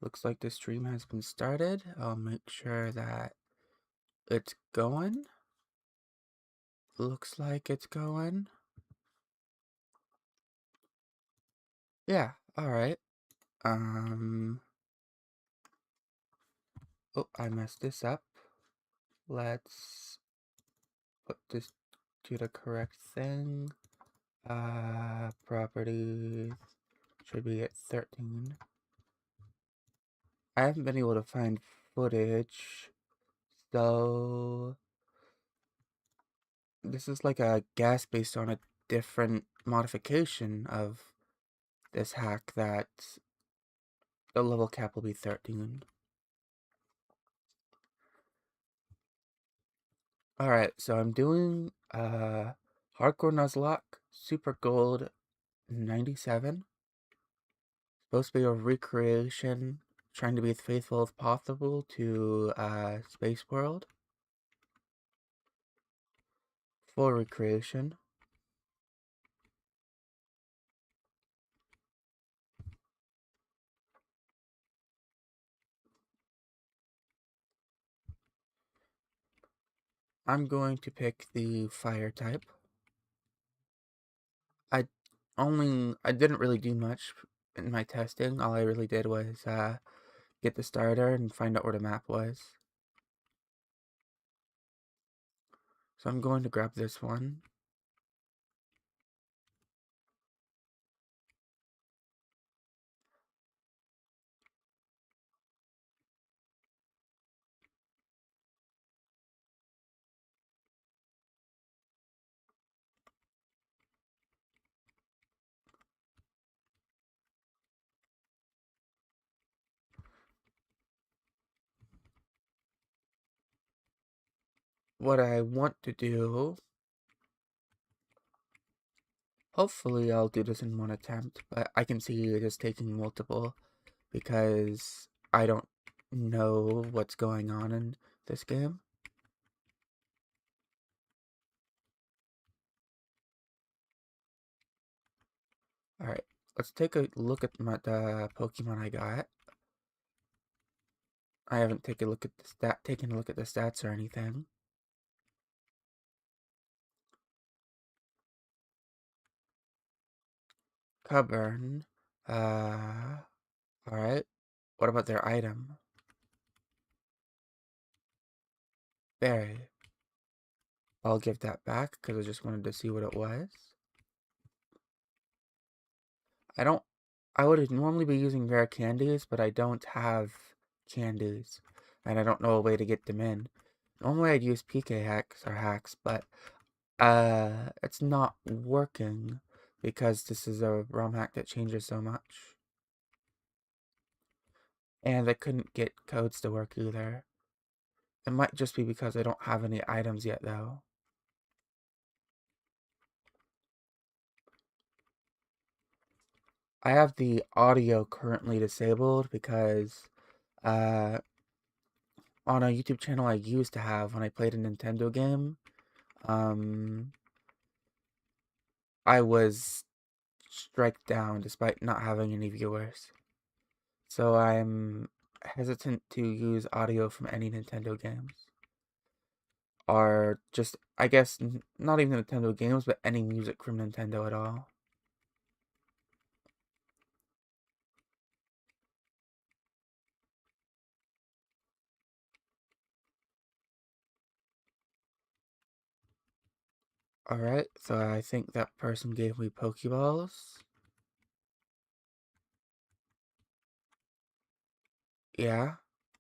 Looks like the stream has been started. I'll make sure that it's going. Looks like it's going. Yeah, alright. Oh, I messed this up. Let's put this to the correct thing. Properties should be at 13. I haven't been able to find footage, so this is like a guess based on a different modification of this hack that the level cap will be 13. Alright, so I'm doing Hardcore Nuzlocke Super Gold 97. Supposed to be a recreation, trying to be as faithful as possible to Space World. Full recreation. I'm going to pick the fire type. I didn't really do much in my testing. All I really did was get the starter and find out where the map was. So I'm going to grab this one. What I want to do, hopefully I'll do this in one attempt, but I can see it is taking multiple because I don't know what's going on in this game. Alright, let's take a look at the Pokemon I got. I haven't taken a look at the stats or anything. Cubburn. Alright. What about their item? Berry. I'll give that back because I just wanted to see what it was. I would normally be using rare candies, but I don't have candies. And I don't know a way to get them in. Normally I'd use PK hacks, but it's not working because this is a ROM hack that changes so much. And I couldn't get codes to work either. It might just be because I don't have any items yet though. I have the audio currently disabled because on a YouTube channel I used to have when I played a Nintendo game, I was striked down despite not having any viewers. So I'm hesitant to use audio from any Nintendo games. Or just, I guess, not even Nintendo games, but any music from Nintendo at all. Alright, so I think that person gave me Pokeballs. Yeah,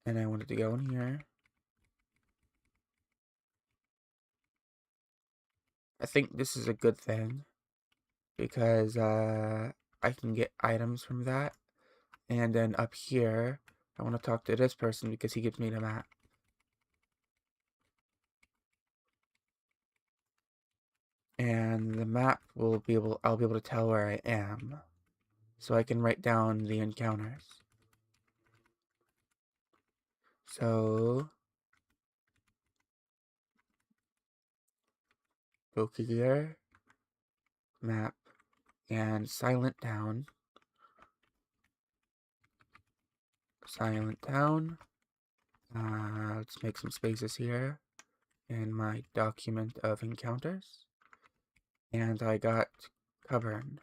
and I wanted to go in here. I think this is a good thing because I can get items from that. And then up here, I want to talk to this person because he gives me the map. And the map I'll be able to tell where I am. So I can write down the encounters. So Pokegear, map, and Silent Town. Silent Town. Let's make some spaces here in my document of encounters. And I got Cavern.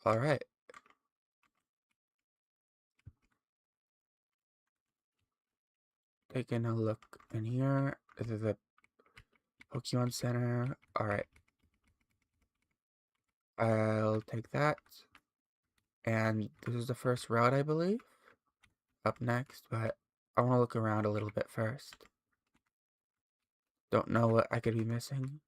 Alright. Taking a look in here. This is the Pokemon Center. Alright. I'll take that. And this is the first route, I believe. Up next, but I want to look around a little bit first. Don't know what I could be missing.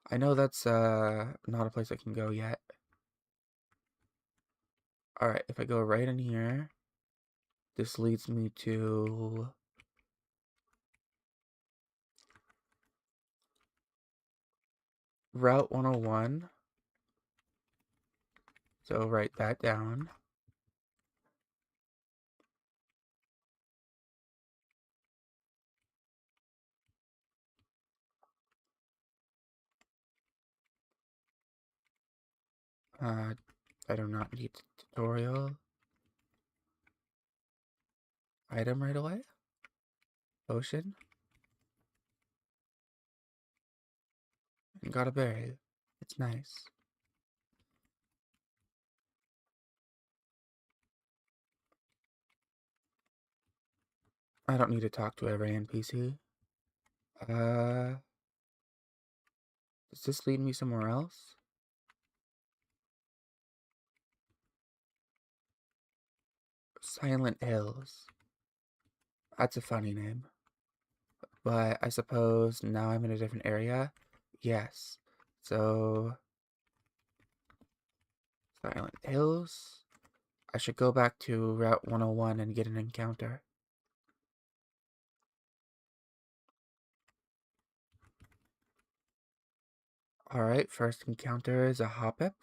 I know that's not a place I can go yet. Alright, if I go right in here, this leads me to Route 101. So write that down. I do not need tutorial. Item right away. Potion. And got a berry. It's nice. I don't need to talk to every NPC. Does this lead me somewhere else? Silent Hills. That's a funny name. But I suppose now I'm in a different area. Yes. So, Silent Hills. I should go back to Route 101 and get an encounter. Alright, first encounter is a Hoppip.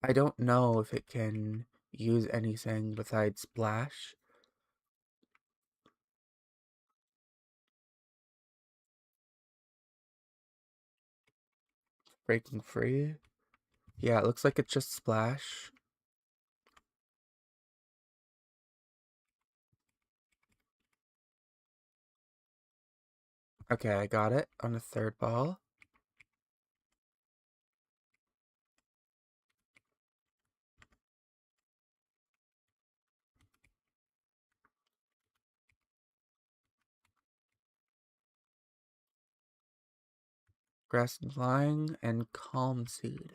I don't know if it can use anything besides Splash. Breaking free. Yeah, it looks like it's just Splash. Okay, I got it on the third ball. Grass and Flying and Calm Seed.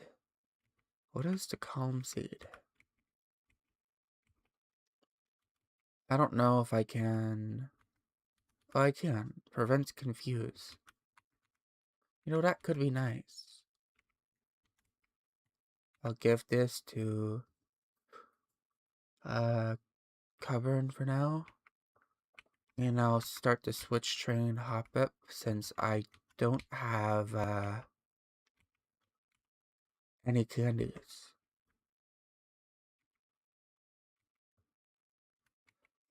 What is the Calm Seed? I don't know if I can... Oh, I can. Prevents Confuse. You know, that could be nice. I'll give this to... Cavern for now. And I'll start the switch train Hoppip since I don't have, any candies.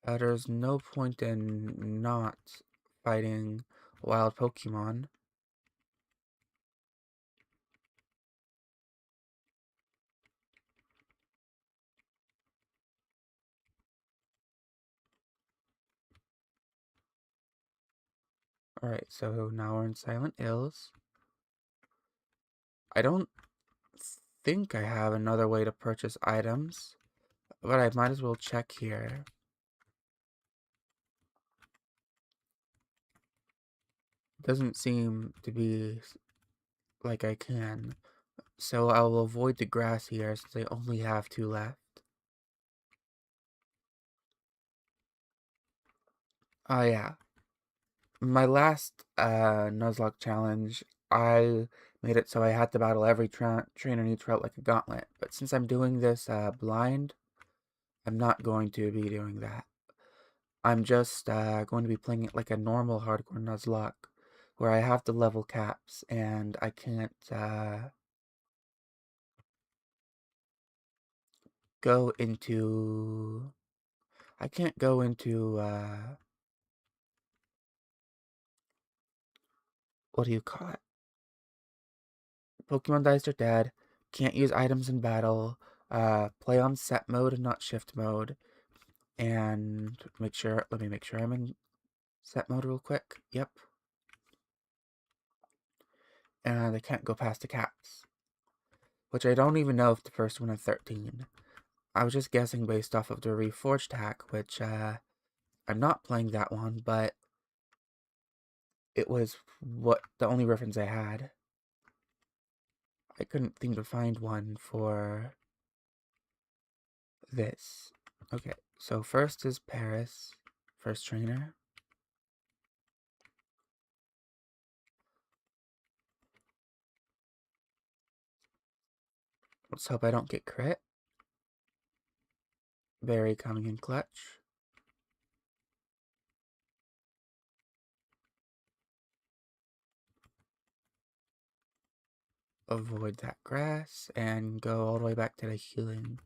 There's no point in not fighting wild Pokemon. Alright, so now we're in Silent Hills. I don't think I have another way to purchase items, but I might as well check here. Doesn't seem to be like I can. So I'll avoid the grass here since I only have 2 left. Oh yeah. My last Nuzlocke challenge, I made it so I had to battle every trainer in each route like a gauntlet. But since I'm doing this blind, I'm not going to be doing that. I'm just going to be playing it like a normal hardcore Nuzlocke, where I have the level caps and I can't go into... I can't go into, what do you call it? Pokemon dice are dead. Can't use items in battle. Play on set mode and not shift mode. And let me make sure I'm in set mode real quick. Yep. And I can't go past the caps. Which I don't even know if the first one is 13. I was just guessing based off of the Reforged hack, which, I'm not playing that one, but it was the only reference I had. I couldn't seem to find one for this. Okay, so first is Paris, first trainer. Let's hope I don't get crit. Very coming in clutch. Avoid that grass and go all the way back to the healing.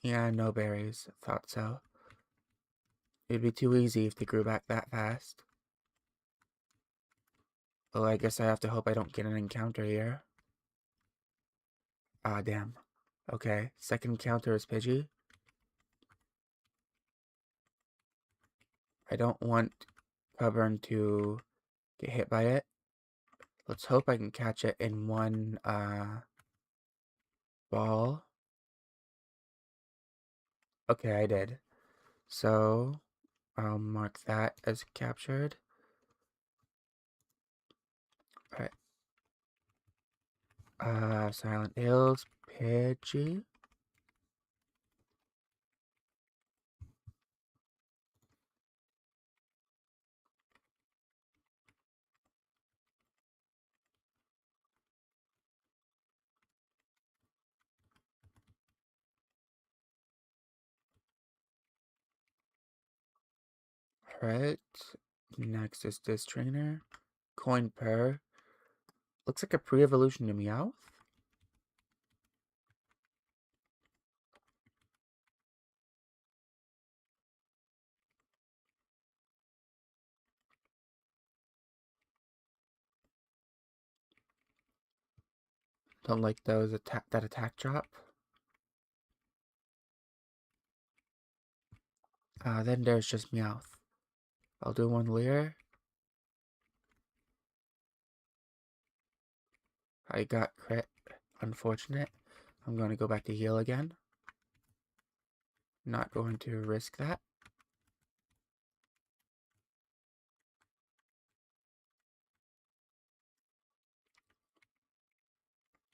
Yeah, no berries. Thought so. It'd be too easy if they grew back that fast. Well, I guess I have to hope I don't get an encounter here. Ah, damn. Okay, second encounter is Pidgey. I don't want Cubburn to get hit by it. Let's hope I can catch it in one, ball. Okay, I did. So, I'll mark that as captured. Alright. Silent Hills, Pidgey. Alright. Next is this trainer. Coin Purr. Looks like a pre-evolution to Meowth. Don't like those that attack drop. Then there's just Meowth. I'll do one Leer. I got crit. Unfortunate. I'm going to go back to heal again. Not going to risk that.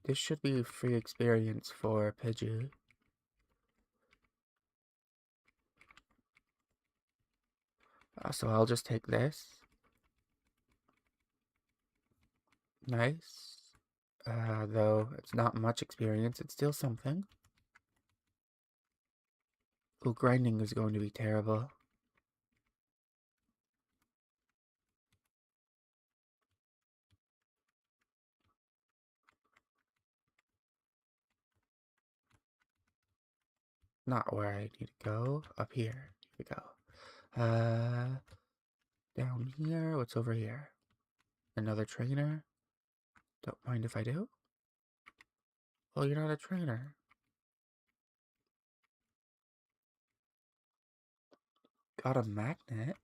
This should be free experience for Pidgey. So I'll just take this. Nice. Though it's not much experience, it's still something. Oh, grinding is going to be terrible. Not where I need to go. Up here. Here we go. Down here. What's over here? Another trainer. Don't mind if I do. Oh, you're not a trainer. Got a magnet.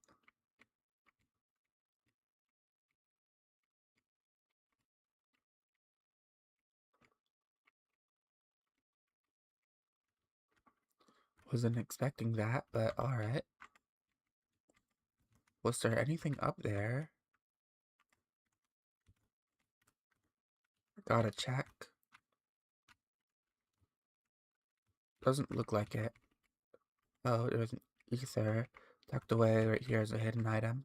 Wasn't expecting that, but alright. Was there anything up there? Gotta check. Doesn't look like it. Oh, there's an ether tucked away right here as a hidden item.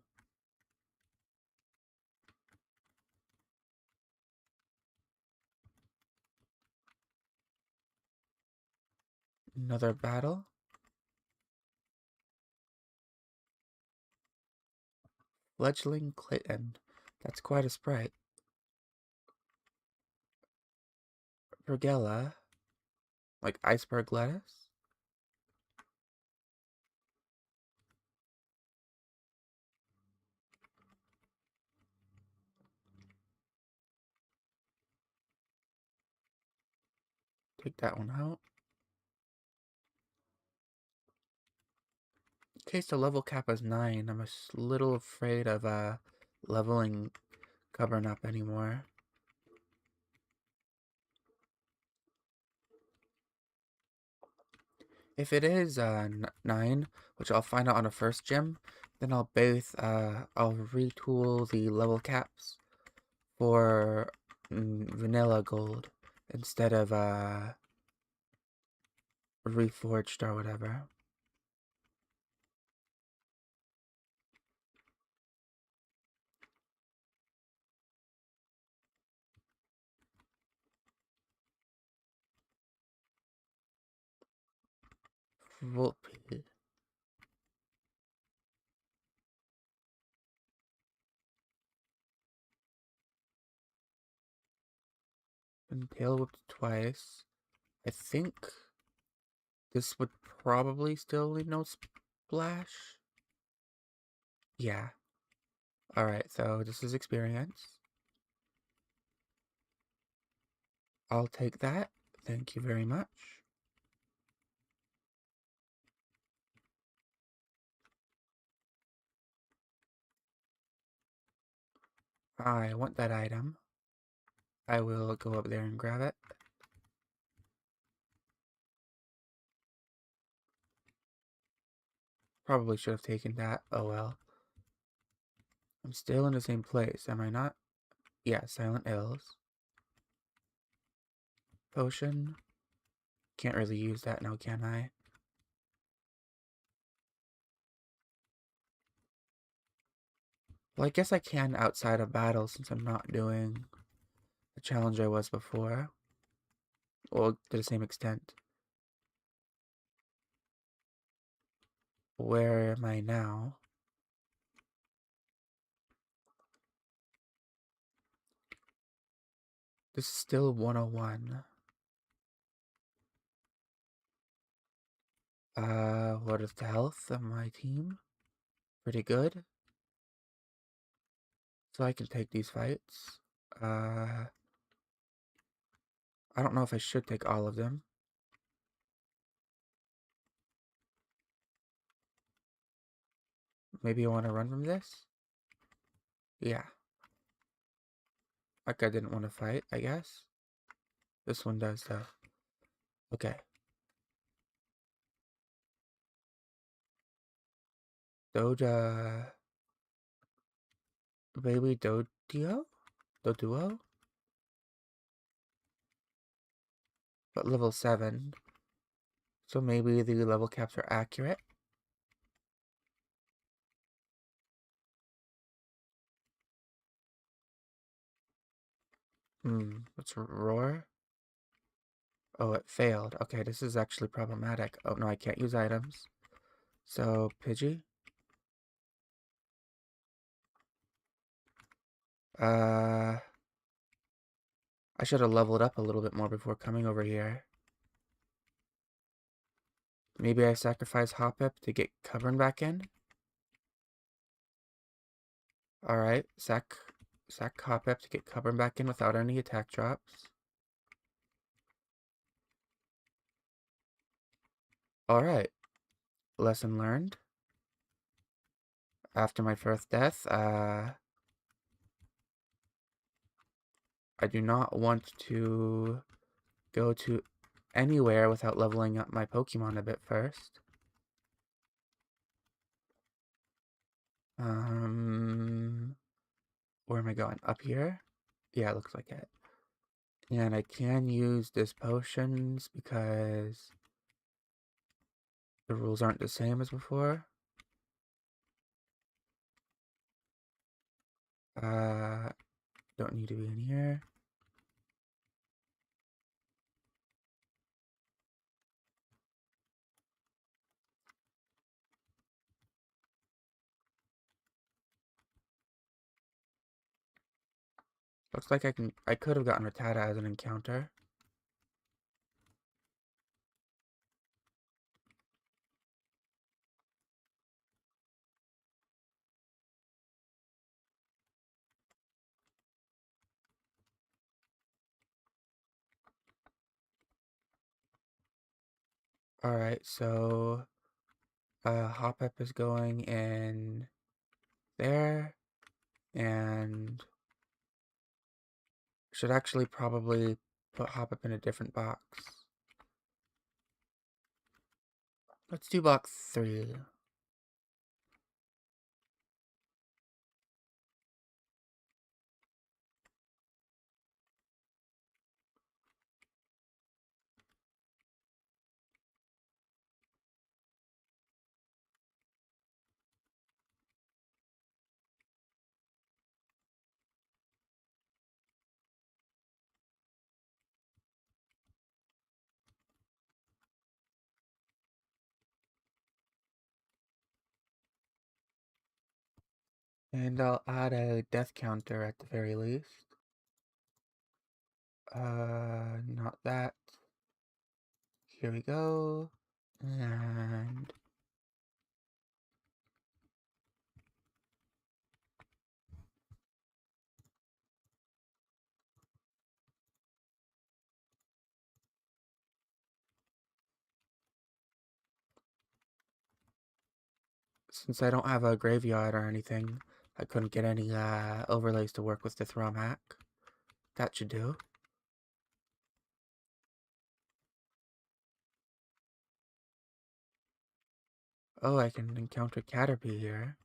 Another battle. Fledgling Clayton. That's quite a sprite. Pergella, like iceberg lettuce. Take that one out. In case the level cap is 9, I'm a little afraid of leveling covering up anymore. If it is 9, which I'll find out on the first gym, then I'll retool the level caps for vanilla gold instead of reforged or whatever. Volpe. Been tail whipped twice. I think this would probably still leave no splash. Yeah. Alright, so this is experience. I'll take that. Thank you very much. I want that item. I will go up there and grab it. Probably should have taken that. Oh well. I'm still in the same place, am I not? Yeah, Silent Hills. Potion. Can't really use that now, can I? Well, I guess I can outside of battle since I'm not doing the challenge I was before. Well, to the same extent. Where am I now? This is still 101. What is the health of my team? Pretty good. So I can take these fights. I don't know if I should take all of them. Maybe I want to run from this? Yeah. Like I didn't want to fight, I guess. This one does, though. Okay. Doja... Baby Dodio? Doduo? But level 7. So maybe the level caps are accurate? What's roar? Oh, it failed. Okay, this is actually problematic. Oh, no, I can't use items. So, Pidgey? I should have leveled up a little bit more before coming over here. Maybe I sacrifice Hoppip to get Covern back in? Alright, sack Hoppip to get Covern back in without any attack drops. Alright, lesson learned. After my first death, I do not want to go to anywhere without leveling up my Pokemon a bit first. Where am I going? Up here? Yeah, it looks like it. And I can use this potions because the rules aren't the same as before. Don't need to be in here. Looks like I could have gotten Rattata as an encounter. Alright, so Hoppip is going in there, and should actually probably put Hoppip in a different box. Let's do box 3. And I'll add a death counter at the very least. Not that. Here we go. And since I don't have a graveyard or anything, I couldn't get any overlays to work with the Thrum hack. That should do. Oh, I can encounter Caterpie here.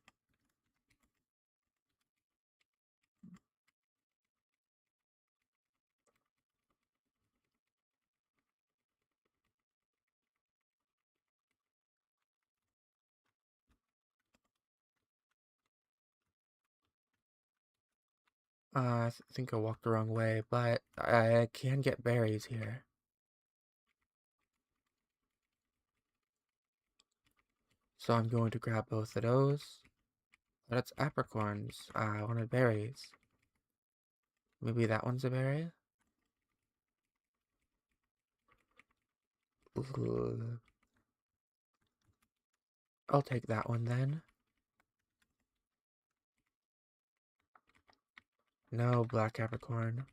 I think I walked the wrong way, but I can get berries here. So I'm going to grab both of those. That's apricorns. I wanted berries. Maybe that one's a berry? Ooh. I'll take that one then. No, black apricorn.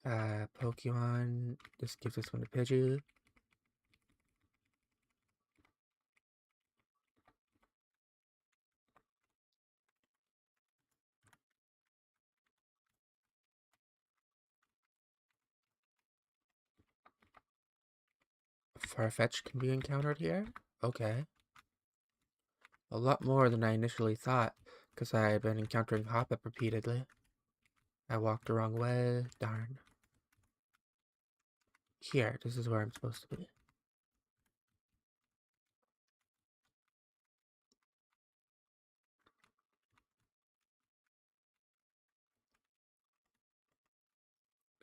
Pokemon. This gives this one a Pidgey. Farfetch can be encountered here? Okay. A lot more than I initially thought, because I had been encountering Hoppip repeatedly. I walked the wrong way. Darn. Here, this is where I'm supposed to be.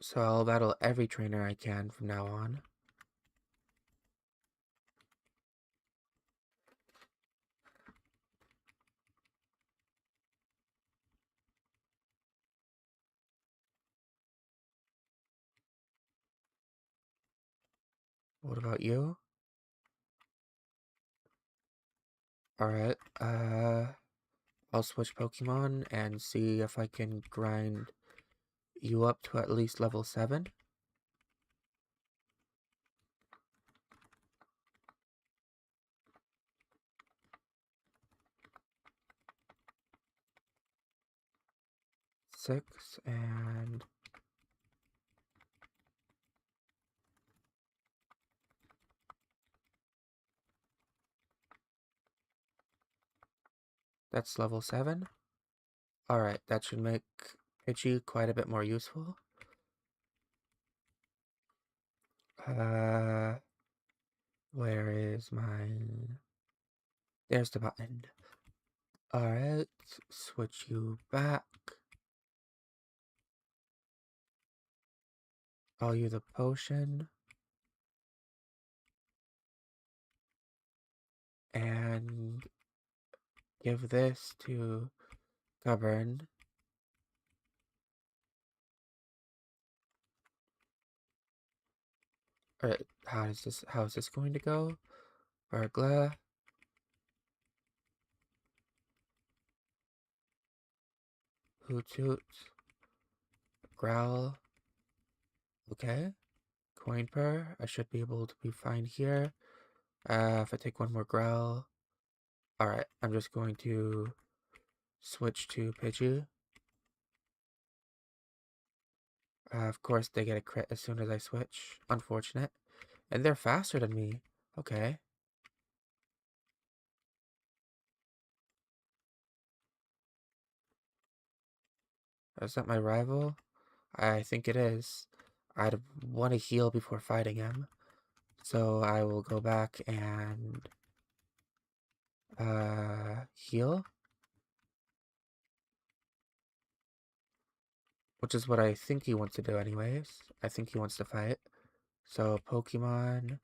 So I'll battle every trainer I can from now on. What about you? Alright, I'll switch Pokemon and see if I can grind you up to at least level 7. Six, and that's level 7. Alright, that should make Pidgey quite a bit more useful. Uh, where is my... There's the button. Alright, switch you back. I'll use a potion. And give this to Cupboard. Alright, how is this going to go? Burglar. Hoot hoot. Growl. Okay. Coin purr. I should be able to be fine here. If I take one more growl. Alright, I'm just going to switch to Pidgey. Of course, they get a crit as soon as I switch. Unfortunate. And they're faster than me. Okay. Is that my rival? I think it is. I'd want to heal before fighting him. So I will go back and heal. Which is what I think he wants to do anyways. I think he wants to fight. So Pokemon.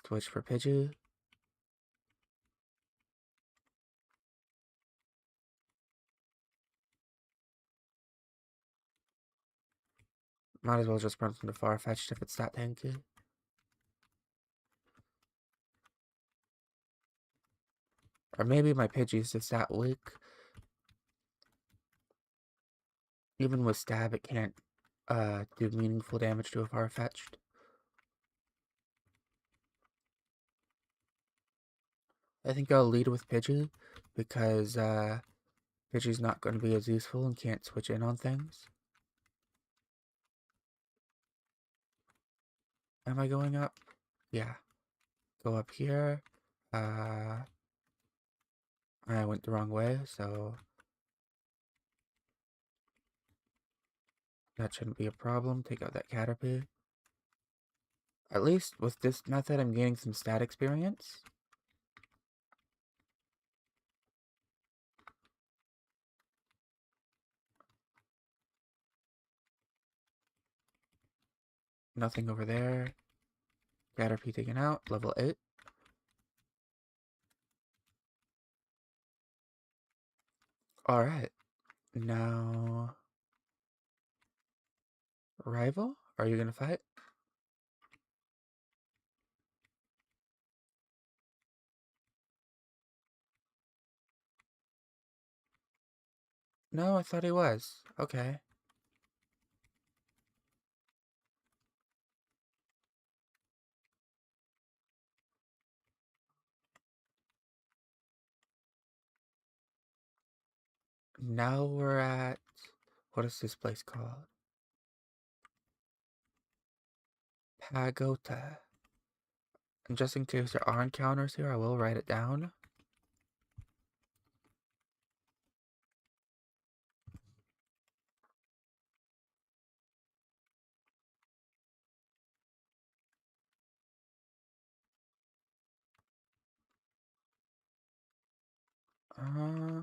Switch for Pidgey. Might as well just run from the Farfetch'd if it's that tanky. Or maybe my Pidgey's just that weak. Even with stab, it can't do meaningful damage to a Farfetch'd. I think I'll lead with Pidgey because Pidgey's not going to be as useful and can't switch in on things. Am I going up? Yeah. Go up here. I went the wrong way, so that shouldn't be a problem. Take out that Caterpie. At least with this method, I'm gaining some stat experience. Nothing over there. Caterpie taken out. Level 8. Alright. Now... Rival? Are you gonna fight? No, I thought he was. Okay. Now we're at... What is this place called? Pagota. And just in case there are encounters here, I will write it down. Uh...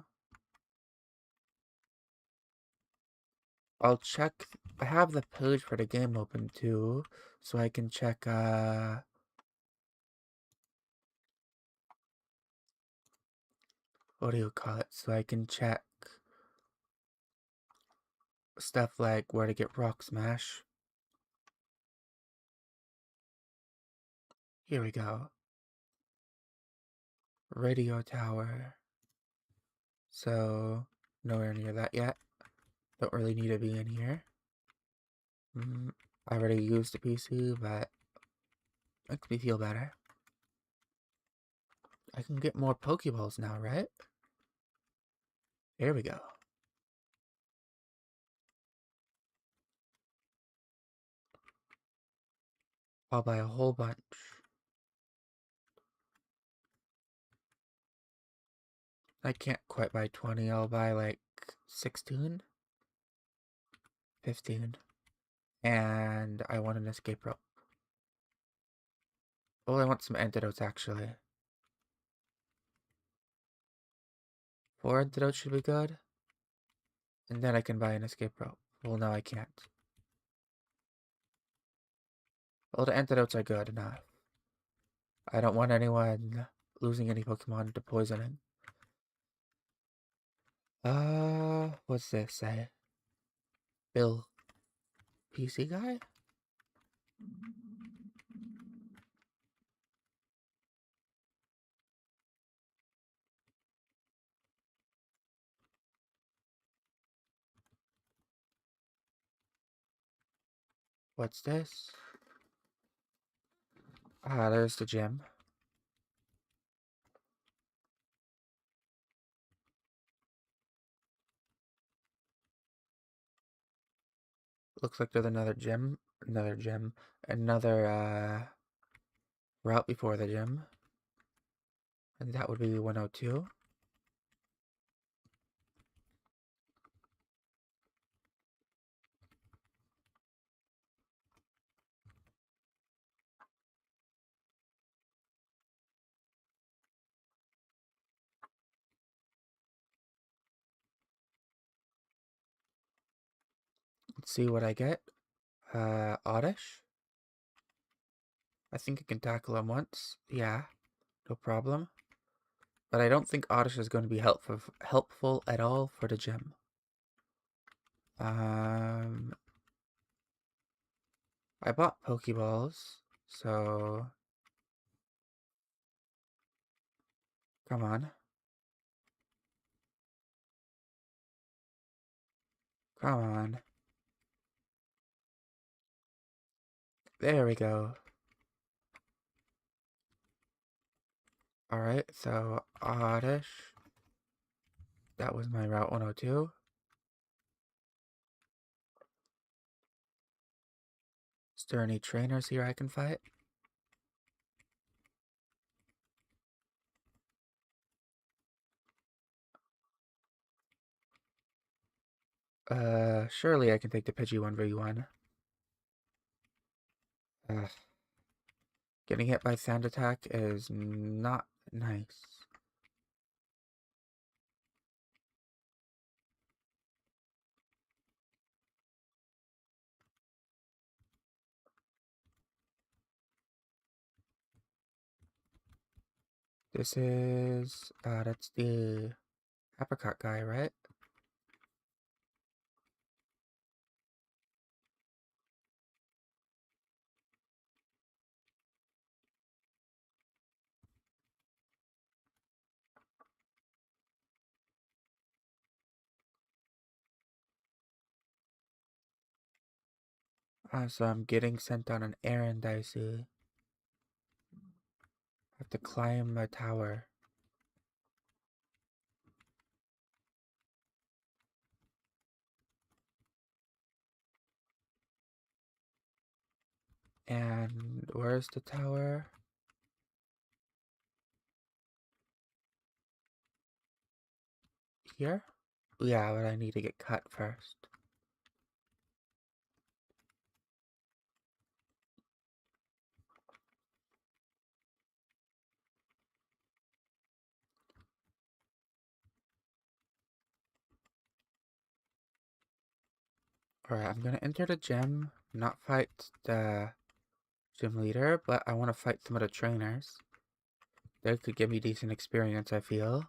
I'll check. I have the page for the game open too, so I can check, what do you call it? So I can check stuff like where to get Rock Smash. Here we go. Radio Tower. So, nowhere near that yet. Don't really need to be in here. I already used the PC, but makes me feel better. I can get more Pokeballs now, right? Here we go. I'll buy a whole bunch. I can't quite buy 20, I'll buy like 16? 15. And I want an escape rope. Well, I want some antidotes actually. 4 antidotes should be good. And then I can buy an escape rope. Well, no, I can't. Well, the antidotes are good enough. I don't want anyone losing any Pokemon to poisoning. What's this say? Bill, PC guy? What's this? Ah, there's the gym. Looks like there's another route before the gym. And that would be 102. Let's see what I get. Oddish? I think I can tackle him once. Yeah, no problem. But I don't think Oddish is going to be helpful at all for the gym. I bought Pokeballs, so come on. Come on. There we go. Alright, so Oddish. That was my Route 102. Is there any trainers here I can fight? Surely I can take the Pidgey 1v1. Ugh. Getting hit by Sand Attack is not nice. That's the apricot guy, right? So I'm getting sent on an errand, I see. I have to climb a tower. And where's the tower? Here? Yeah, but I need to get cut first. Alright, I'm gonna enter the gym, not fight the gym leader, but I want to fight some of the trainers. They could give me decent experience, I feel.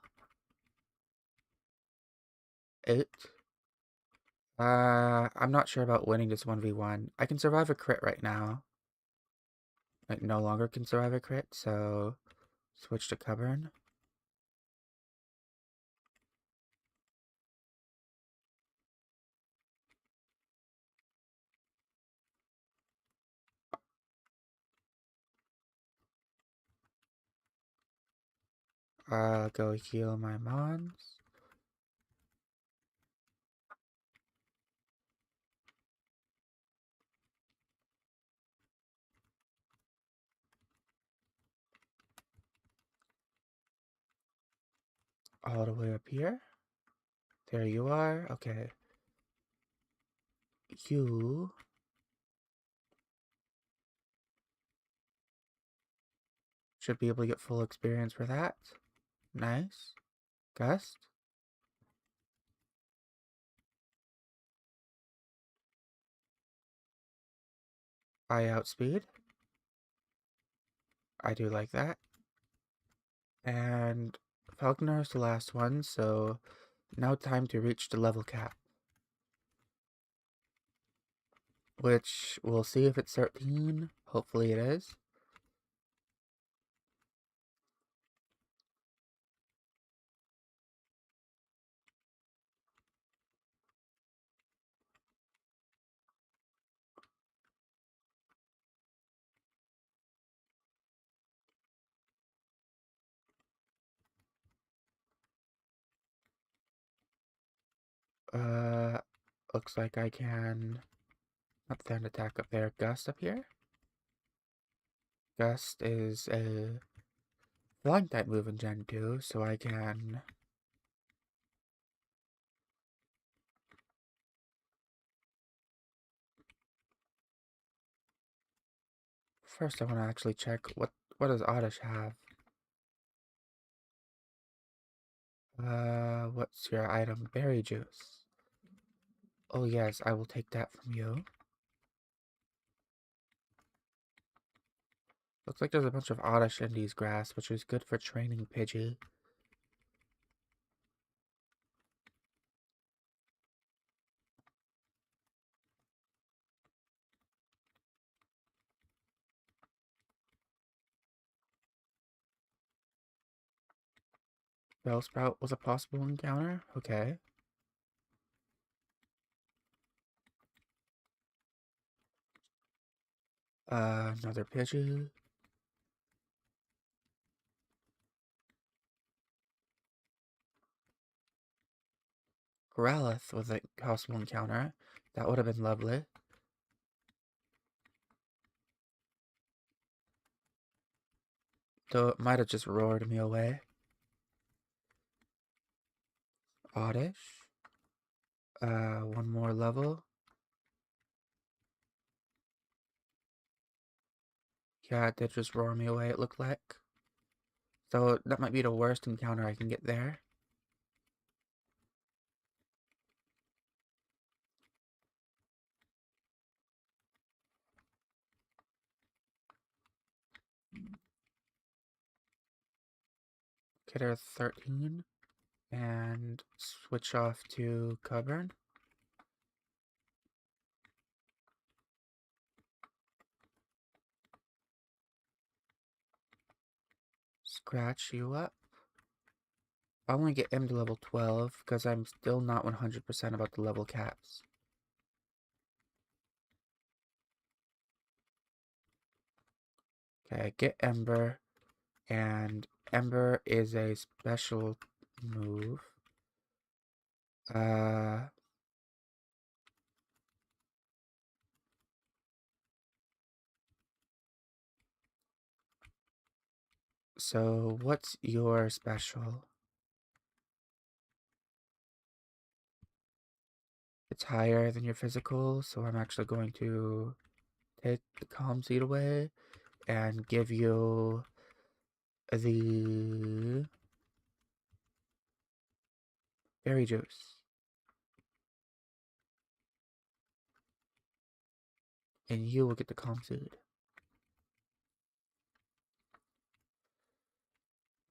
8. I'm not sure about winning this 1v1. I can survive a crit right now. I no longer can survive a crit, so switch to Cubburn. I'll go heal my mons. All the way up here. There you are. Okay. You should be able to get full experience for that. Nice. Gust. I outspeed. I do like that. And Falconer is the last one, so Now time to reach the level cap, which we'll see if it's 13. Hopefully it is. Uh, Looks like I can up there and attack up there. Gust up here. Gust is a flying type move in Gen 2, so I can first I want to actually check what does Oddish have? What's your item? Berry juice. Oh yes, I will take that from you. Looks like there's a bunch of Oddish in these grass, which is good for training Pidgey. Bellsprout was a possible encounter? Okay. Another Pidgey. Growlithe was a possible encounter. That would have been lovely. Though it might have just roared me away. Oddish. One more level. Yeah, it did just roar me away, it looked like. So that might be the worst encounter I can get there. Okay, there's 13. And switch off to Cubburn. Scratch you up. I only get him to level 12 because I'm still not 100% about the level caps. Okay, get Ember. And Ember is a special move. So what's your special? It's higher than your physical, so I'm actually going to take the Calm Seed away and give you the Berry Juice. And you will get the Calm Seed.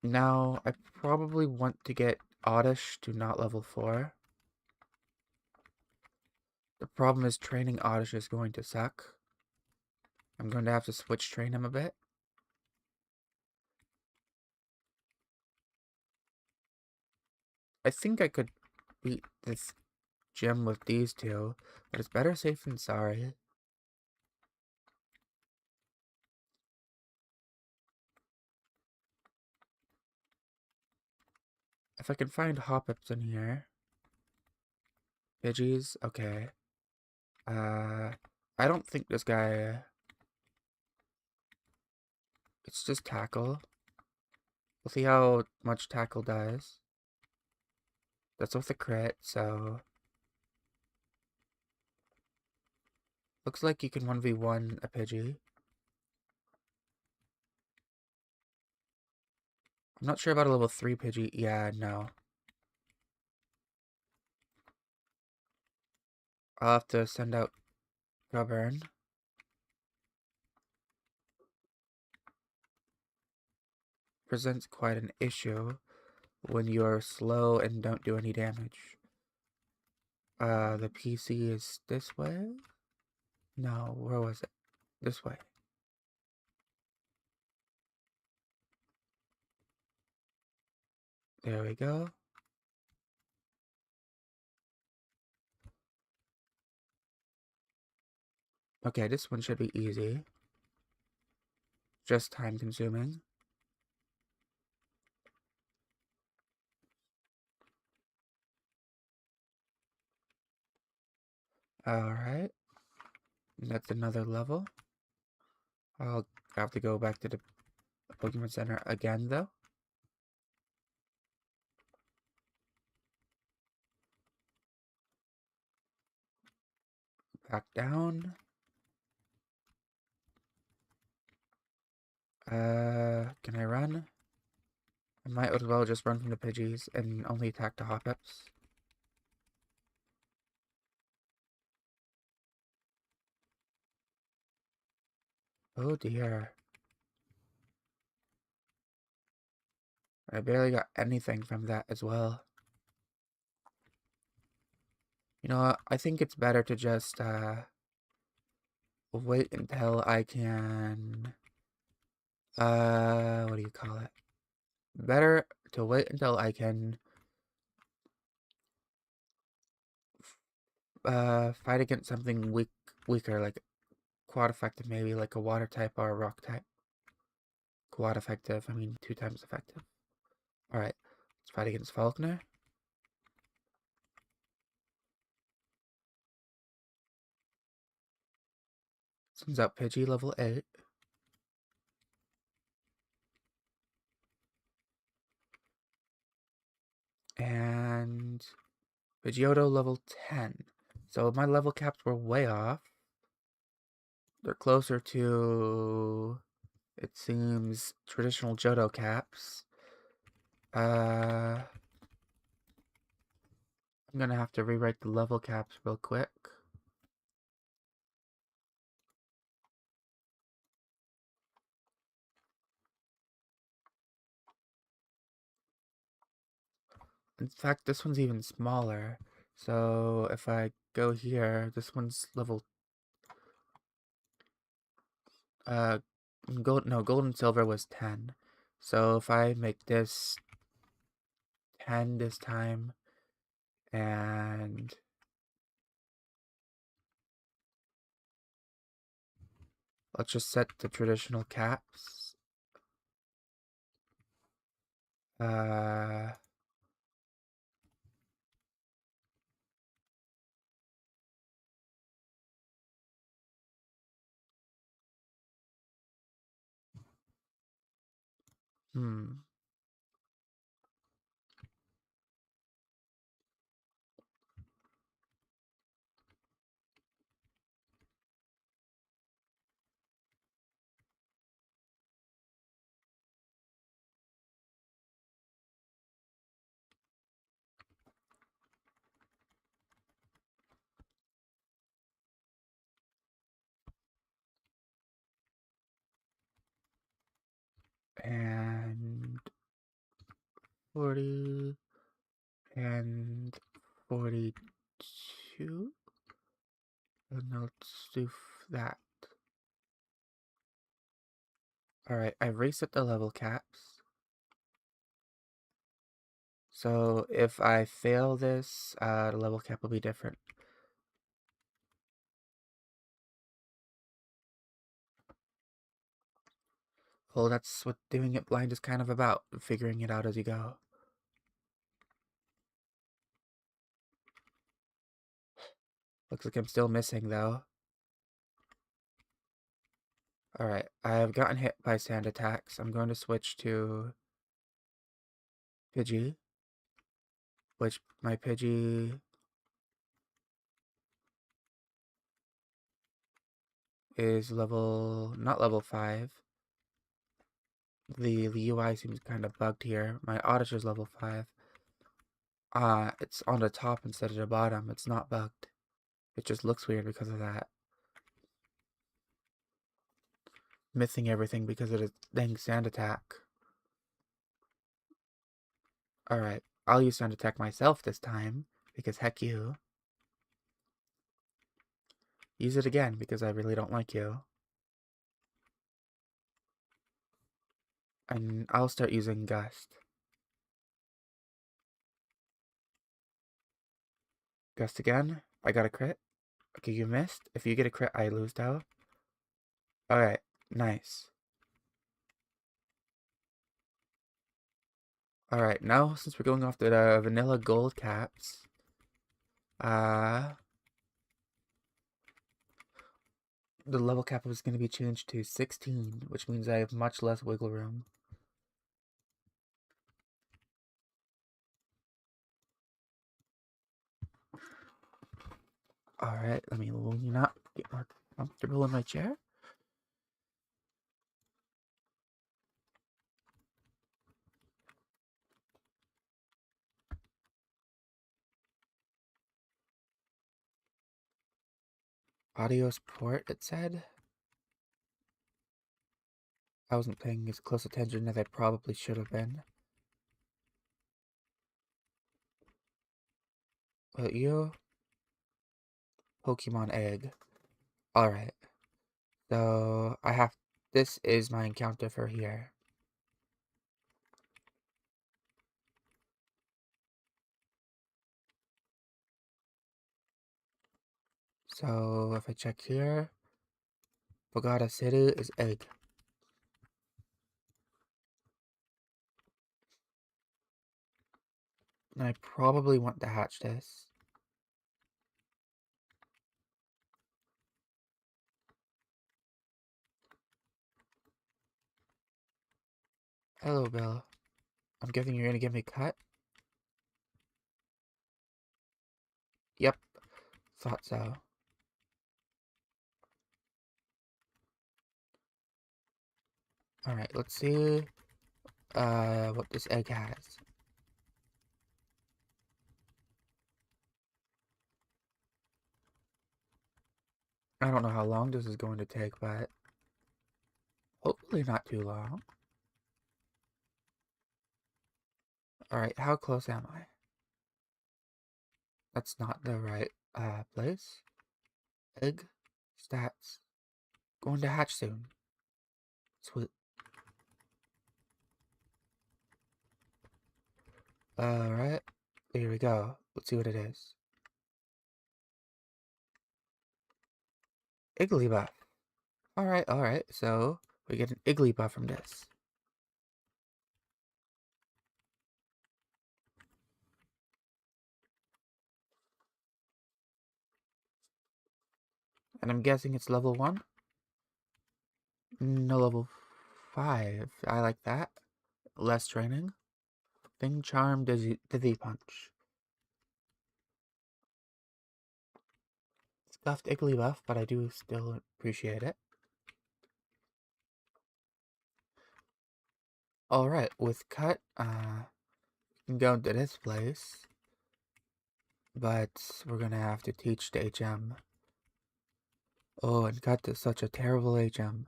Now, I probably want to get Oddish to not level 4. The problem is training Oddish is going to suck. I'm going to have to switch train him a bit. I think I could beat this gym with these two, but it's better safe than sorry. If I can find Hoppips in here. Pidgeys, okay. I don't think this guy... It's just Tackle. We'll see how much Tackle does. That's with a crit, so... Looks like you can 1v1 a Pidgey. I'm not sure about a level 3 Pidgey. Yeah, no. I'll have to send out Govern. Presents quite an issue. when you're slow and don't do any damage. The PC is this way? No, where was it? This way. There we go. Okay, this one should be easy. Just time consuming. Alright. That's another level. I'll have to go back to the Pokemon Center again, though. Back down. Can I run? I might as well just run from the Pidgeys and only attack the Hoppips. Oh dear. I barely got anything from that as well. You know what? I think it's better to just, wait until I can, what do you call it? Better to wait until I can, fight against something weaker, like quad effective, maybe like a water type or a rock type. Quad effective, I mean 2 times effective. Alright, let's fight against Falkner. Sends out Pidgey level 8. And Pidgeotto level 10. So my level caps were way off. They're closer to, it seems, traditional Johto caps. I'm gonna have to rewrite the level caps real quick. In fact, this one's even smaller. So if I go here, this one's level, gold and silver was 10. So if I make this 10 this time, and let's just set the traditional caps. Uh, hmm. And 40 and 42. And let's do that. Alright, I reset the level caps. So if I fail this, the level cap will be different. Well, that's what doing it blind is kind of about, figuring it out as you go. Looks like I'm still missing, though. Alright, I have gotten hit by sand attacks. I'm going to switch to Pidgey, which my Pidgey is not level 5. The UI seems kind of bugged here. My Oddish is level 5. It's on the top instead of the bottom. It's not bugged. It just looks weird because of that. Missing everything because of the dang sand attack. Alright, I'll use sound attack myself this time, because heck you. Use it again, because I really don't like you. And I'll start using Gust. Gust again. I got a crit. Okay, you missed. If you get a crit, I lose though. Alright, nice. Alright, now since we're going off the vanilla gold caps, the level cap is going to be changed to 16, which means I have much less wiggle room. Alright, let me lean up, get more comfortable in my chair. Audio support, it said. I wasn't paying as close attention as I probably should have been. But you? Pokemon egg. Alright. So, this is my encounter for here. So, if I check here, Bogota City is egg. And I probably want to hatch this. Hello, Bill. I'm guessing you're gonna give me cut? Yep, thought so. Alright, let's see what this egg has. I don't know how long this is going to take, but hopefully not too long. Alright, how close am I? That's not the right place. Egg stats. Going to hatch soon. Sweet. Alright, here we go. Let's see what it is. Iggly buff. Alright, so we get an Iggly buff from this. And I'm guessing it's level 1? No, level 5. I like that. Less training. Thing Charm, Dizzy Punch. Stuffed Iggly buff, but I do still appreciate it. Alright, with Cut, you can go to this place. But we're gonna have to teach the HM. Oh, and Cut is such a terrible HM.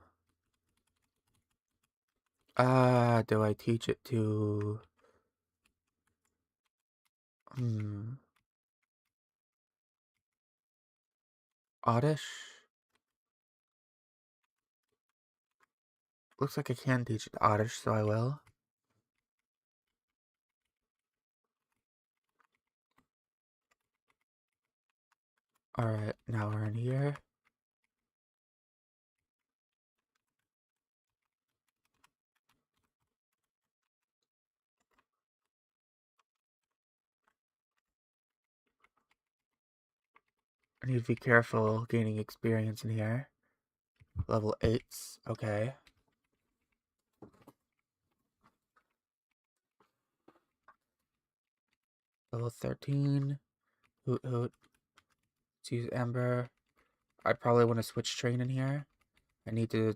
Do I teach it to... Oddish? Looks like I can teach it to Oddish, so I will. Alright, now we're in here. I need to be careful gaining experience in here. Level 8s, okay. Level 13. Hoot Hoot. Let's use Ember. I probably want to switch train in here. I need to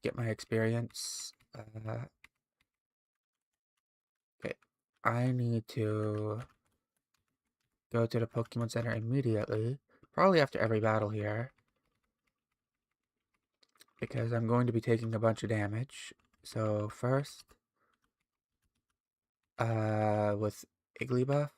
get my experience. Okay. I need to go to the Pokemon Center immediately. Probably after every battle here. Because I'm going to be taking a bunch of damage. So first, With Igglybuff.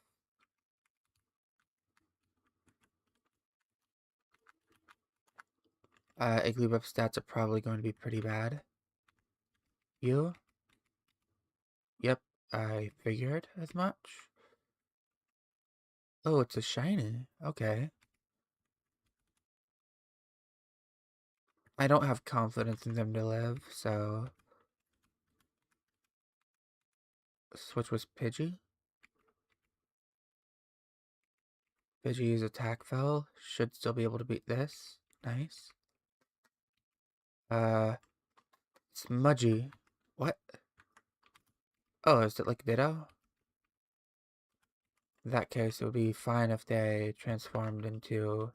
Igglybuff stats are probably going to be pretty bad. You? Yep, I figured as much. Oh, it's a shiny. Okay. I don't have confidence in them to live, so... Switch was Pidgey. Pidgey's attack fell. Should still be able to beat this. Nice. Smudgy. What? Oh, is it like Ditto? In that case, it would be fine if they transformed into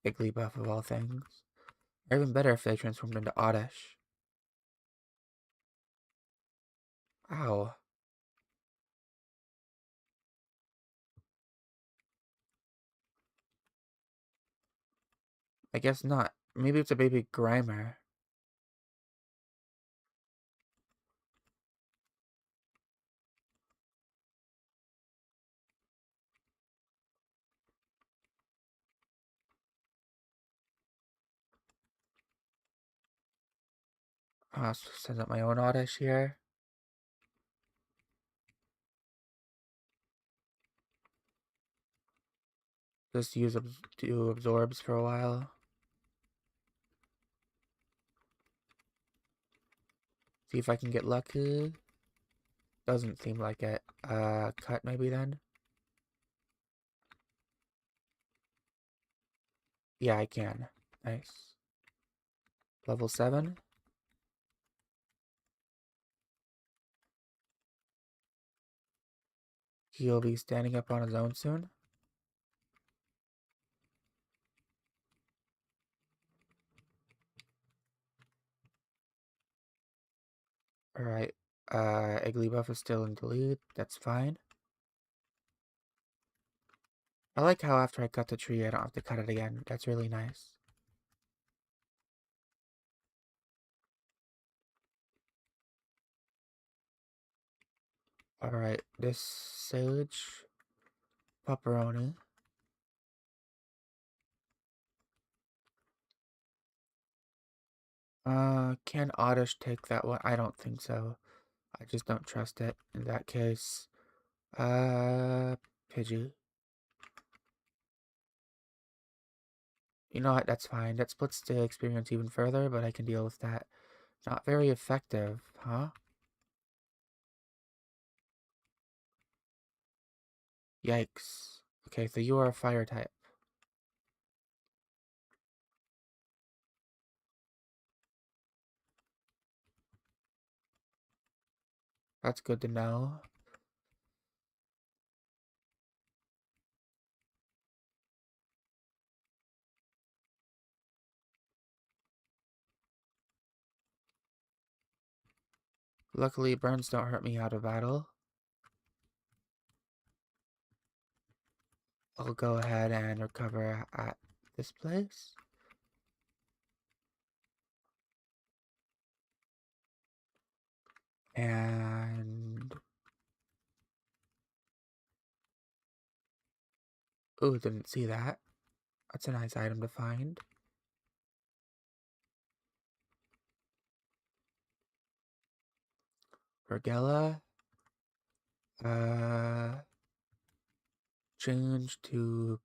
Igglybuff of all things. Or even better if they transformed into Oddish. Ow. I guess not. Maybe it's a baby Grimer. I'll send up my own Oddish here. Just use do absorbs for a while. See if I can get lucky. Doesn't seem like it. Cut maybe then? Yeah, I can. Nice. Level 7. He'll be standing up on his own soon. Alright. Igglybuff is still in the lead. That's fine. I like how after I cut the tree, I don't have to cut it again. That's really nice. Alright, this Sage Pepperoni. Can Oddish take that one? I don't think so. I just don't trust it. In that case, Pidgey. You know what? That's fine. That splits the experience even further, but I can deal with that. Not very effective, huh? Yikes. Okay, so you are a fire type. That's good to know. Luckily, burns don't hurt me out of battle. I'll go ahead and recover at this place. And... ooh, didn't see that. That's a nice item to find. Regella. Change to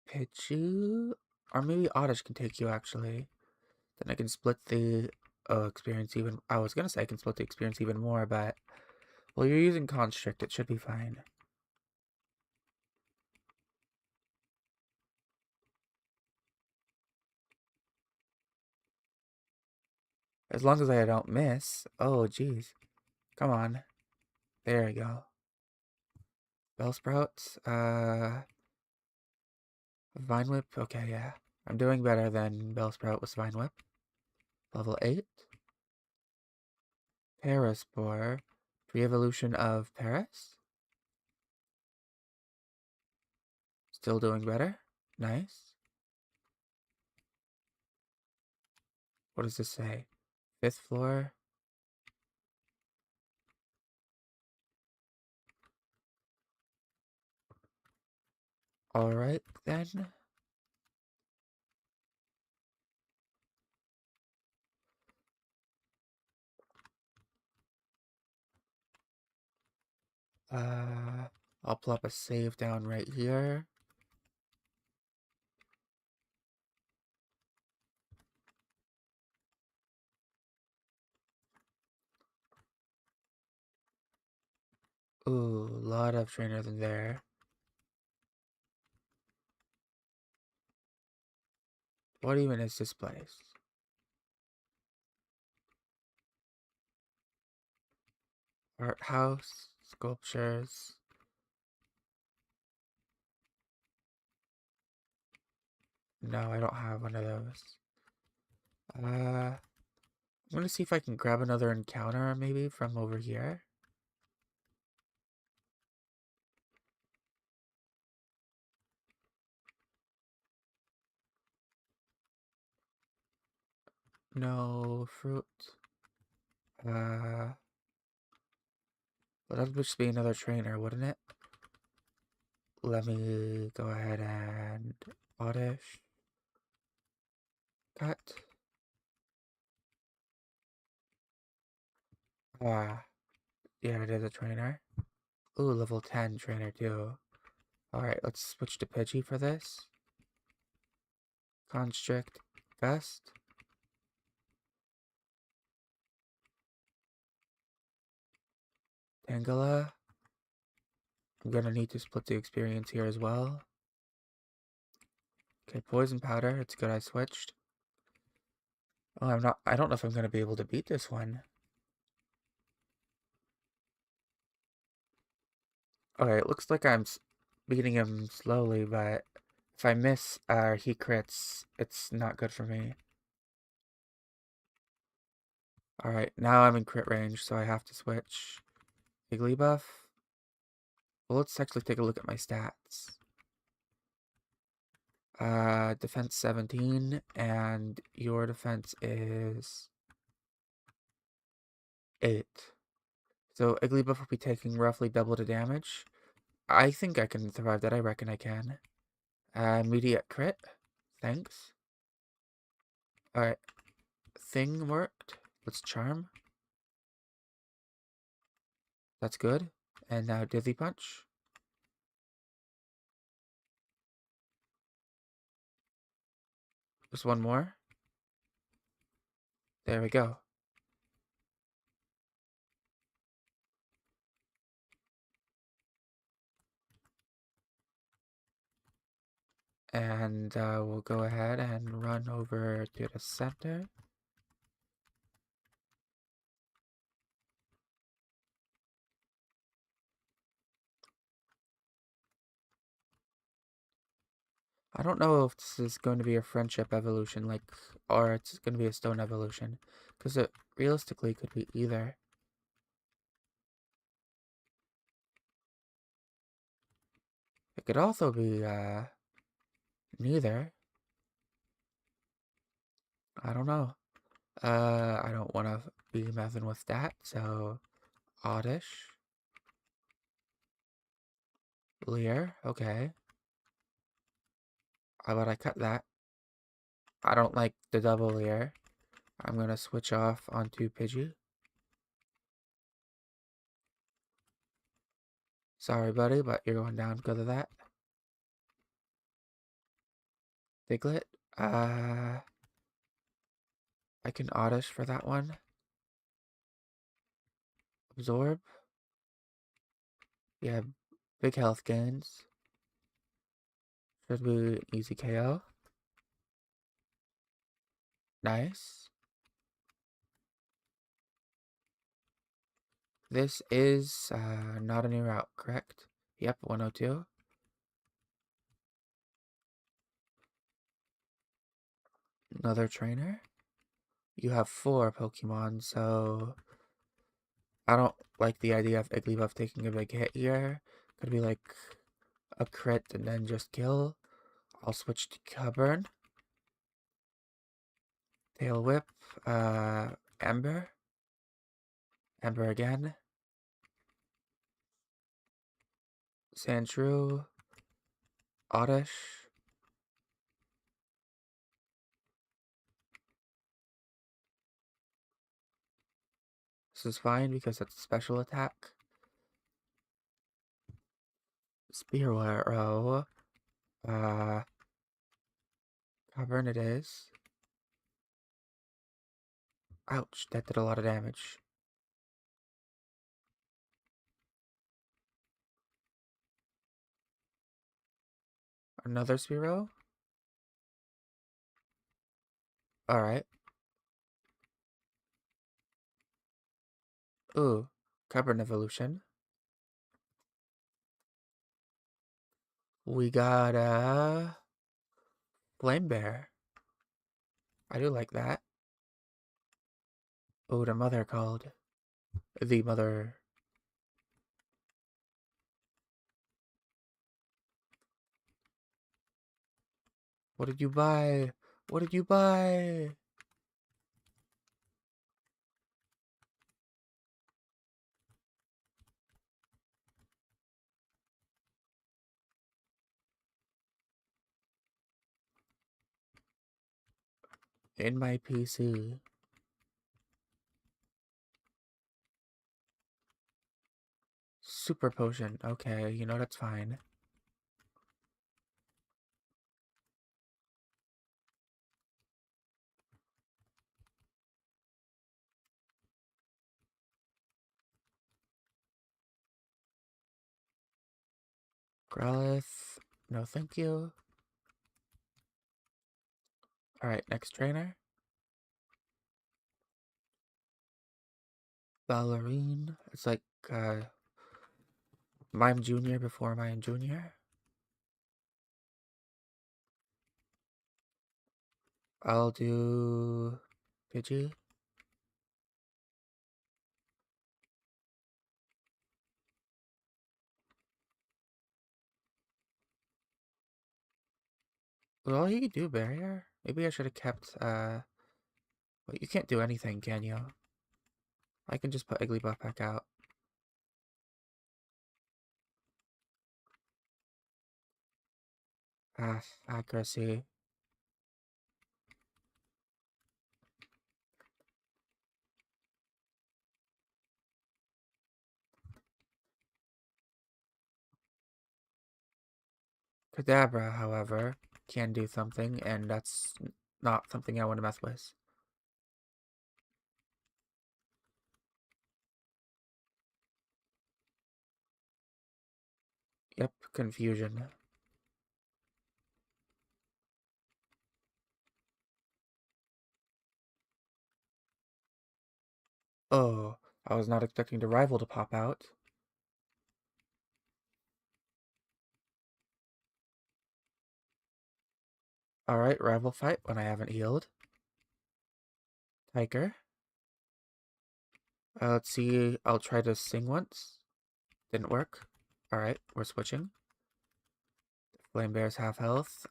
Pichu? Or maybe Oddish can take you, actually. Then I can split the experience even... I was gonna say I can split the experience even more, but... well, you're using Constrict. It should be fine. As long as I don't miss. Oh, jeez. Come on. There we go. Bellsprouts. Vine Whip. Okay, yeah. I'm doing better than Bellsprout with Vine Whip. Level 8. Paraspore. Re-evolution of Paras. Still doing better. Nice. What does this say? 5th floor. Alright then. I'll plop a save down right here. Ooh, a lot of trainers in there. What even is this place? Art house, sculptures. No, I don't have one of those. I'm gonna see if I can grab another encounter maybe from over here. No fruit. Well, that would just be another trainer, wouldn't it? Let me go ahead and oddish. Cut. Ah, yeah, it is a trainer. Ooh, level 10 trainer too. Alright, let's switch to Pidgey for this. Constrict. Gust. Tangela. I'm gonna need to split the experience here as well. Okay, poison powder. It's good I switched. Oh, I don't know if I'm gonna be able to beat this one. Okay, it looks like I'm beating him slowly, but if I miss he crits, it's not good for me. Alright, now I'm in crit range, so I have to switch. Jigglypuff. Well, let's actually take a look at my stats. Defense 17, and your defense is 8. So Igglybuff will be taking roughly double the damage. I think I can survive that. I reckon I can. Immediate crit. Thanks. Alright. Thing worked. Let's charm. That's good. And now Dizzy Punch. Just one more. There we go. And we'll go ahead and run over to the center. I don't know if this is going to be a friendship evolution, like, or it's going to be a stone evolution. Because it realistically could be either. It could also be, neither. I don't know. I don't want to be messing with that, so oddish. Leer, okay. How about I cut that? I don't like the double Leer. I'm gonna switch off onto Pidgey. Sorry, buddy, but you're going down because of that. Diglett, I can oddish for that one. Absorb. Yeah, big health gains. Should be easy KO. Nice. This is not a new route, correct? Yep, 102. Another trainer. You have 4 Pokemon, so I don't like the idea of Igglybuff taking a big hit here. Could be like a crit and then just kill. I'll switch to Cubburn. Tail Whip. Ember. Ember again. Sandshrew. Oddish. This is fine because it's a special attack. Spear Arrow. Cavern it is. Ouch, that did a lot of damage. Another Spearow? Alright. Ooh, Cavern Evolution. We got a Flame Bear. I do like that. Oh, the mother called. The mother. What did you buy? What did you buy? In my PC. Super Potion. Okay, you know that's fine. Growlithe. No, thank you. Alright, next trainer. Ballerine. It's like Mime Jr. before Mime Jr. I'll do Pidgey. Well, he could do Barrier. Maybe I should have kept, well, you can't do anything, can you? I can just put Igglybuff back out. Accuracy. Kadabra, however, can do something, and that's not something I want to mess with. Yep, confusion. Oh, I was not expecting the rival to pop out. Alright, rival fight when I haven't healed. Tiger. Let's see, I'll try to sing once. Didn't work. Alright, we're switching. Flame Bear's half health.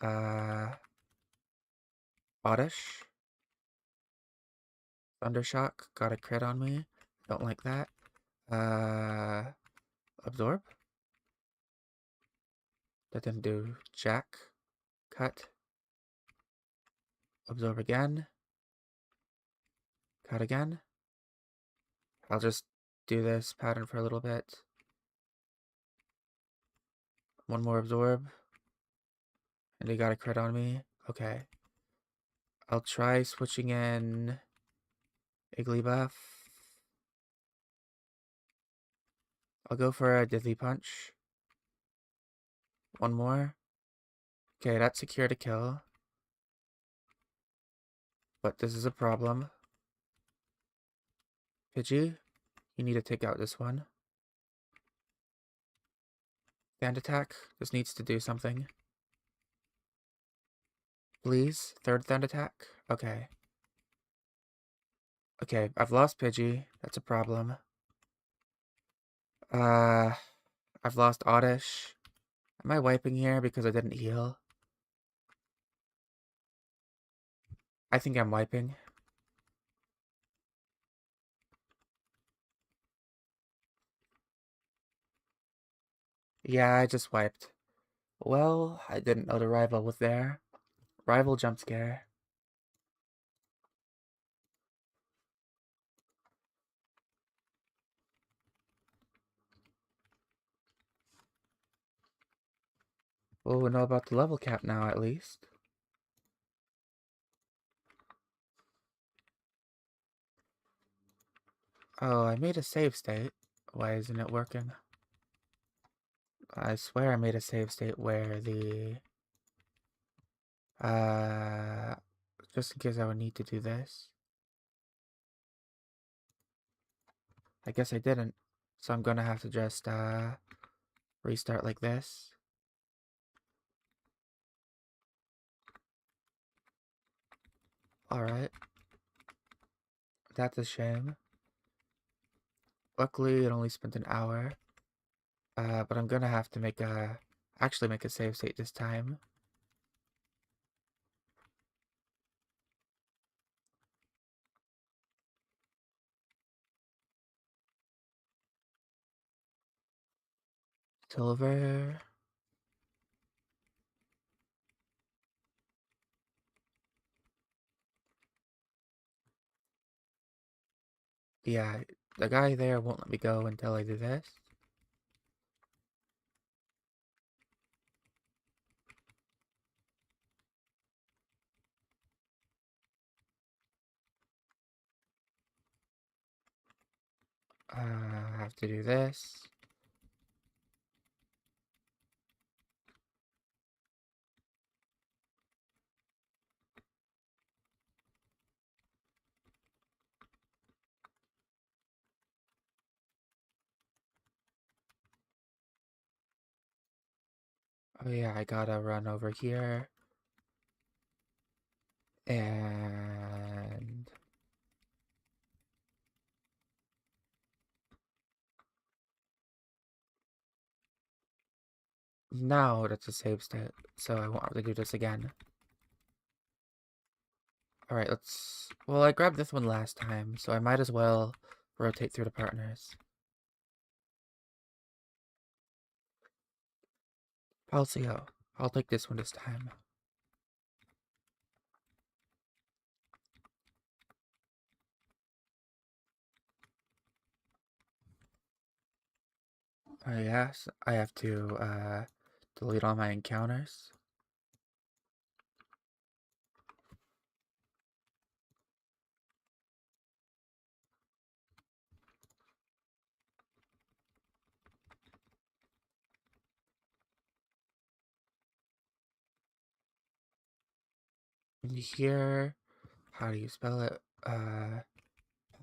Oddish. Thundershock got a crit on me. Don't like that. Absorb. That didn't do jack. Cut. Absorb again. Cut again. I'll just do this pattern for a little bit. One more absorb. And he got a crit on me. Okay. I'll try switching in Igglybuff. I'll go for a Diddly Punch. One more. Okay, that's secure to kill. But this is a problem. Pidgey, you need to take out this one. Sand attack. This needs to do something. Please, third sand attack. Okay. Okay, I've lost Pidgey. That's a problem. I've lost Oddish. Am I wiping here because I didn't heal? I think I'm wiping. Yeah, I just wiped. Well, I didn't know the rival was there. Rival jump scare. Well, we know about the level cap now, at least. Oh, I made a save state. Why isn't it working? I swear I made a save state where the... Uh... Just in case I would need to do this. I guess I didn't. So I'm gonna have to just, restart like this. Alright. That's a shame. Luckily, it only spent an hour. But I'm gonna have to actually make a save state this time. Silver. Yeah, the guy there won't let me go until I do this. I have to do this. Oh yeah, I gotta run over here. And... now that's a save state, so I won't have to do this again. Alright, let's... Well, I grabbed this one last time, so I might as well rotate through the partners. Palsio. I'll take this one this time. Yes, I have to, delete all my encounters. And here, how do you spell it?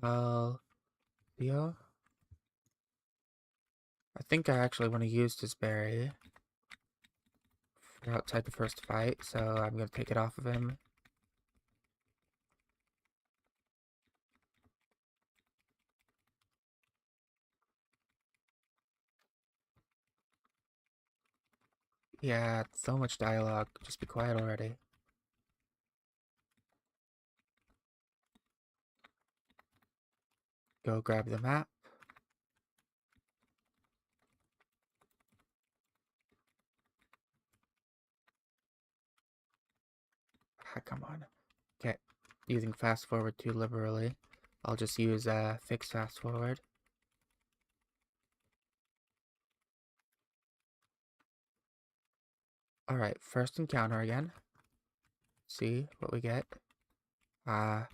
Palsio? I think I actually want to use this berry for outside the first fight, so I'm gonna take it off of him. Yeah, so much dialogue. Just be quiet already. Go grab the map. Ah, come on. Okay, using fast forward too liberally. I'll just use fixed fast forward. Alright, first encounter again. See what we get. No,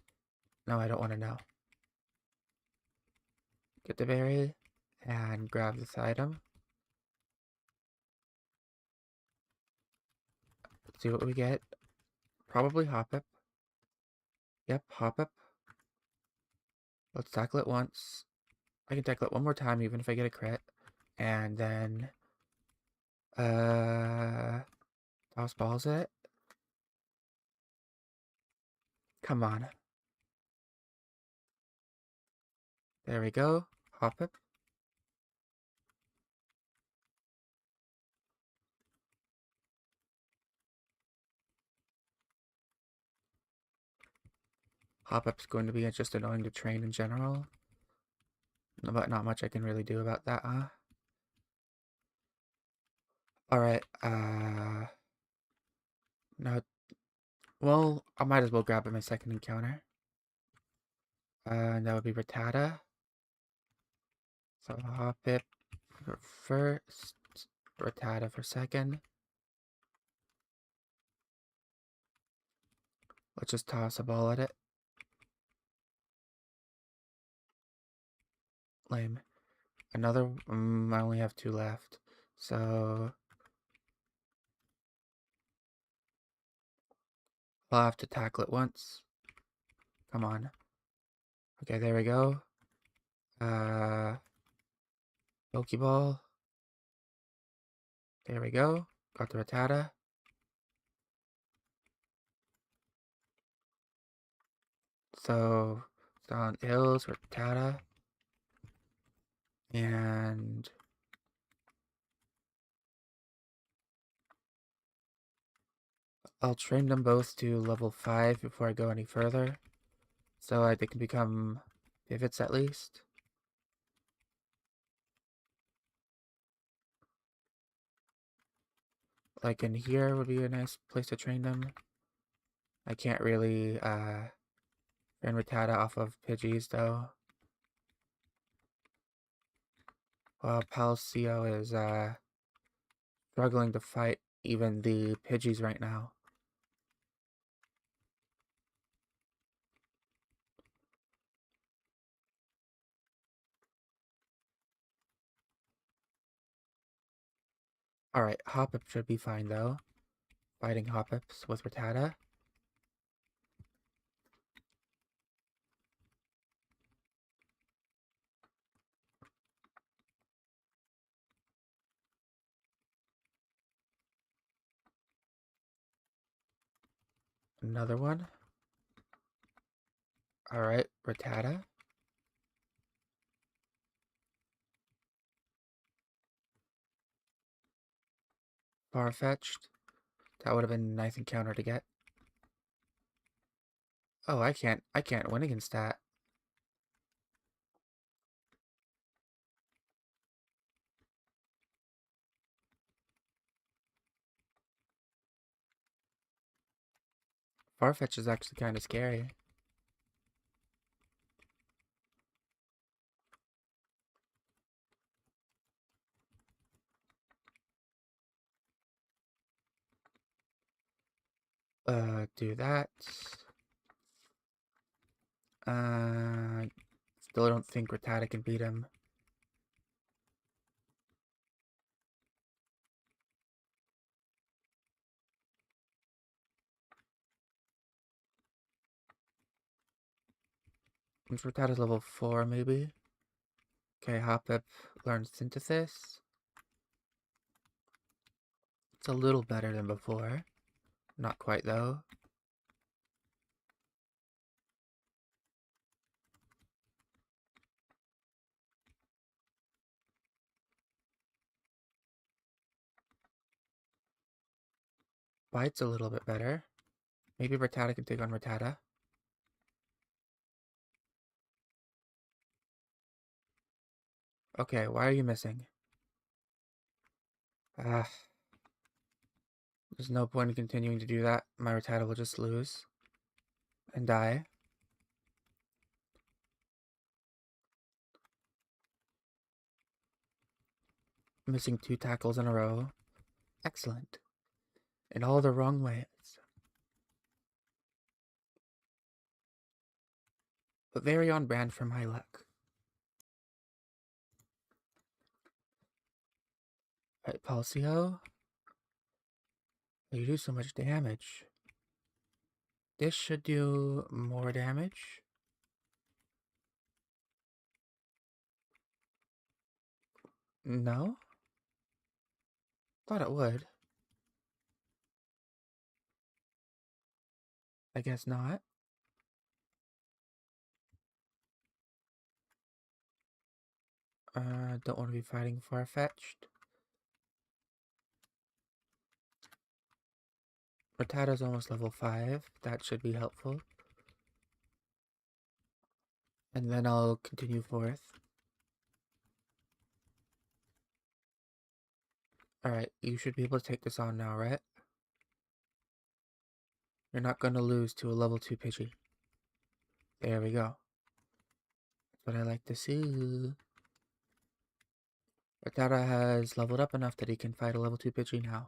I don't want to know. Get the berry and grab this item. See what we get. Probably Hoppip. Yep, Hoppip. Let's tackle it once. I can tackle it one more time even if I get a crit. And then toss balls it. Come on. There we go. Hoppip. Hoppip's going to be just annoying to train in general. But not much I can really do about that, huh? Alright, no, well, I might as well grab my second encounter. And that would be Rattata. So Hoppip for first, Rattata for second. Let's just toss a ball at it. Lame. Another, I only have 2 left. So I'll have to tackle it once. Come on. Okay, there we go. Pokeball. There we go. Got the Rattata. So, Silent Hills, Rattata. And I'll train them both to level 5 before I go any further. So they can become pivots at least. Like in here would be a nice place to train them. I can't really train Rattata off of Pidgeys though. Well, Palseo is struggling to fight even the Pidgeys right now. Alright, Hoppip should be fine though. Fighting Hoppips with Rattata. Another one. Alright, Rattata. Far-fetched. That would have been a nice encounter to get. Oh, I can't win against that. Farfetch is actually kind of scary. Do that. Still don't think Rattata can beat him. Since Rattata's level 4, maybe. Okay, Hoppip learned Synthesis. It's a little better than before. Not quite, though. Bite's a little bit better. Maybe Rattata can take on Rattata. Okay, why are you missing? Ah, there's no point in continuing to do that. My Rattata will just lose. And die. Missing 2 tackles in a row. Excellent. In all the wrong ways. But very on brand for my luck. Alright, Palseo. You do so much damage. This should do more damage. No? Thought it would. I guess not. Don't want to be fighting Farfetch'd. Rattata's almost level 5. That should be helpful. And then I'll continue forth. Alright, you should be able to take this on now, right? You're not gonna lose to a level 2 Pidgey. There we go. That's what I like to see. Rattata has leveled up enough that he can fight a level 2 Pidgey now.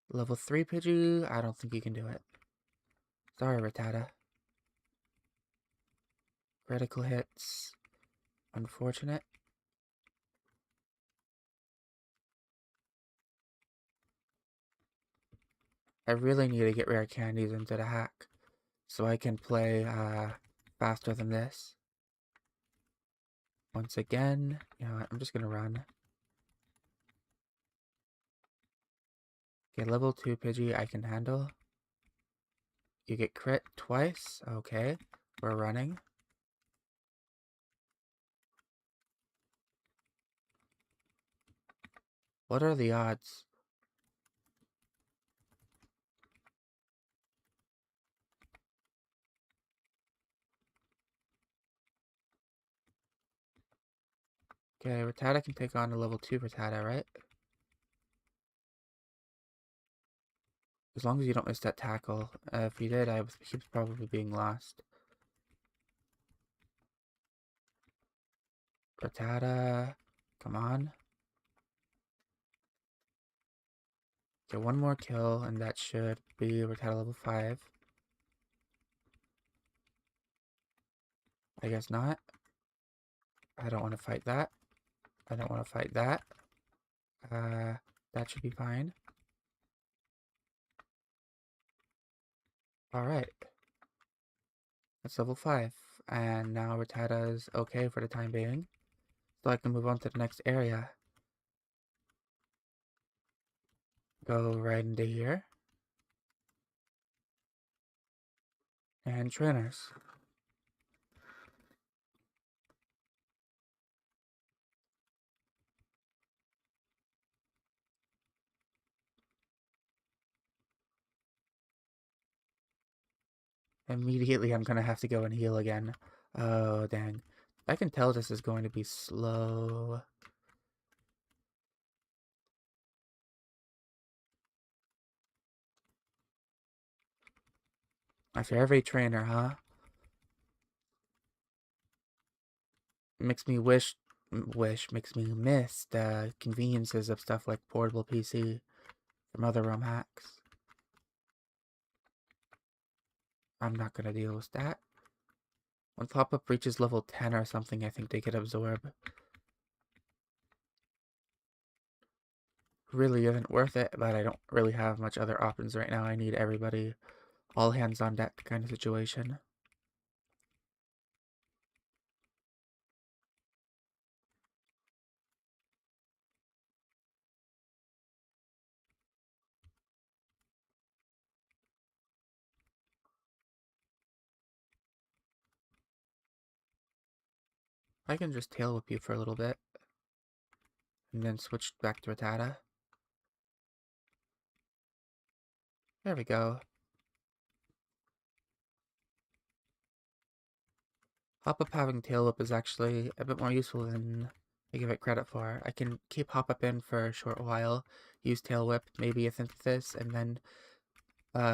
Level 3 Pidgey, I don't think you can do it. Sorry, Rattata. Critical hits. Unfortunate. I really need to get rare candies into the hack so I can play faster than this. Once again, you know what, I'm just gonna run. Okay, level 2 Pidgey I can handle. You get crit twice. Okay, we're running. What are the odds? Okay, Rattata can take on a level 2 Rattata, right? As long as you don't miss that tackle. If you did, he was probably being lost. Rattata, come on. Get one more kill, and that should be Rattata level 5. I guess not. I don't want to fight that. I don't want to fight that. That should be fine. Alright. That's level 5. And now Rattata is okay for the time being. So I can move on to the next area. Go right into here. And trainers. Immediately I'm gonna have to go and heal again. Oh, dang. I can tell this is going to be slow. My favorite trainer, huh? Makes me makes me miss the conveniences of stuff like portable PC from other ROM hacks. I'm not gonna deal with that. When pop-up reaches level 10 or something, I think they could absorb. Really isn't worth it, but I don't really have much other options right now. I need everybody all hands on deck kind of situation. I can just tail whip you for a little bit and then switch back to Rattata. There we go. Hop-up having tail whip is actually a bit more useful than I give it credit for. I can keep Hop-up in for a short while, use tail whip, maybe a synthesis, and then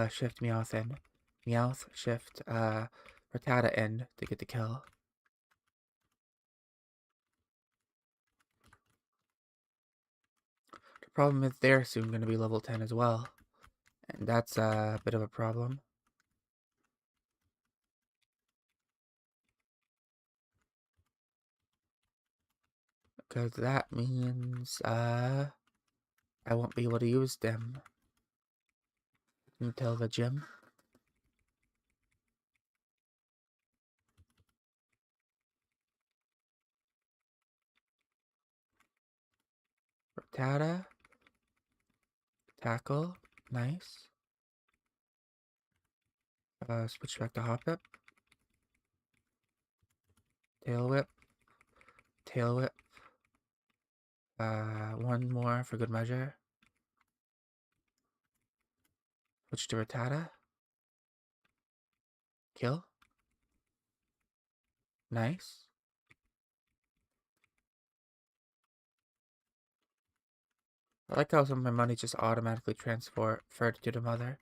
shift Meowth in. Meowth, shift Rattata in to get the kill. The problem is they're soon going to be level 10 as well, and that's a bit of a problem. Because that means I won't be able to use them until the gym. Rattata, tackle, nice. Switch back to Hop-up. Tail whip, tail whip. One more for good measure. Switch to Rattata. Kill. Nice. I like how some of my money just automatically transferred to the mother.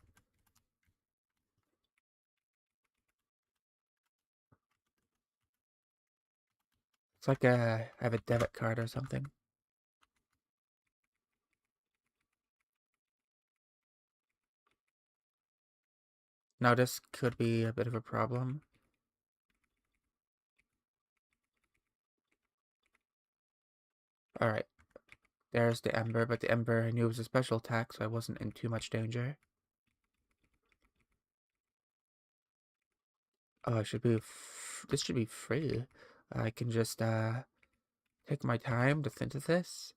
It's like I have a debit card or something. Now this could be a bit of a problem. Alright, there's the Ember, but the Ember I knew was a special attack, so I wasn't in too much danger. Oh, this should be free. I can just take my time to synthesis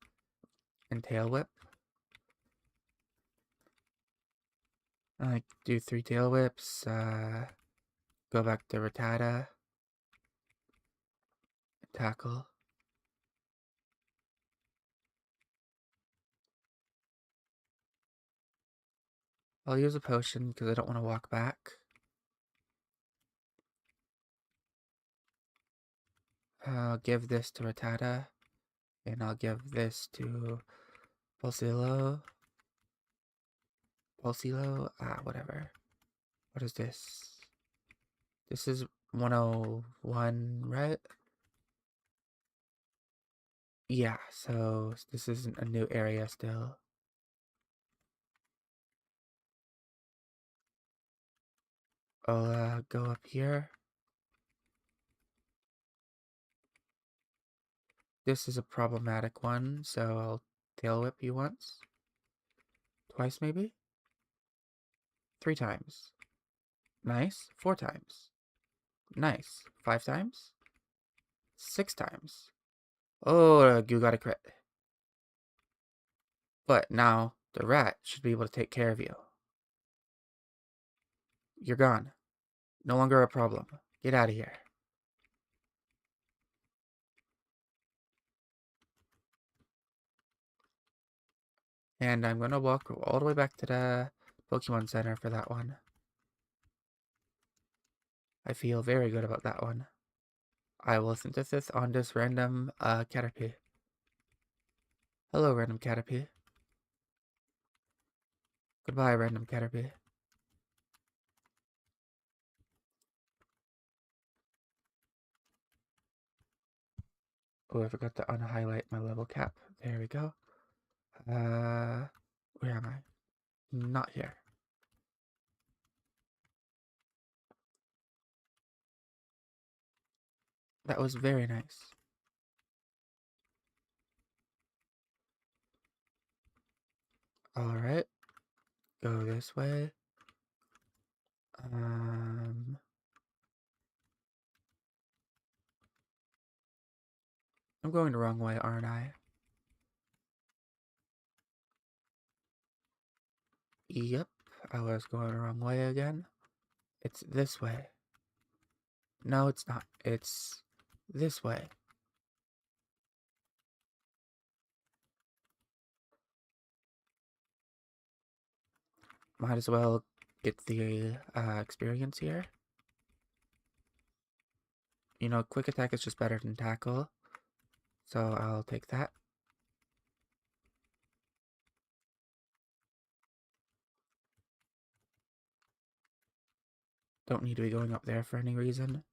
and tail whip. I do 3 tail whips, go back to Rattata, tackle. I'll use a potion because I don't want to walk back. I'll give this to Rattata, and I'll give this to Pulsilo. Whatever. What is this? This is 101, right? Yeah, so this isn't a new area still. I'll go up here. This is a problematic one, so I'll tail whip you once. Twice, maybe? 3 times. Nice. 4 times. Nice. 5 times? 6 times. Oh, you got a crit. But now, the rat should be able to take care of you. You're gone. No longer a problem. Get out of here. And I'm gonna walk all the way back to the Pokemon Center for that one. I feel very good about that one. I will synthesis on this random Caterpie. Hello, random Caterpie. Goodbye, random Caterpie. Oh, I forgot to unhighlight my level cap. There we go. Where am I? Not here. That was very nice. Alright. Go this way. I'm going the wrong way, aren't I? Yep, I was going the wrong way again. It's this way. No, it's not. It's this way. Might as well get the experience here. You know, quick attack is just better than tackle. So I'll take that. Don't need to be going up there for any reason.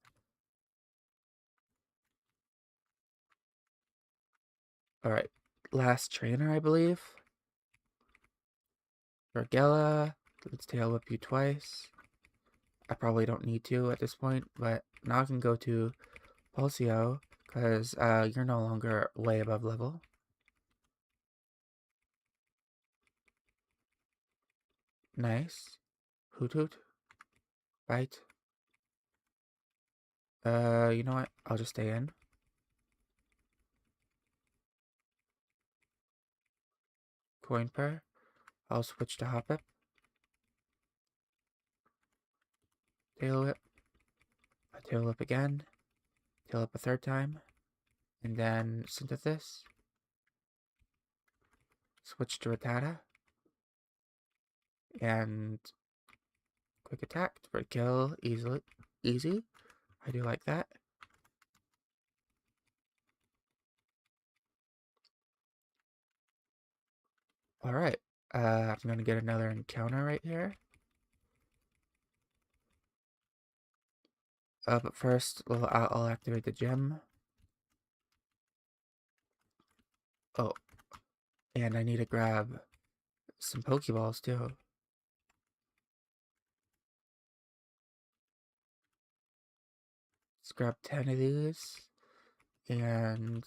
Alright, last trainer, I believe. Bergella, let's tail whip you twice. I probably don't need to at this point, but now I can go to Pulsio, because you're no longer way above level. Nice. Hoot hoot. Bite. You know what? I'll just stay in. Coin pair. I'll switch to Hoppip. Tail whip. A tail whip again. Tail whip a third time. And then Synthesis. Switch to Rattata. And quick attack for kill easy. I do like that. Alright, I'm gonna get another encounter right here. But first, I'll activate the gem. Oh, and I need to grab some Pokeballs too. Let's grab 10 of these and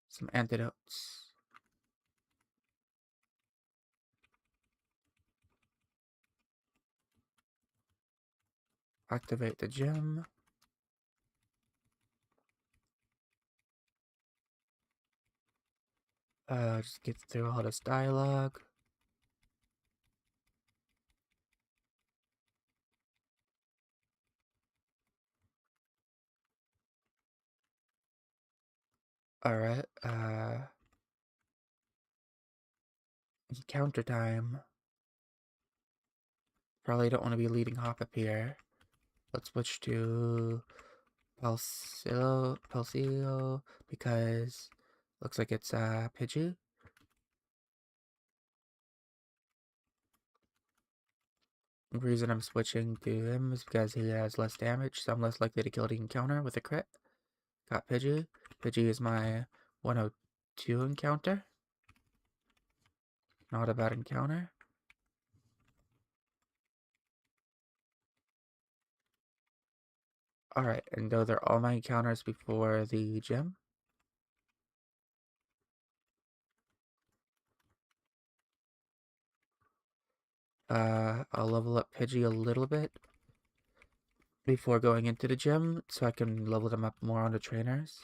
some antidotes. Activate the gem. Just get through all this dialogue. Alright, encounter time. Probably don't want to be leading Hop up here. Let's switch to Palsillo, because looks like it's Pidgey. The reason I'm switching to him is because he has less damage, so I'm less likely to kill the encounter with a crit. Got Pidgey. Pidgey is my 102 encounter. Not a bad encounter. Alright, and those are all my encounters before the gym. I'll level up Pidgey a little bit before going into the gym, so I can level them up more on the trainers.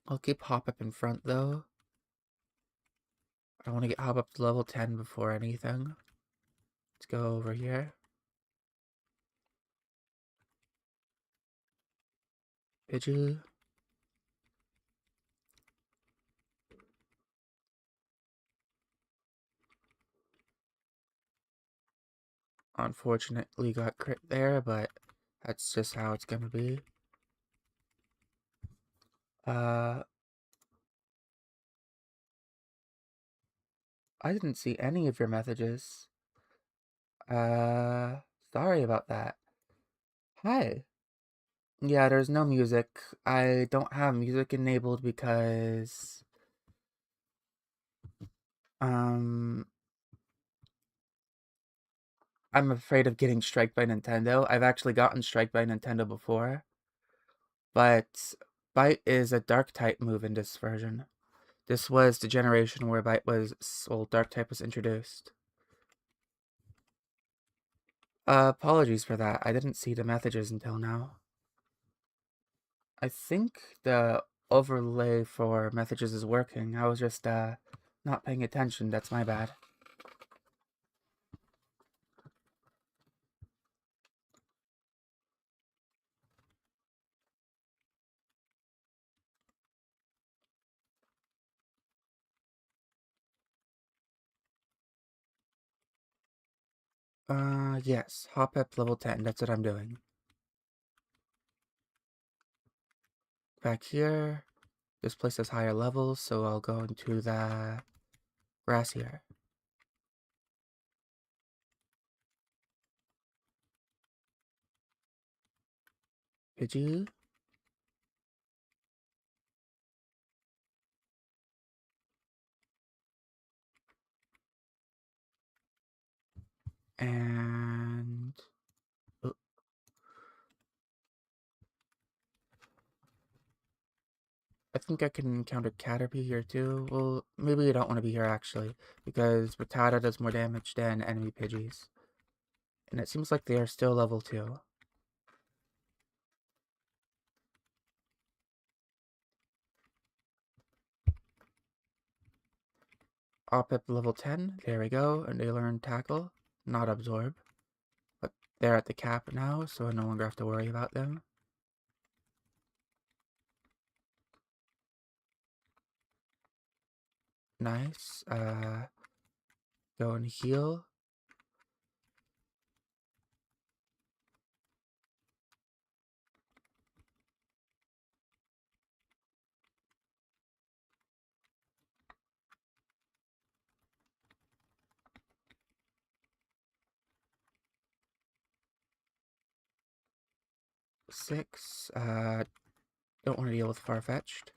I'll keep Hop up in front though. I want to get Hop up to level 10 before anything. Let's go over here. Pidgey. Unfortunately got crit there, but that's just how it's gonna be. I didn't see any of your messages. Sorry about that. Hi. Yeah, there's no music. I don't have music enabled because, um, I'm afraid of getting striked by Nintendo. I've actually gotten striked by Nintendo before, but Bite is a Dark type move in this version. This was the generation where Dark type was introduced. Apologies for that. I didn't see the messages until now. I think the overlay for messages is working. I was just, not paying attention. That's my bad. Yes. Hop up level 10. That's what I'm doing. Back here. This place has higher levels, so I'll go into the grass here. Pidgey. And... oh, I think I can encounter Caterpie here too. Well, maybe you don't want to be here actually, because Rattata does more damage than enemy Pidgeys. And it seems like they are still level 2. Up at level 10, there we go, and they learn Tackle, not Absorb. But they're at the cap now, so I no longer have to worry about them. Nice. Go and heal. 6. Don't want to deal with Farfetch'd.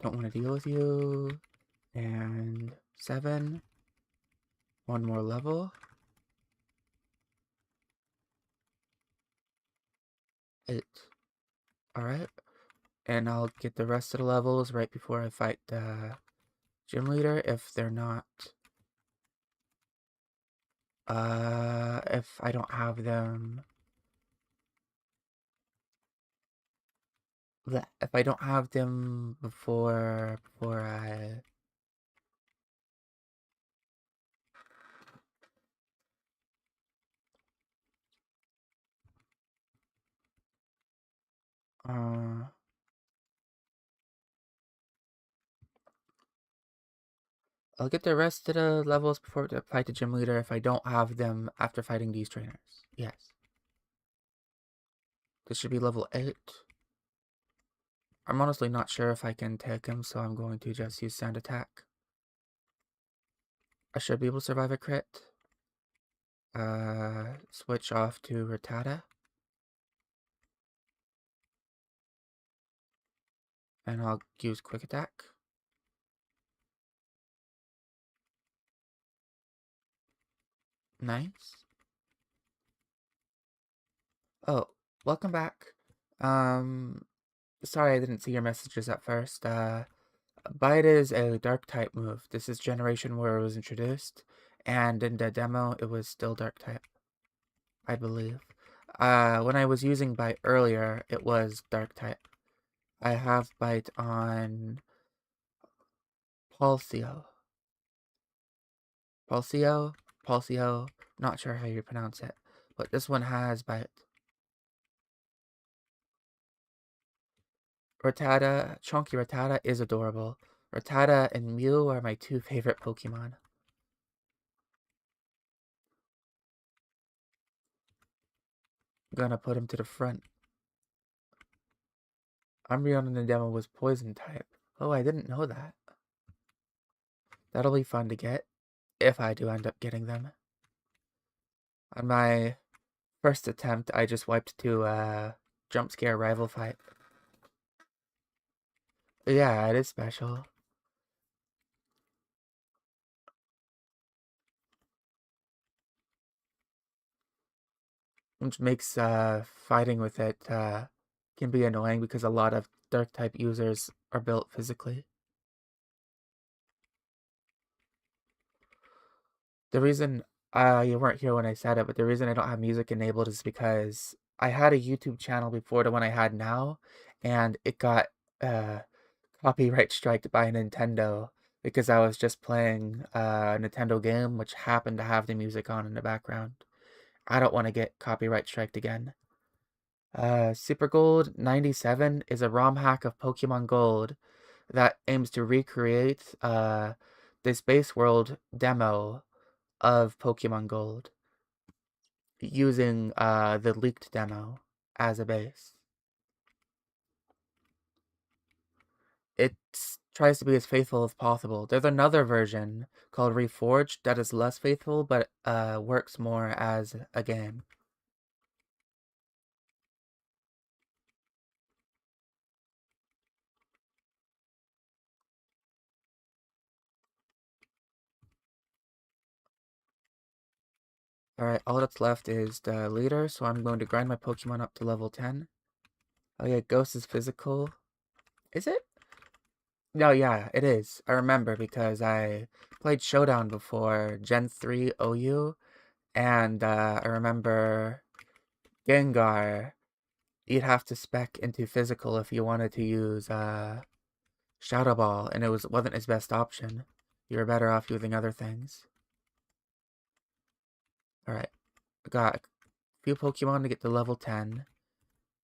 Don't want to deal with you. And 7. One more level. 8. Alright. And I'll get the rest of the levels right before I fight the gym leader if they're not... if I don't have them... If I don't have them before I... I'll get the rest of the levels before I fight the gym leader if I don't have them after fighting these trainers. Yes. This should be level 8. I'm honestly not sure if I can take him, so I'm going to just use Sand Attack. I should be able to survive a crit. Switch off to Rattata. And I'll use Quick Attack. Nice. Oh, welcome back. Sorry I didn't see your messages at first. Bite is a dark type move. This is generation where it was introduced, and in the demo it was still dark type, I believe. When I was using Bite earlier, it was dark type. I have Bite on Pulsio. Pulsio, not sure how you pronounce it, but this one has Bite. Rattata, Chunky Rattata is adorable. Rattata and Mew are my 2 favorite Pokemon. I'm gonna put him to the front. Umbreon in the demo was Poison type. Oh, I didn't know that. That'll be fun to get, if I do end up getting them. On my first attempt, I just wiped to jump scare rival fight. But yeah, it is special. Which makes fighting with it can be annoying because a lot of dark type users are built physically. The reason you weren't here when I said it, but the reason I don't have music enabled is because I had a YouTube channel before the one I had now, and it got copyright striked by Nintendo because I was just playing a Nintendo game which happened to have the music on in the background. I don't want to get copyright striked again. Super Gold 97 is a ROM hack of Pokemon Gold that aims to recreate the Space World demo of Pokemon Gold using the leaked demo as a base. It tries to be as faithful as possible. There's another version called Reforged that is less faithful, but works more as a game. Alright, all that's left is the leader, so I'm going to grind my Pokemon up to level 10. Oh yeah, Ghost is physical. Is it? No, yeah, it is. I remember because I played Showdown before, Gen 3 OU, and I remember Gengar, you'd have to spec into physical if you wanted to use Shadow Ball, and it wasn't his best option. You were better off using other things. Alright, I got a few Pokemon to get to level 10,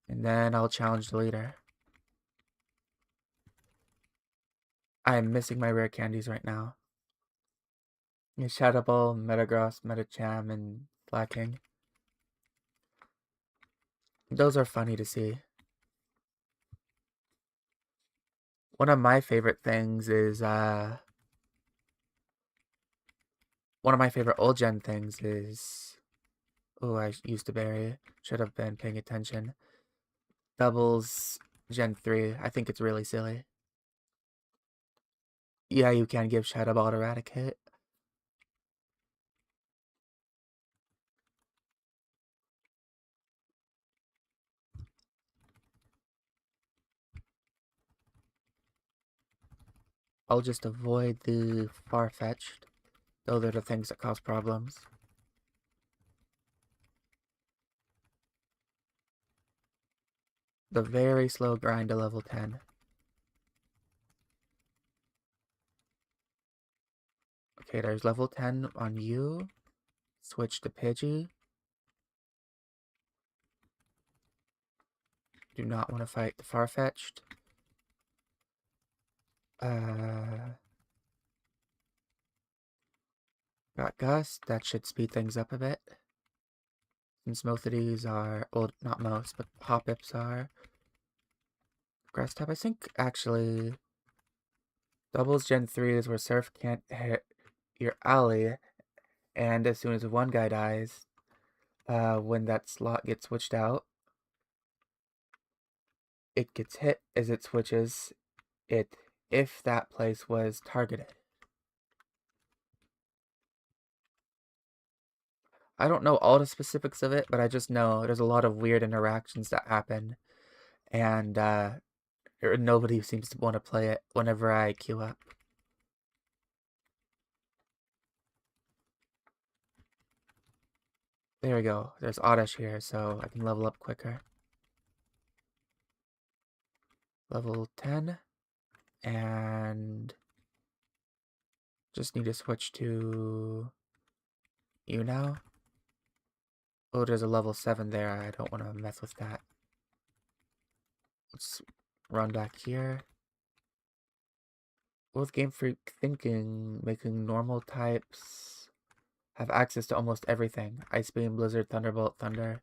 and then I'll challenge the leader. I'm missing my rare candies right now. Shadow Ball, Metagross, Metacham, and Blacking. Those are funny to see. One of my favorite things is One of my favorite old gen things is... Oh, I used to bury. Should have been paying attention. Doubles Gen 3. I think it's really silly. Yeah, you can give Shadow Ball to Eradicate. I'll just avoid the far-fetched. Those are the things that cause problems. The very slow grind to level 10. Okay, there's level 10 on you. Switch to Pidgey. Do not want to fight the far-fetched. Got Gust. That should speed things up a bit. Since most of these are, well, not most, but Hoppips are grass type. I think actually doubles Gen 3 is where Surf can't hit your alley, and as soon as one guy dies, when that slot gets switched out, it gets hit as it switches it if that place was targeted. I don't know all the specifics of it, but I just know there's a lot of weird interactions that happen, and nobody seems to want to play it whenever I queue up. There we go. There's Oddish here, so I can level up quicker. Level 10. And just need to switch to you now. Oh, there's a level 7 there. I don't want to mess with that. Let's run back here. With Game Freak thinking, making normal types have access to almost everything. Ice Beam, Blizzard, Thunderbolt, Thunder.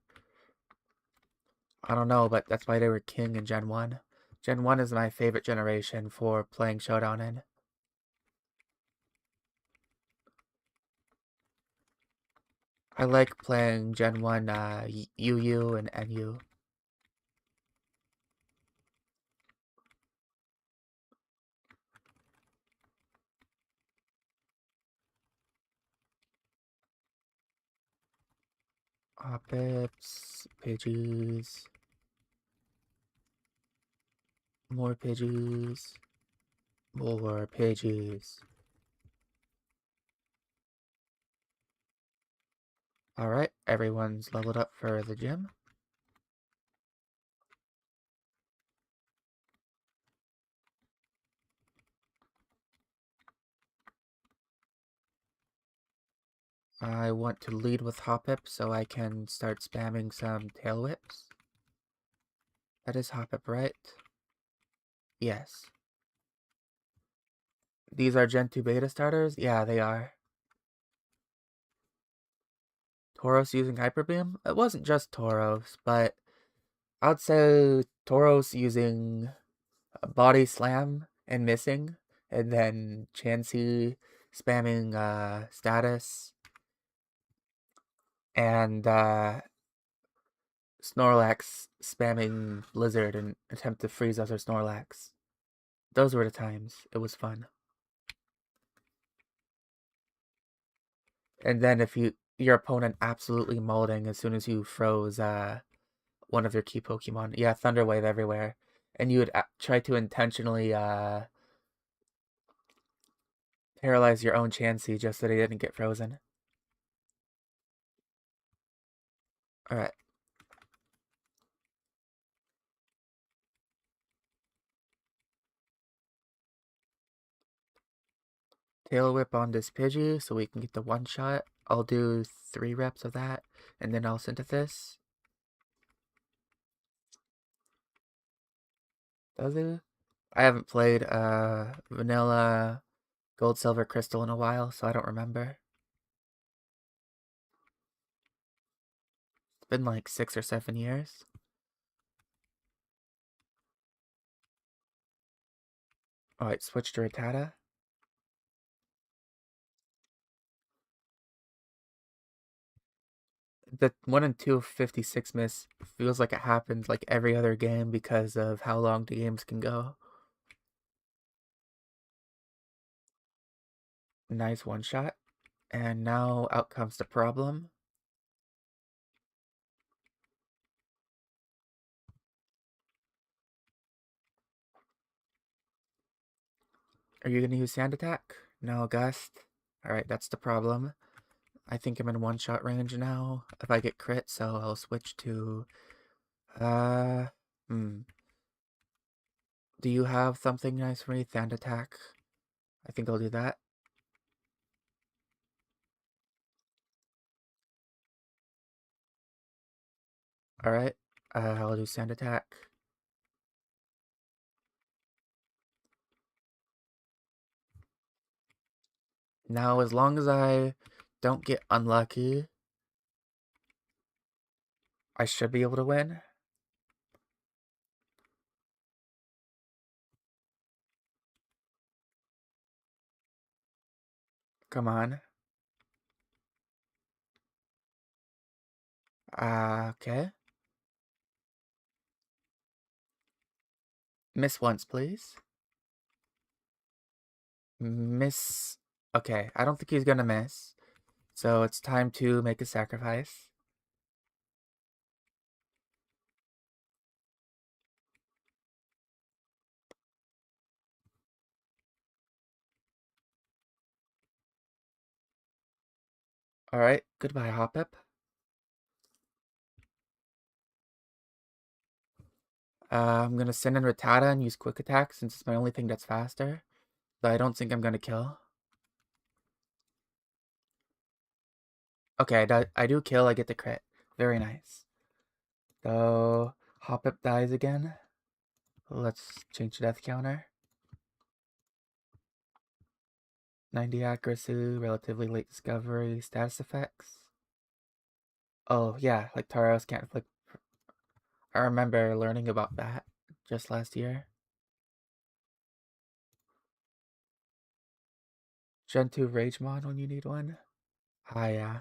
I don't know, but that's why they were king in Gen 1. Gen 1 is my favorite generation for playing Showdown in. I like playing Gen 1 UU and NU. Oppips, Pidgeys, more Pidgeys, more Pidgeys. Alright, everyone's leveled up for the gym. I want to lead with Hoppip so I can start spamming some tail whips. That is Hoppip, right? Yes. These are Gen 2 beta starters? Yeah, they are. Tauros using Hyper Beam? It wasn't just Tauros, but I'd say Tauros using Body Slam and missing, and then Chansey spamming status, and Snorlax spamming Blizzard and attempt to freeze other Snorlax. Those were the times. It was fun. And then if your opponent absolutely molding as soon as you froze one of your key Pokemon. Yeah, Thunder Wave everywhere. And you would try to intentionally paralyze your own Chansey just so they didn't get frozen. Alright. Tail Whip on this Pidgey so we can get the one shot. I'll do 3 reps of that, and then I'll Synthesis. Does it? I haven't played Vanilla, Gold, Silver, Crystal in a while, so I don't remember. It's been like 6 or 7 years. Alright, switch to Rattata. The 1 and 256 miss feels like it happens like every other game because of how long the games can go. Nice one shot. And now out comes the problem. Are you gonna use sand attack? No, gust. Alright, that's the problem. I think I'm in one shot range now. If I get crit, so I'll switch to uh hmm. Do you have something nice for me? Sand attack. I think I'll do that. Alright. I'll do sand attack. Now, as long as I don't get unlucky, I should be able to win. Come on. Okay. Miss once, please. Miss. Okay, I don't think he's gonna miss. So it's time to make a sacrifice. Alright, goodbye, Hoppip. I'm gonna send in Rattata and use Quick Attack since it's my only thing that's faster. But I don't think I'm gonna kill. Okay, I do kill, I get the crit. Very nice. So, Hoppip dies again. Let's change the death counter. 90 accuracy, relatively late discovery, status effects. Oh, yeah, like Taros can't inflict. I remember learning about that just last year. Gen 2 Rage Mod when you need one. Ah, yeah.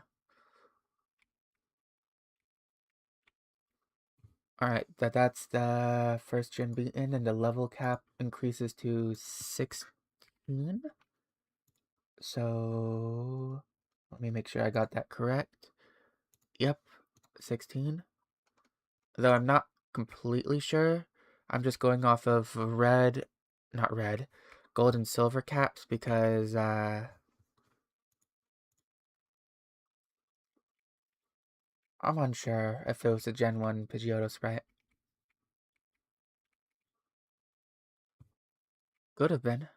Alright, that's the first gen beaten, and the level cap increases to 16. So, let me make sure I got that correct. Yep, 16. Though I'm not completely sure. I'm just going off of not red, gold and silver caps because, I'm unsure if it was a Gen 1 Pidgeotto sprite. Could have been.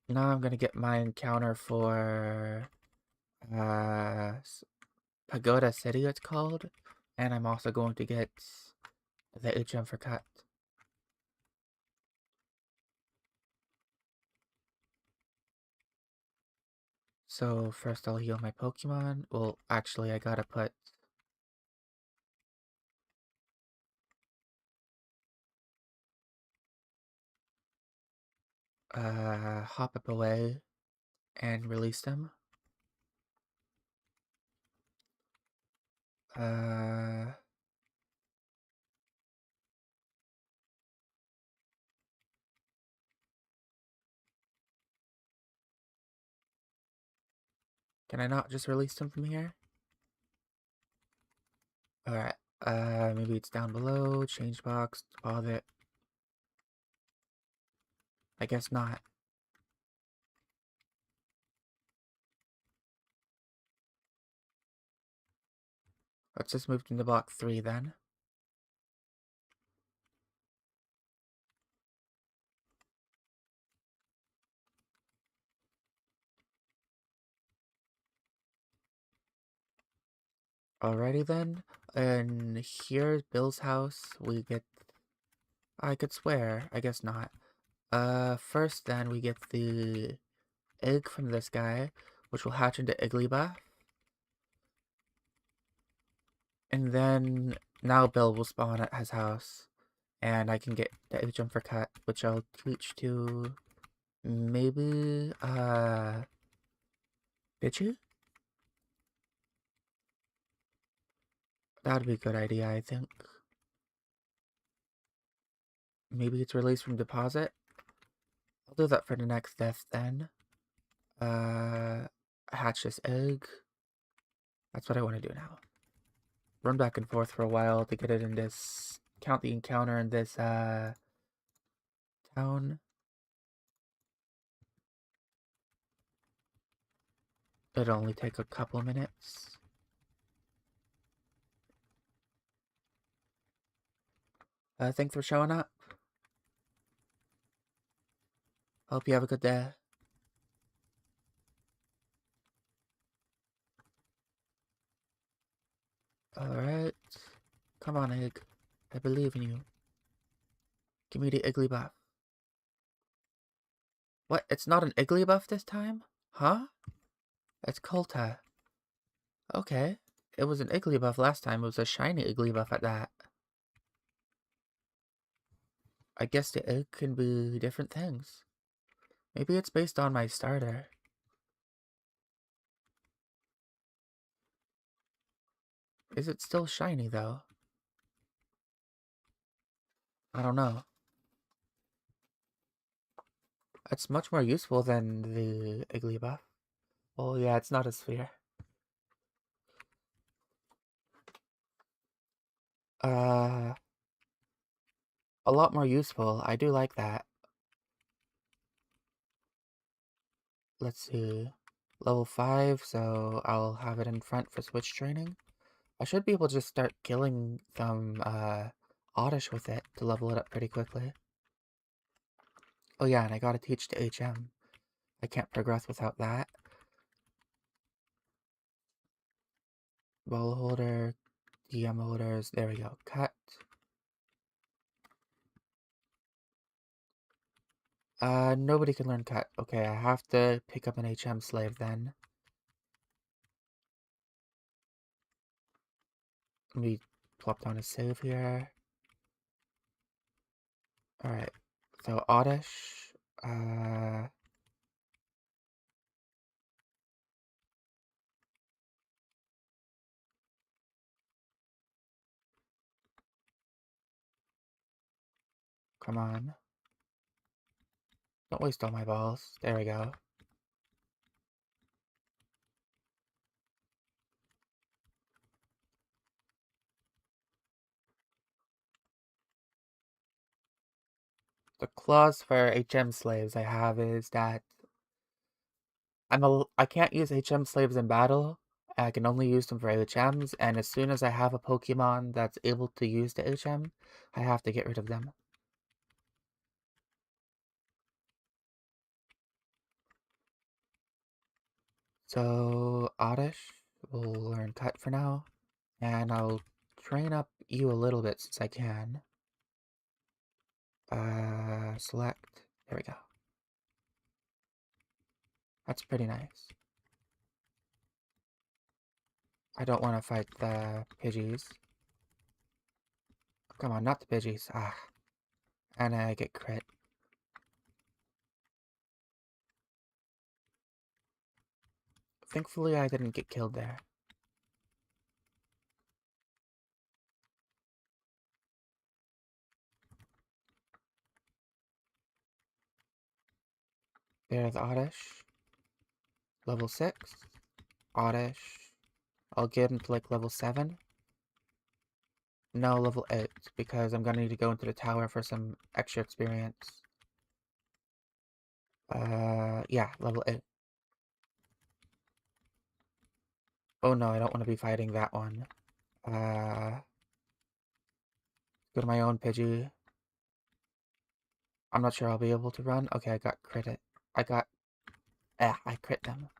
Now I'm gonna get my encounter for, Pagoda City, it's called. And I'm also going to get the HM for cut. So first I'll heal my Pokemon. Well, actually I gotta put hop up away and release them. Uh can I not just release them from here? Alright. Maybe it's down below, change box, deposit. I guess not. Let's just move into block 3 then. Alrighty then. And here's Bill's house. We get... I could swear. I guess not. First then we get the egg from this guy, which will hatch into Igglybuff. And then now Bill will spawn at his house. And I can get the HM for cut, which I'll teach to maybe, Bitchy? That'd be a good idea, I think. Maybe it's released from deposit. I'll do that for the next death then. Hatch this egg. That's what I want to do now. Run back and forth for a while to get it in this... Count the encounter in this, town. It'll only take a couple minutes. Thanks for showing up. Hope you have a good day. Alright. Come on, egg. I believe in you. Give me the Iggly buff. What? It's not an Iggly buff this time? Huh? It's Colta. Okay. It was an Iggly buff last time. It was a shiny Iggly buff at that. I guess the egg can be different things. Maybe it's based on my starter. Is it still shiny, though? I don't know. It's much more useful than the Iggly buff. Oh yeah, it's not a sphere. A lot more useful. I do like that. Let's see. Level 5, so I'll have it in front for switch training. I should be able to just start killing some, Oddish with it to level it up pretty quickly. Oh yeah, and I gotta teach the HM. I can't progress without that. Ball holder, DM holders, there we go. Cut. Nobody can learn cut. Okay, I have to pick up an HM slave then. Let me plop down a save here. Alright, so Oddish, come on. Don't waste all my balls. There we go. The clause for HM slaves I have is that I can't use HM slaves in battle. I can only use them for HMs, and as soon as I have a Pokemon that's able to use the HM, I have to get rid of them. So, Oddish will learn Cut for now, and I'll train up you a little bit since I can. Select. There we go. That's pretty nice. I don't want to fight the Pidgeys. Come on, not the Pidgeys. Ah. And I get crit. Thankfully, I didn't get killed there. There's Oddish. Level 6. Oddish. I'll get him to like level 7. No, level 8, because I'm gonna need to go into the tower for some extra experience. Yeah, level 8. Oh no, I don't want to be fighting that one. Go to my own Pidgey. I'm not sure I'll be able to run. Okay, I got crit. I crit them.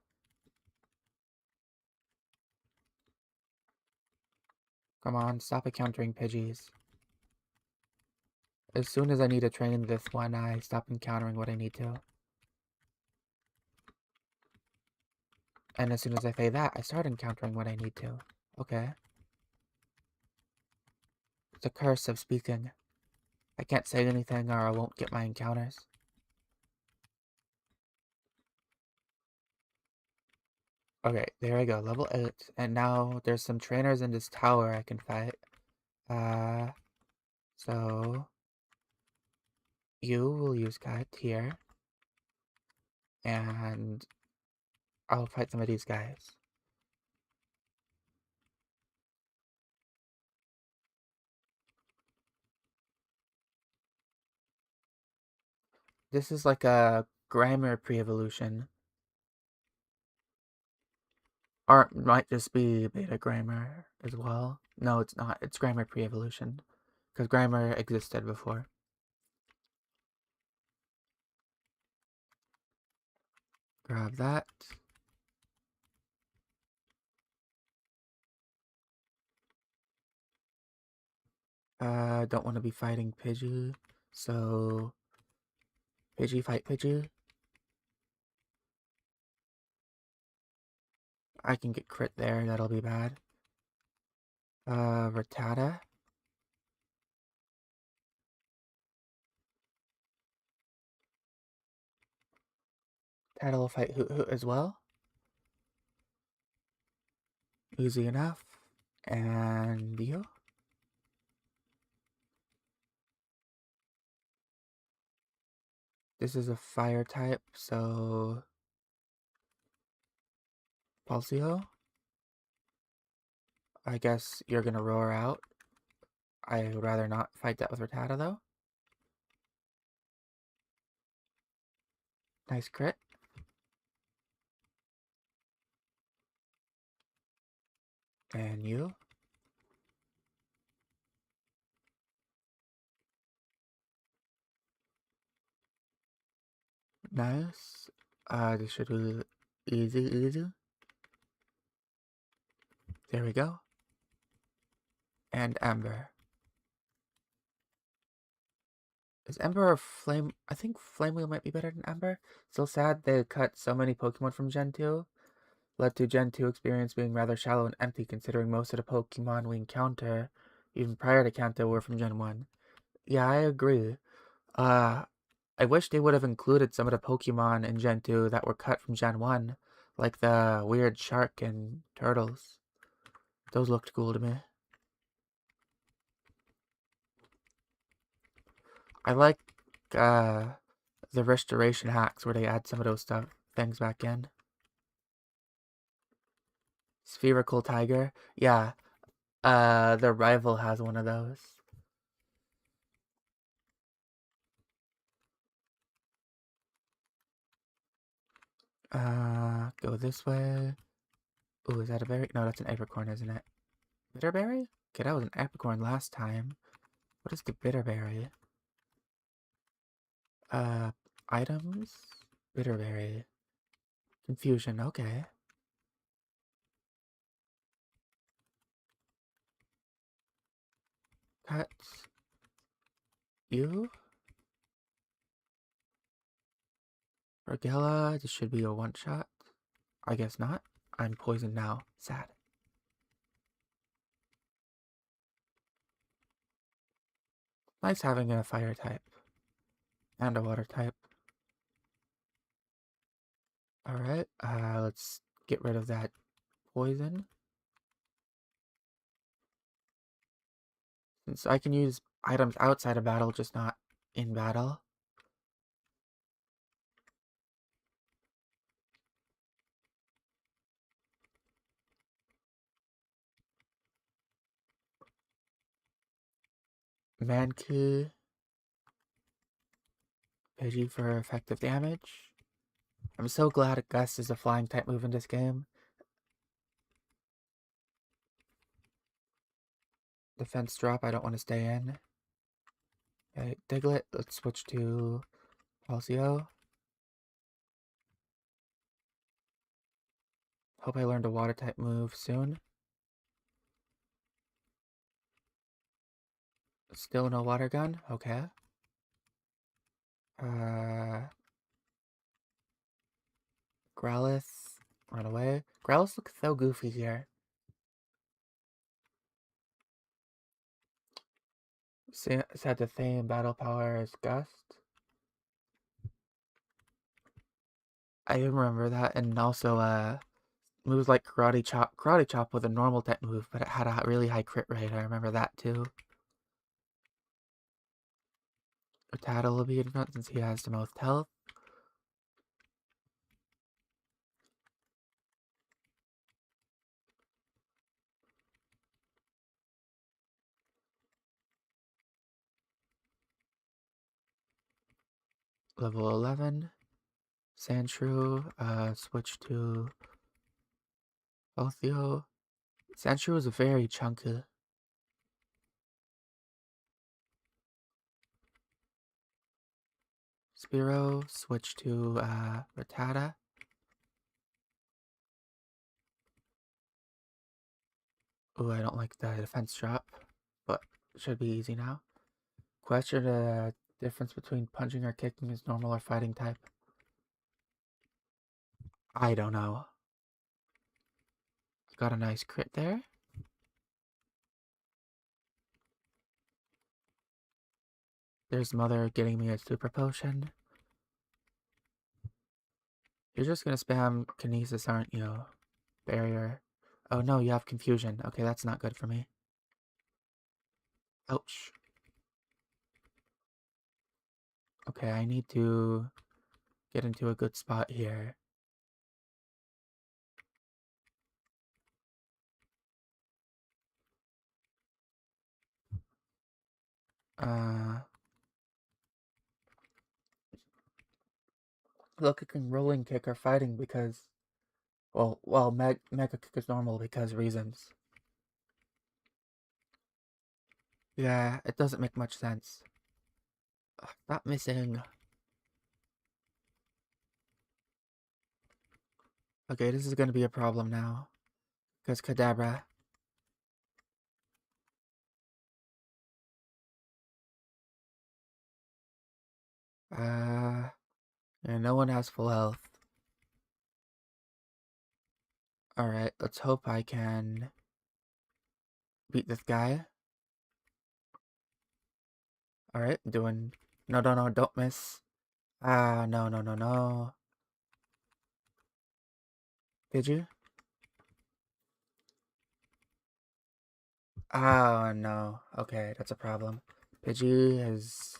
Come on, stop encountering Pidgeys. As soon as I need to train this one, I stop encountering what I need to. And as soon as I say that, I start encountering what I need to. Okay. It's a curse of speaking. I can't say anything or I won't get my encounters. Okay, there I go, level 8. And now there's some trainers in this tower I can fight. So you will use Kite here, and I'll fight some of these guys. This is like a Grimer pre-evolution. Or it might just be Beta Grimer as well. No, it's not. It's Grimer pre-evolution. Because Grimer existed before. Grab that. Don't want to be fighting Pidgey. So, Pidgey fight Pidgey. I can get crit there. That'll be bad. Rattata. Rattata will fight Hoot Hoot as well. Easy enough. And you? This is a fire type, so Pulsio. I guess you're gonna roar out. I would rather not fight that with Rattata though. Nice crit. And you? Nice. This should be easy. There we go. And Ember. Is Ember or Flame? I think Flame Wheel might be better than Ember. Still sad they cut so many Pokemon from Gen 2. Led to Gen 2 experience being rather shallow and empty considering most of the Pokemon we encounter, even prior to Kanto, were from Gen 1. Yeah, I agree. Uh, I wish they would have included some of the Pokemon in Gen 2 that were cut from Gen 1, like the weird shark and turtles. Those looked cool to me. I like the restoration hacks where they add some of those things back in. Spherical Tiger. Yeah, the rival has one of those. Go this way. Ooh, is that a berry? No, that's an apricorn, isn't it? Bitterberry? Okay, that was an apricorn last time. What is the bitterberry? Uh, items? Bitterberry. Confusion, okay. Pets. You? Regella, this should be a one-shot. I guess not. I'm poisoned now. Sad. Nice having a fire type. And a water type. Alright, let's get rid of that poison. Since I can use items outside of battle, just not in battle. Mankey. Pidgey for effective damage. I'm so glad Gust is a flying type move in this game. Defense drop, I don't want to stay in. Okay, Diglett, let's switch to Palsio. Hope I learned a water type move soon. Still no water gun? Okay. Growlithe, run away. Growlithe looks so goofy here. Said the same battle power as Gust. I remember that, and also moves like Karate Chop. Karate Chop was a normal type move, but it had a really high crit rate. I remember that too. Rattata will be in front since he has the most health. Level 11. Sandshrew, switch to Altheo. Sandshrew is very chunky. Spearow, switch to Rattata. Ooh, I don't like the defense drop, but it should be easy now. Question the difference between punching or kicking is normal or fighting type. I don't know. Got a nice crit there. There's Mother getting me a super potion. You're just gonna spam Kinesis, aren't you? Barrier. Oh no, you have confusion. Okay, that's not good for me. Ouch. Okay, I need to get into a good spot here. Look, it can rolling kick or fighting because, well, mega kick is normal because reasons. Yeah, it doesn't make much sense. Ugh, stop missing. Okay, this is gonna be a problem now. Because Kadabra. Yeah, no one has full health. Alright, let's hope I can beat this guy. Alright, doing... No, no, no, don't miss. Ah, no, no, no, no. Did you? Oh, no. Okay, that's a problem. Pidgey is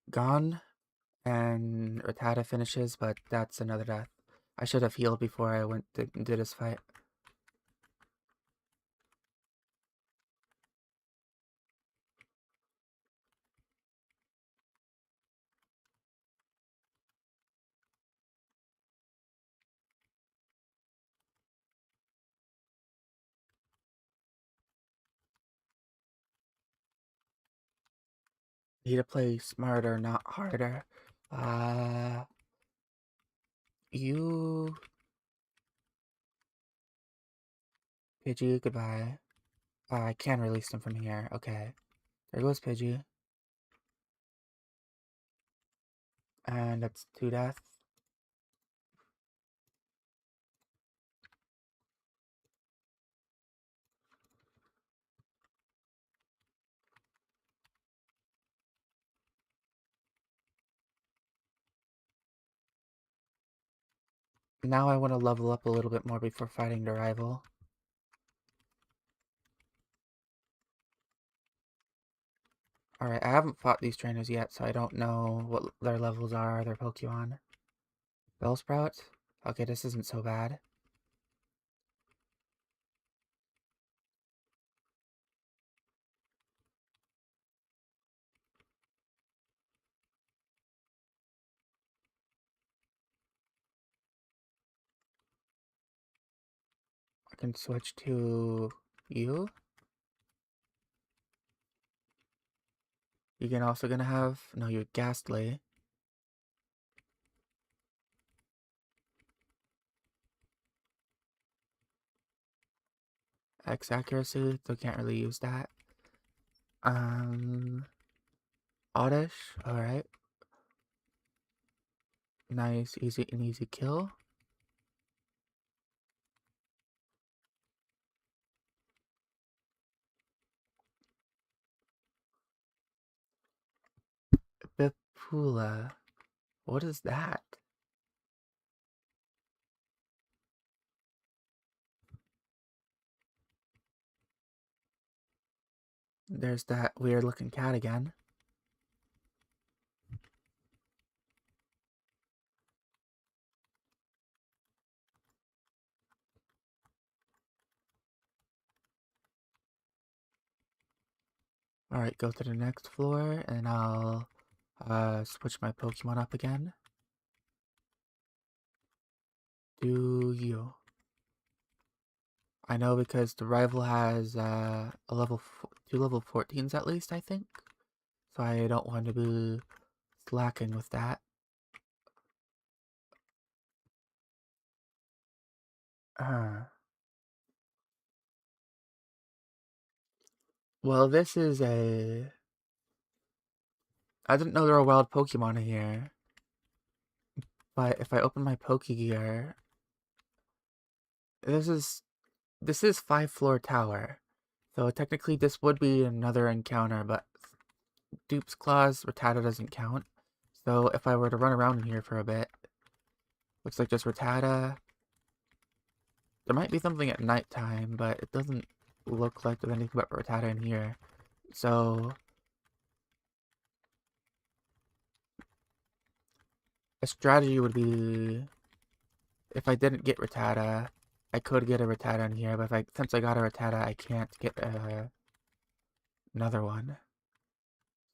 gone, and Rattata finishes, but that's another death. I should have healed before I went to did this fight. Need to play smarter, not harder. Uh, you... Pidgey, goodbye. I can release them from here. Okay. There goes Pidgey. And that's 2 deaths. Now I want to level up a little bit more before fighting the rival. Alright, I haven't fought these trainers yet, so I don't know what their levels are, their Pokemon. Bellsprout? Okay, this isn't so bad. I can switch to you. You can also gonna have... No, you're Ghastly. X accuracy, so can't really use that. Oddish, alright. Nice, an easy kill. Bipula. What is that? There's that weird looking cat again. Alright, go to the next floor and I'll switch my Pokemon up again. Do you? I know because the rival has two level 14s at least, I think. So I don't want to be slacking with that. Uh, well, this is a... I didn't know there were wild Pokemon in here. But if I open my Pokegear, this is 5-floor tower. So technically this would be another encounter, but Dupe's Claws, Rattata doesn't count. So if I were to run around in here for a bit, looks like just Rattata. There might be something at nighttime, but it doesn't look like there's anything but Rattata in here. So a strategy would be, if I didn't get Rattata, I could get a Rattata in here, but since I got a Rattata, I can't get another one.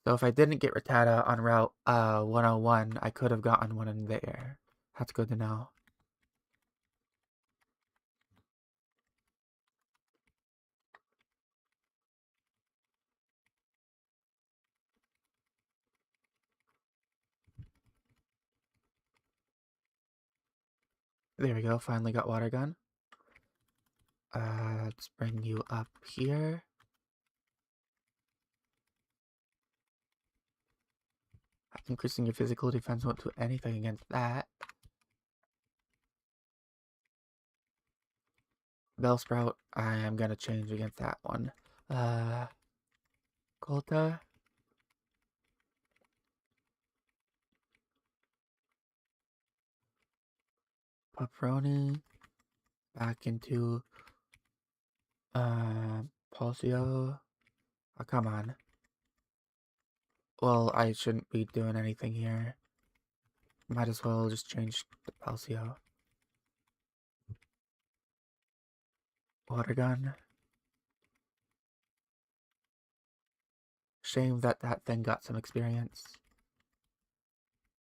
So if I didn't get Rattata on Route 101, I could have gotten one in there. That's good to know. There we go, finally got Water Gun. Let's bring you up here. Increasing your physical defense won't do anything against that. Bellsprout, I am gonna change against that one. Colta. Paproni. Back into, Pulsio. Oh, come on. Well, I shouldn't be doing anything here. Might as well just change the Pulsio. Water Gun. Shame that that thing got some experience.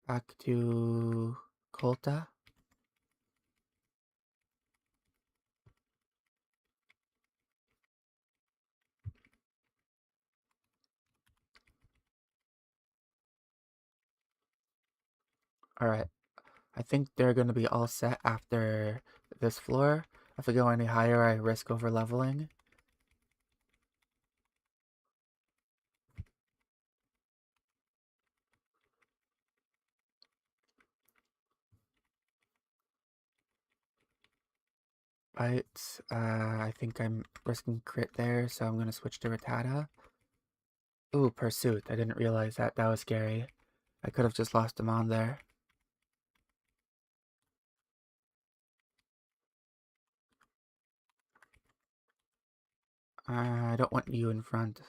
Back to Colta. Alright. I think they're going to be all set after this floor. If I go any higher, I risk over leveling. But I think I'm risking crit there, so I'm going to switch to Rattata. Ooh, Pursuit. I didn't realize that. That was scary. I could have just lost him on there. I don't want you in front.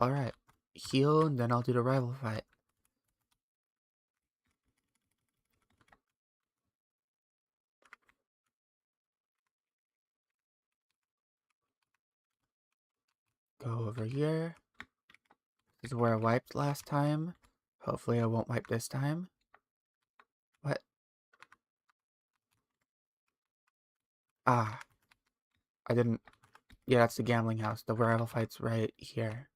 Alright. Heal, and then I'll do the rival fight. Go over here. This is where I wiped last time. Hopefully I won't wipe this time. What? Ah. I didn't... Yeah, that's the gambling house. The rival fight's right here.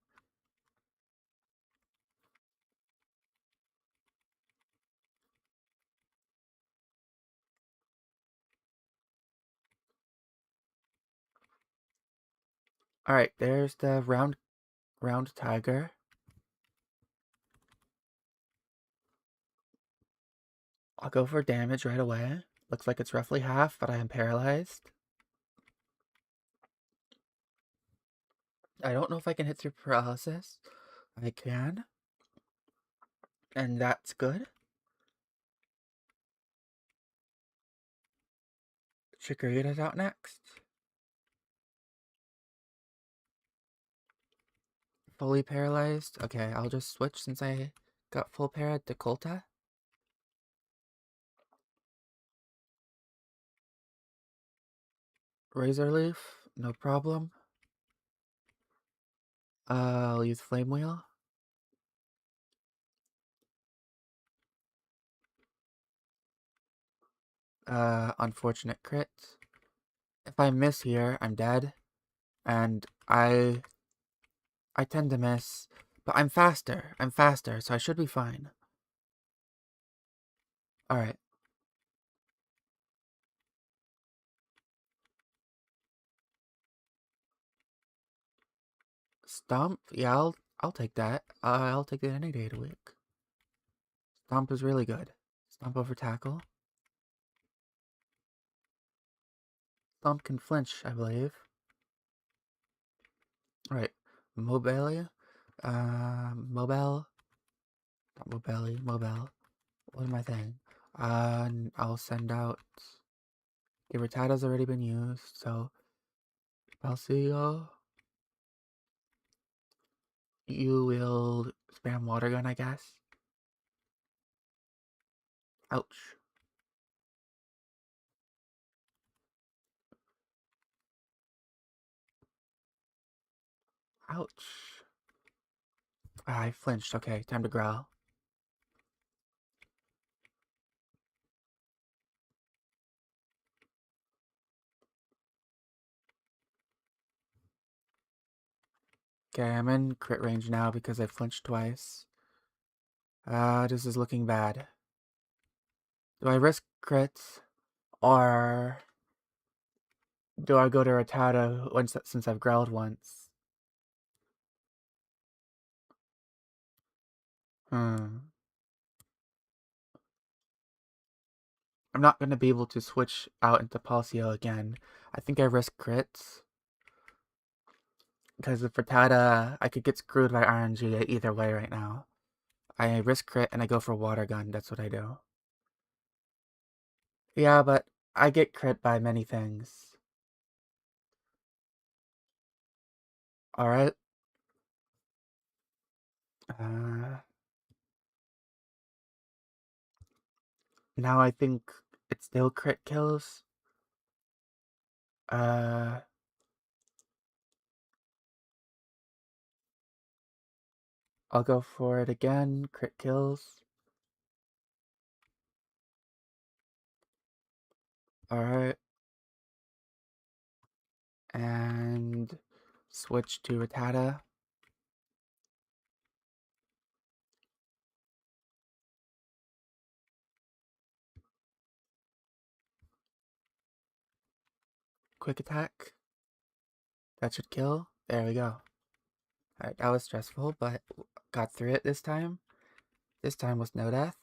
Alright, there's the round tiger. I'll go for damage right away. Looks like it's roughly half, but I am paralyzed. I don't know if I can hit through paralysis. I can. And that's good. Chikorita's out next. Fully paralyzed. Okay, I'll just switch since I got full para to Colta. Razor Leaf, no problem. I'll use Flame Wheel. Unfortunate crit. If I miss here, I'm dead. And I tend to miss, but I'm faster. I'm faster, so I should be fine. Alright. Stomp? Yeah, I'll take that. I'll take it any day of the week. Stomp is really good. Stomp over tackle. Stomp can flinch, I believe. Alright. Mobile. Mobile. Not Mobile. Mobile. What am I saying? I'll send out. Okay, Rattata's already been used, so. Palseo. You will spam Water Gun, I guess. Ouch. Ouch. I flinched. Okay, time to growl. Okay, I'm in crit range now because I flinched twice. This is looking bad. Do I risk crits? Or do I go to Rattata since I've growled once? Hmm. I'm not going to be able to switch out into Palseo again. I think I risk crits. Because with Rattata, I could get screwed by RNG either way right now. I risk crit and I go for Water Gun. That's what I do. Yeah, but I get crit by many things. Alright. Uh, now I think it still crit kills. Uh, I'll go for it again. Crit kills. Alright. And switch to Rattata. Quick attack. That should kill. There we go. Alright, that was stressful, but got through it this time. This time with no death.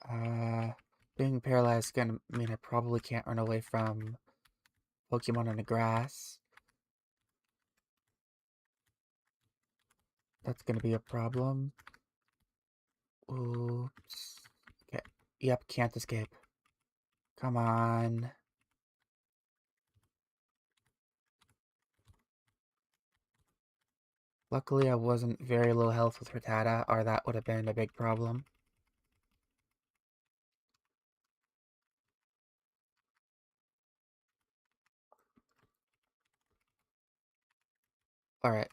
Uh, being paralyzed is gonna mean I probably can't run away from Pokemon in the grass. That's gonna be a problem. Oops. Okay. Yep, can't escape. Come on. Luckily, I wasn't very low health with Rattata, or that would have been a big problem. Alright,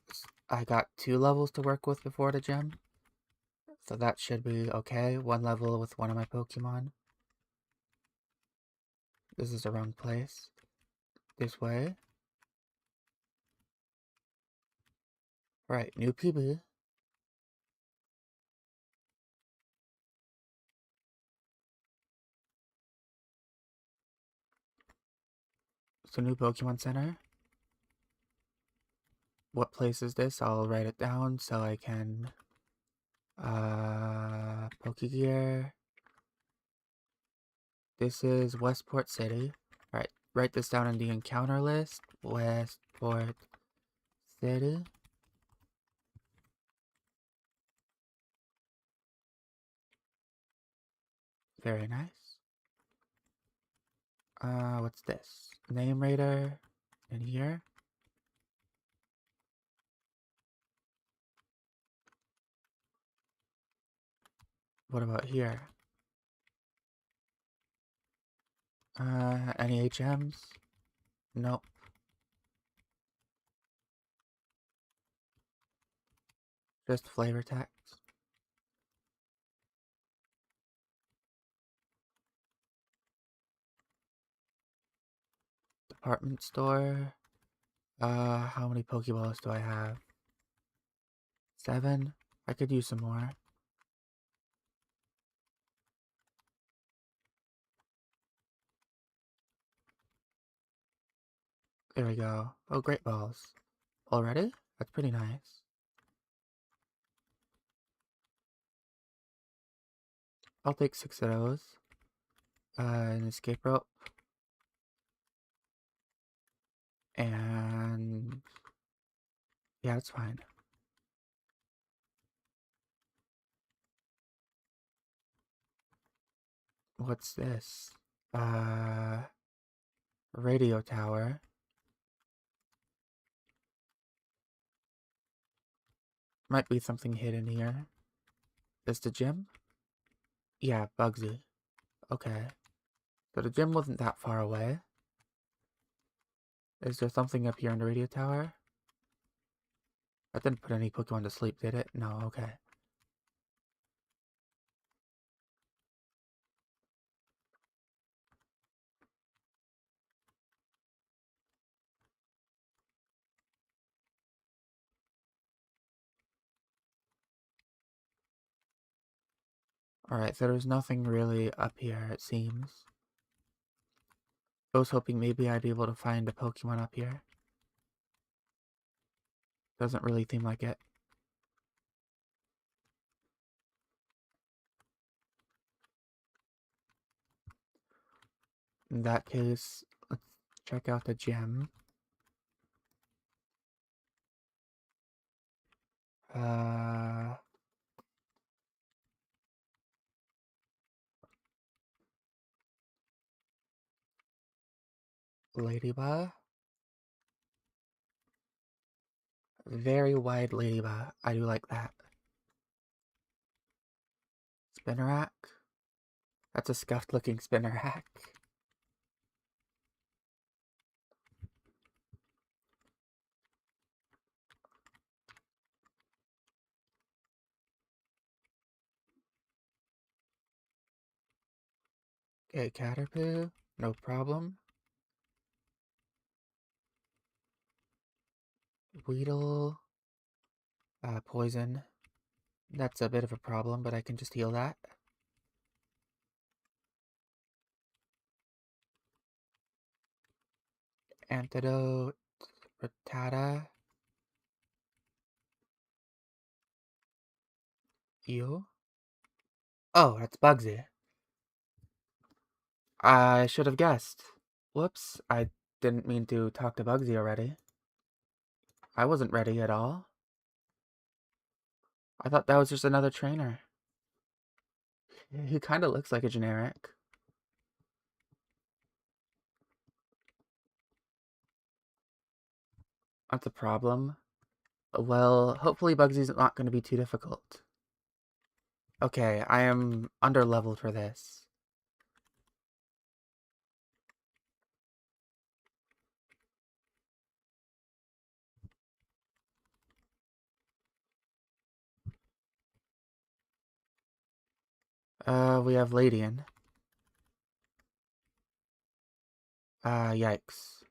I got 2 levels to work with before the gym. So that should be okay. 1 level with one of my Pokemon. This is the wrong place. This way. Right, new PB. So new Pokemon Center. what place is this? I'll write it down so I can, Pokegear. This is Westport City. Alright, write this down in the encounter list. Westport City. Very nice. What's this? Name Raider in here. What about here? Any HMs? Nope. Just flavor text. Department store. How many Pokeballs do I have? 7? I could use some more. There we go. Oh, great balls. Already? That's pretty nice. I'll take 6 of those. An escape rope. And yeah, it's fine. What's this? Radio tower. Might be something hidden here. Is the gym? Yeah, Bugsy. Okay. So the gym wasn't that far away. Is there something up here in the radio tower? That didn't put any Pokemon to sleep, did it? No, okay. Alright, so there's nothing really up here, it seems. I was hoping maybe I'd be able to find a Pokemon up here. Doesn't really seem like it. In that case, let's check out the gym. Ladybug? Very wide Ladybug. I do like that. Spinnerack? That's a scuffed looking Spinnerack. Okay, Caterpie, no problem. Weedle, poison. That's a bit of a problem, but I can just heal that. Antidote, Rattata. You? Oh, that's Bugsy. I should have guessed. Whoops, I didn't mean to talk to Bugsy already. I wasn't ready at all. I thought that was just another trainer. He kind of looks like a generic. That's a problem. Well, hopefully Bugsy's not going to be too difficult. Okay, I am under-leveled for this. We have Ladian. Yikes.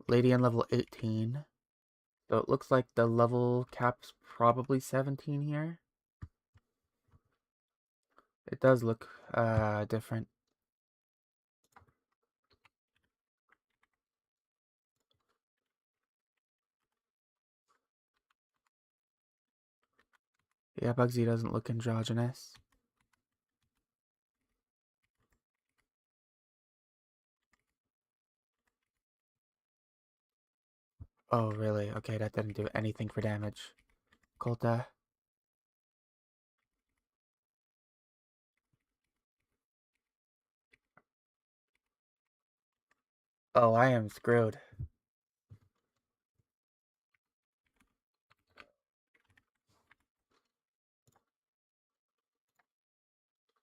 Ladian level 18. So it looks like the level cap's probably 17 here. It does look, different. Yeah, Bugsy doesn't look androgynous. Oh, really? Okay, that didn't do anything for damage. Colta. Oh, I am screwed.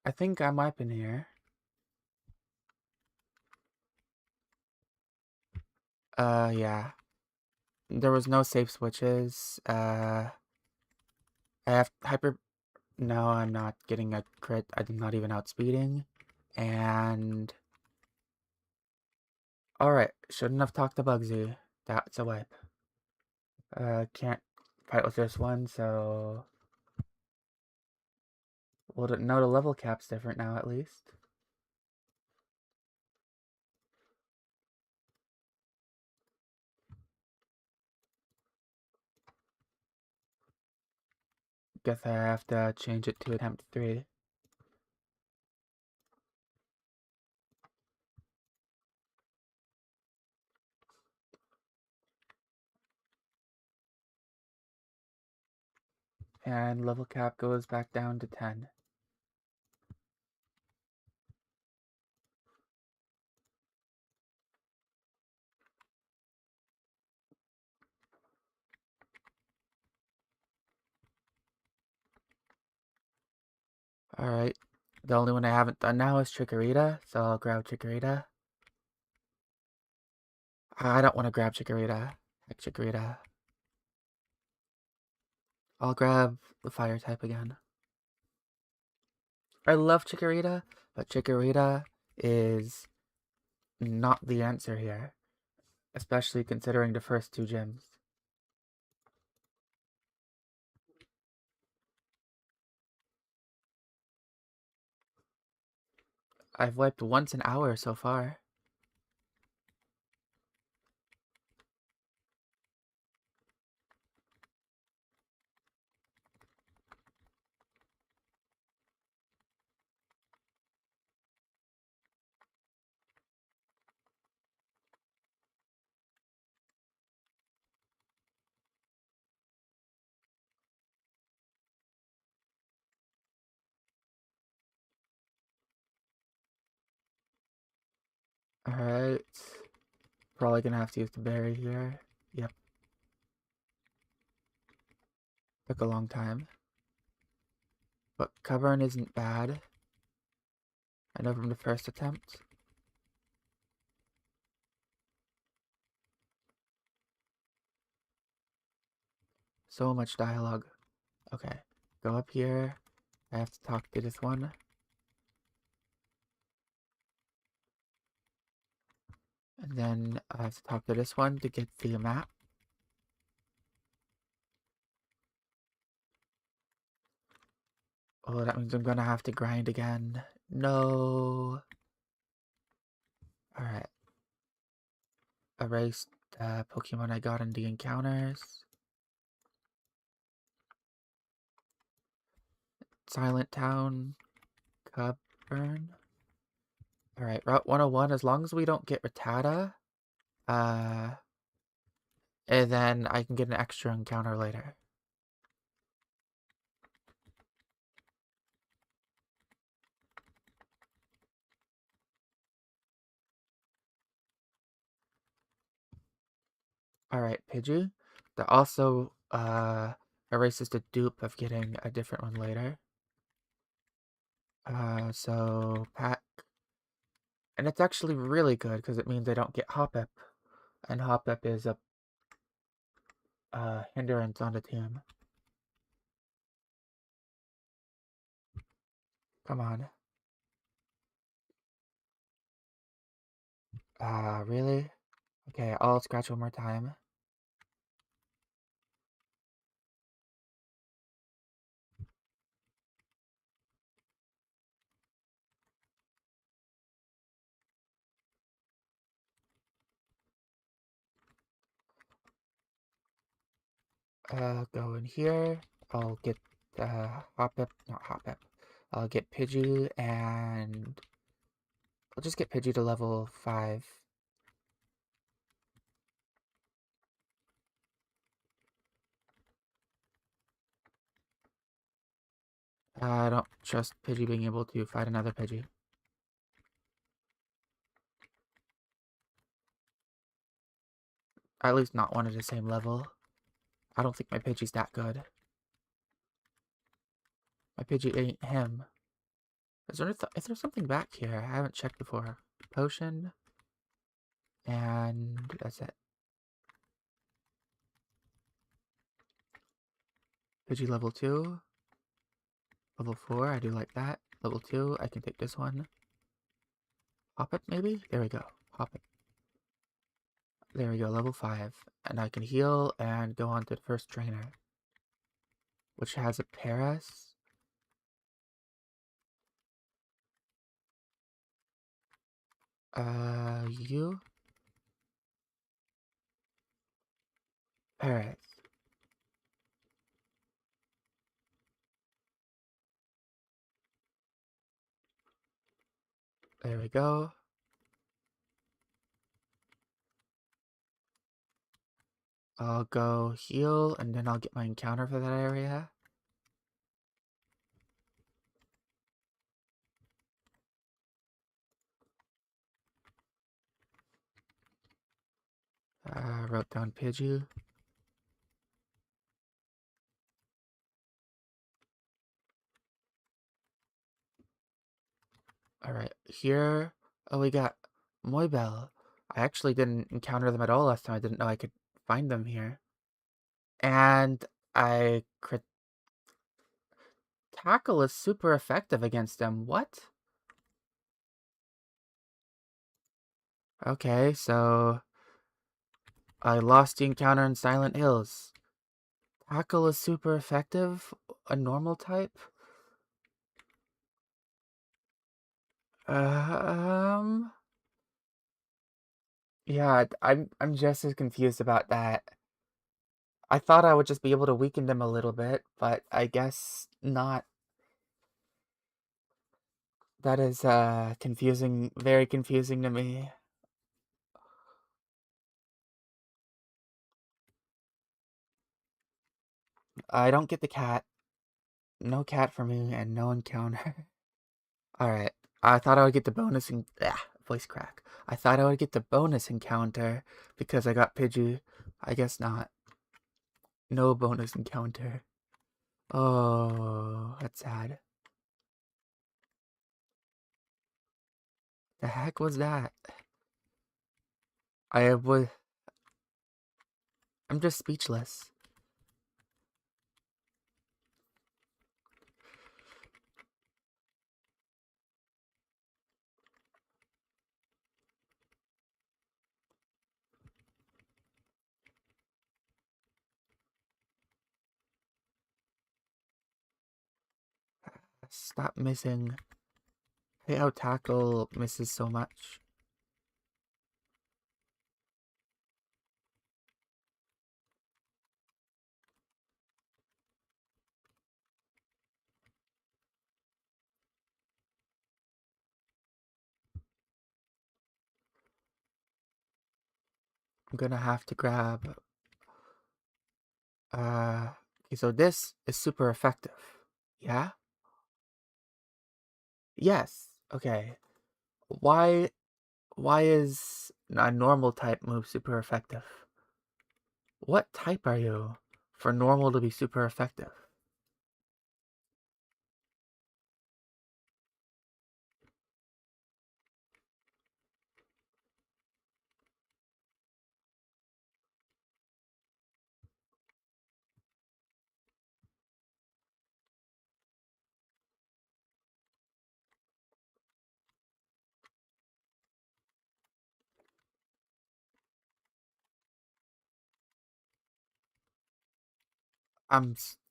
I think I'm wiping here. Yeah. There was no safe switches. I have hyper... No, I'm not getting a crit. I'm not even outspeeding. And... Alright, shouldn't have talked to Bugsy. That's a wipe. Can't fight with this one, so... We'll know the level cap's different now, at least. Guess I have to change it to attempt 3. And level cap goes back down to 10. Alright. The only one I haven't done now is Chikorita, so I'll grab Chikorita. I don't want to grab Chikorita. Heck, Chikorita. I'll grab the fire type again. I love Chikorita, but Chikorita is not the answer here, especially considering the first 2 gyms. I've wiped once an hour so far. Alright. Probably gonna have to use the berry here. Yep. Took a long time. But covering isn't bad. I know from the first attempt. So much dialogue. Okay. Go up here. I have to talk to this one. And then I have to talk to this one to get the map. Oh, that means I'm gonna have to grind again. No. Alright. Erased Pokemon I got in the encounters. Silent Town. Cubburn. Alright, Route 101, as long as we don't get Rattata, and then I can get an extra encounter later. Alright, Pidgey. That also erases the dupe of getting a different one later. So pack. And it's actually really good because it means I don't get Hoppip. And Hoppip is a hindrance on the team. Come on. Really? Okay, I'll scratch one more time. Go in here. I'll get Hoppip, not Hoppip. I'll get Pidgey and I'll just get Pidgey to level 5. I don't trust Pidgey being able to fight another Pidgey. At least not one at the same level. I don't think my Pidgey's that good. My Pidgey ain't him. Is there something back here? I haven't checked before. Potion. And that's it. Pidgey level 2. Level 4, I do like that. Level 2, I can take this one. Hop it, maybe? There we go. Hop it. There we go, level 5. And I can heal and go on to the first trainer, which has a Paras. You? Paras. There we go. I'll go heal, and then I'll get my encounter for that area. Wrote down Pidgey. Alright, here. Oh, we got Moibel. I actually didn't encounter them at all last time. I didn't know I could find them here. And I crit. Tackle is super effective against them. What? Okay, so I lost the encounter in Silent Hills. Tackle is super effective? A normal type? Yeah, I'm just as confused about that. I thought I would just be able to weaken them a little bit, but I guess not. That is confusing, very confusing to me. I don't get the cat. No cat for me and no encounter. Alright. I thought I would get the bonus voice crack. I thought I would get the bonus encounter because I got Pidgey. I guess not. No bonus encounter. Oh, that's sad. The heck was that? I was. I'm just speechless. Stop missing. Hey, how Tackle misses so much. I'm gonna have to grab. Okay, so this is super effective. Yeah? Yes. Okay. Why is a normal type move super effective? What type are you for normal to be super effective?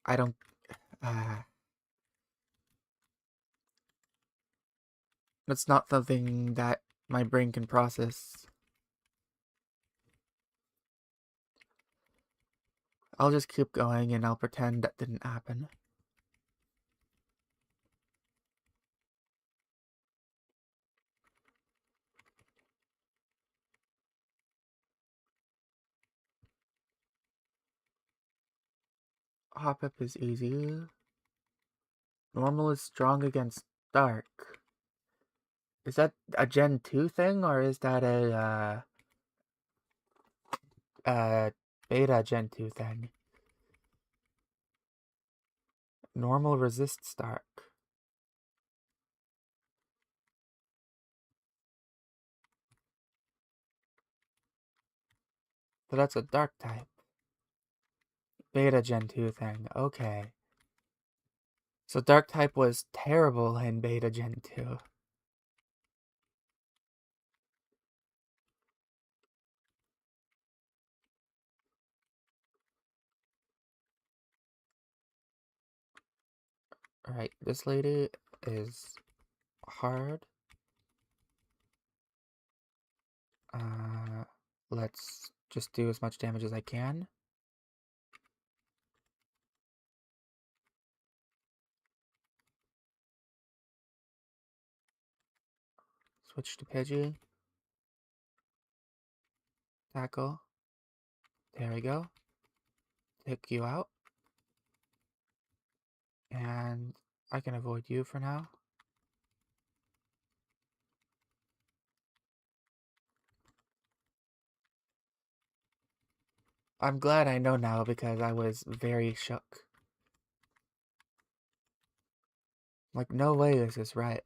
I don't, uh, that's not something that my brain can process. I'll just keep going and I'll pretend that didn't happen. Hop up is easy. Normal is strong against dark. Is that a Gen 2 thing, or is that a beta Gen 2 thing? Normal resists dark. So that's a dark type. Beta Gen 2 thing. Okay. So dark type was terrible in beta Gen 2. Alright, this lady is hard. Let's just do as much damage as I can. Switch to Pidgey. Tackle. There we go. Take you out. And I can avoid you for now. I'm glad I know now because I was very shook. Like, no way is this right.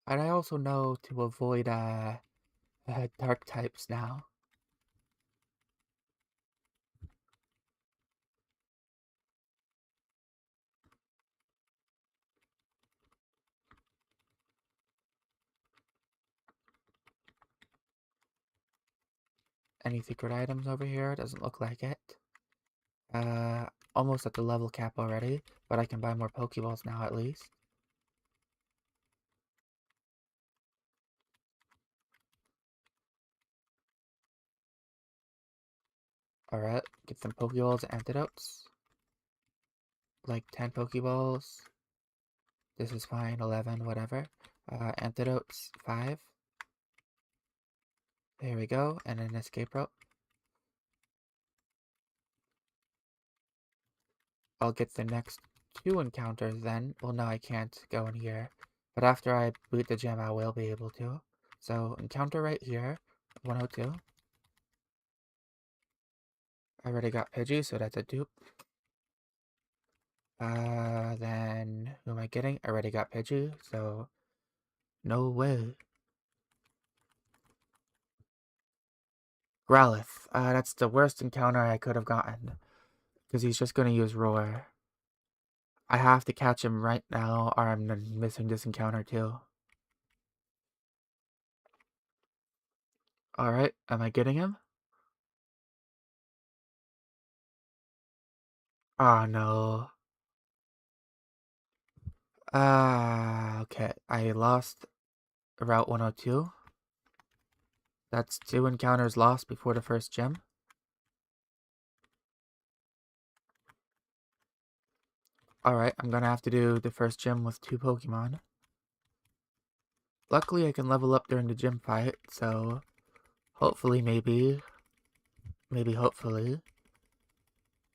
And I also know to avoid dark types now. Any secret items over here? Doesn't look like it. Almost at the level cap already, but I can buy more Pokeballs now at least. Alright, get some Pokeballs, antidotes. Like 10 Pokeballs. This is fine, 11, whatever. Antidotes, 5. There we go, and an escape rope. I'll get the next 2 encounters then. Well, no, I can't go in here. But after I boot the gym, I will be able to. So, encounter right here, 102. I already got Pidgey, so that's a dupe. Then, who am I getting? I already got Pidgey, so no way. Growlithe. That's the worst encounter I could have gotten. Because he's just going to use Roar. I have to catch him right now, or I'm missing this encounter too. Alright, am I getting him? Oh no. Okay. I lost Route 102. That's 2 encounters lost before the first gym. Alright, I'm gonna have to do the first gym with 2 Pokemon. Luckily, I can level up during the gym fight, so hopefully, hopefully,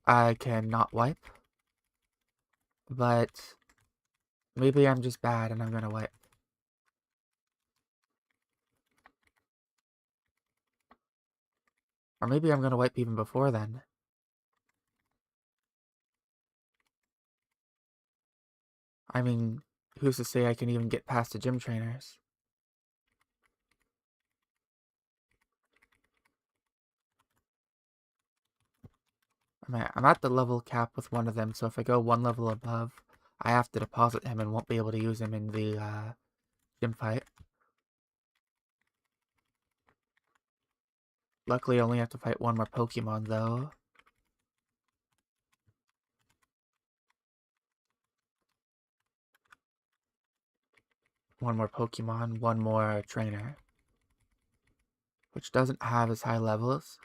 I can not wipe. But maybe I'm just bad and I'm gonna wipe. Or maybe I'm gonna wipe even before then. I mean, who's to say I can even get past the gym trainers? I'm at the level cap with one of them, so if I go 1 level above, I have to deposit him and won't be able to use him in the gym fight. Luckily, I only have to fight 1 more Pokemon, though. One more Pokemon, 1 more trainer. Which doesn't have as high levels.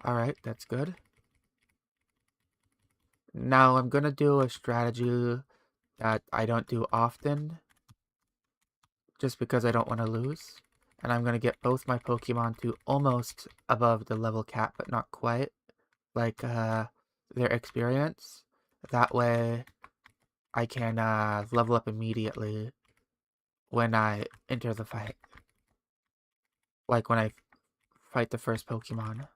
Alright, that's good. Now, I'm gonna do a strategy that I don't do often. just because I don't want to lose. And I'm going to get both my Pokemon to almost above the level cap, but not quite, like their experience. That way I can level up immediately when I enter the fight. Like when I fight the first Pokemon.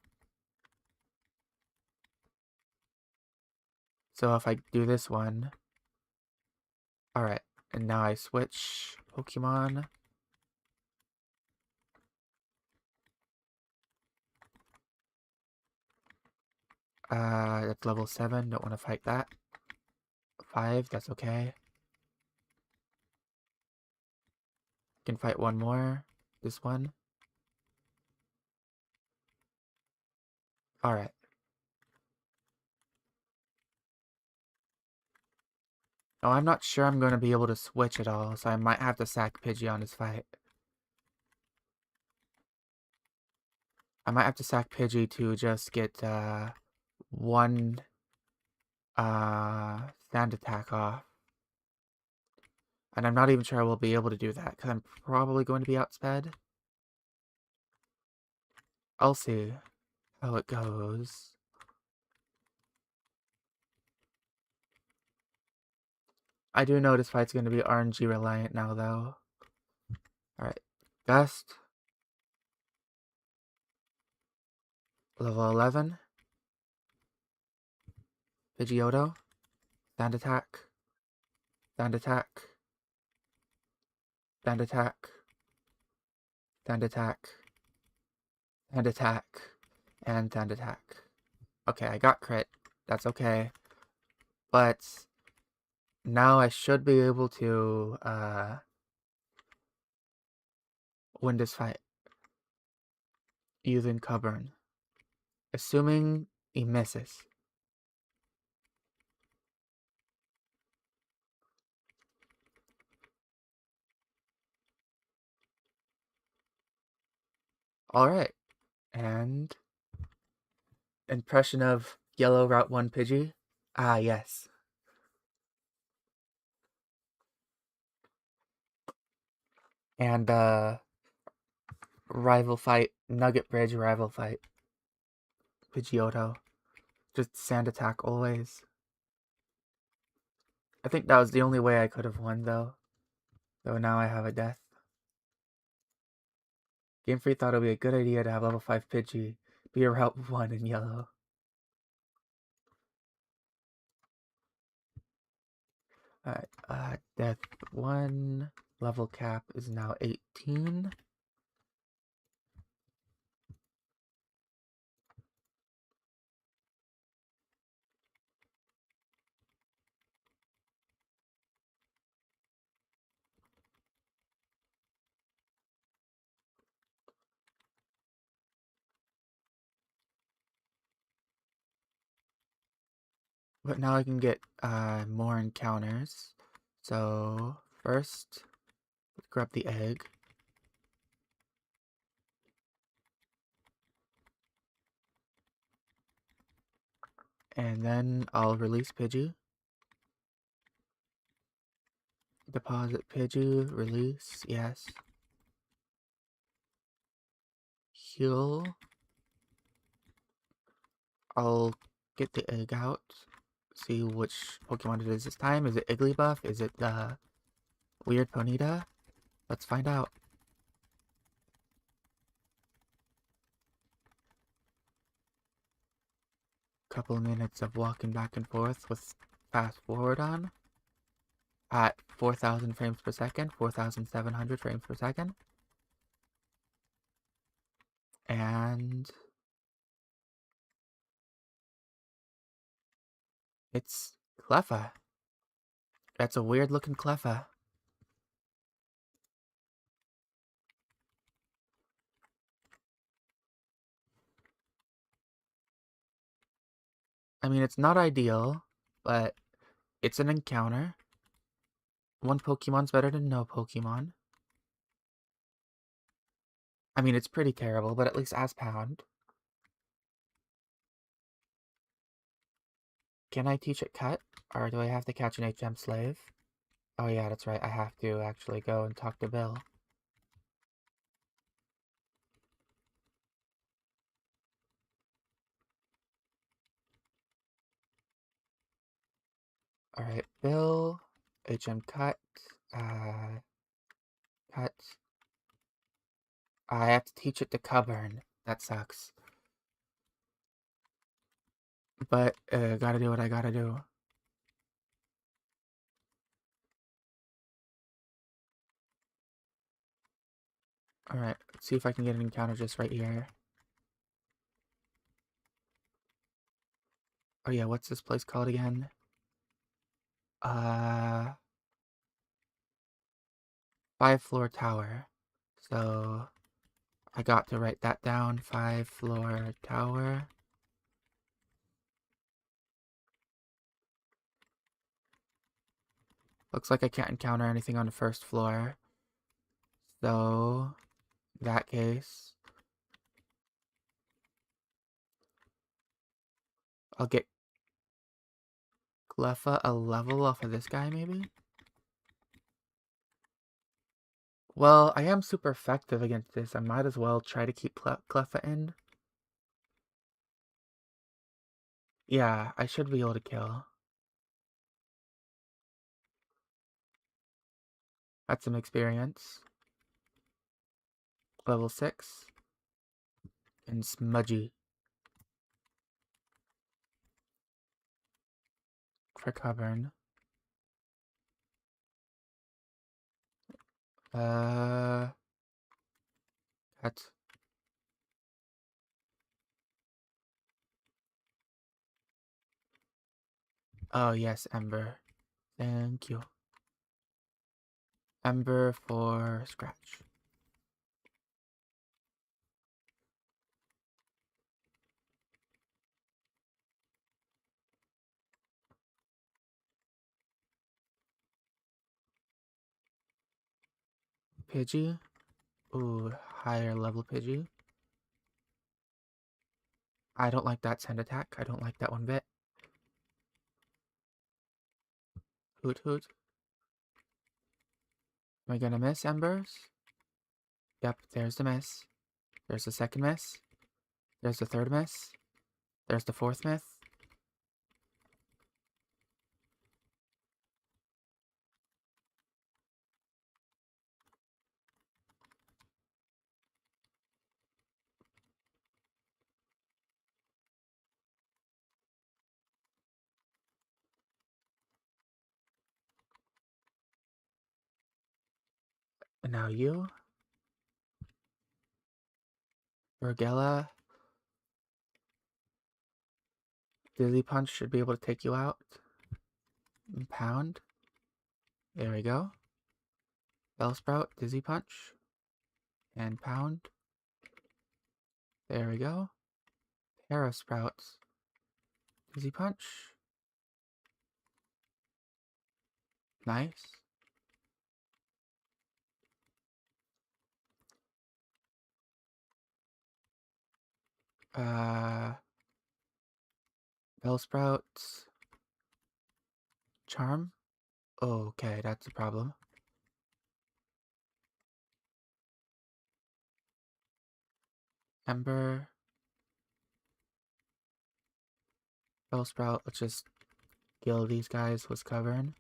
So if I do this one, alright, and now I switch Pokemon. That's level 7, don't want to fight that. 5, that's okay. Can fight one more, this one. Alright. Oh, I'm not sure I'm going to be able to switch at all, so I might have to sack Pidgey on his fight. I might have to sack Pidgey to just get one sand attack off. And I'm not even sure I will be able to do that, because I'm probably going to be outsped. I'll see how it goes. I do know this fight's going to be RNG reliant now, though. Alright, Gust. Level 11. Pidgeotto. Sand attack. Sand attack. Sand attack. Sand attack. Sand attack. And sand attack. Okay, I got crit. That's okay. But now I should be able to win this fight using Coburn. Assuming he misses. Alright. And impression of yellow Route 1 Pidgey? Ah, yes. And rival fight, Nugget Bridge rival fight. Pidgeotto. Just sand attack always. I think that was the only way I could have won, though. So now I have a death. Game Freak thought it would be a good idea to have level 5 Pidgey be a Route 1 in yellow. Alright, death 1. Level cap is now 18. But now I can get more encounters. So first, grab the egg. And then I'll release Pidgey. Deposit Pidgey, release, yes. Heal. I'll get the egg out. See which Pokemon it is this time. Is it Igglybuff? Is it the weird Ponyta? Let's find out. Couple of minutes of walking back and forth with fast forward on. At 4,000 frames per second, 4,700 frames per second. And it's Cleffa. That's a weird looking Cleffa. I mean, it's not ideal, but it's an encounter. One Pokemon's better than no Pokemon. I mean, it's pretty terrible, but at least as Pound. Can I teach it Cut? Or do I have to catch an HM slave? Oh yeah, that's right. I have to actually go and talk to Bill. Alright, Bill. HM cut. Cut. I have to teach it to Cubburn. That sucks. But, gotta do what I gotta do. Alright, let's see if I can get an encounter just right here. Oh yeah, what's this place called again? 5-floor tower. So, I got to write that down. 5-floor tower. Looks like I can't encounter anything on the first floor. So, in that case, I'll get Cleffa a level off of this guy, maybe? Well, I am super effective against this. I might as well try to keep Cleffa in. Yeah, I should be able to kill. That's some experience. Level 6. And Smudgy. For Cavern. That's... Oh, yes, Ember. Thank you. Ember for Scratch. Pidgey. Ooh, higher level Pidgey. I don't like that send attack. I don't like that one bit. Hoot hoot. Am I gonna miss Embers? Yep, there's the miss. There's the second miss. There's the third miss. There's the fourth miss. And now you. Bergella. Dizzy Punch should be able to take you out. And Pound. There we go. Bellsprout, Dizzy Punch. And Pound. There we go. Parasprout. Dizzy Punch. Nice. Bellsprout. Charm. Oh, okay, that's a problem. Ember. Bellsprout. Let's just kill these guys with Cavern.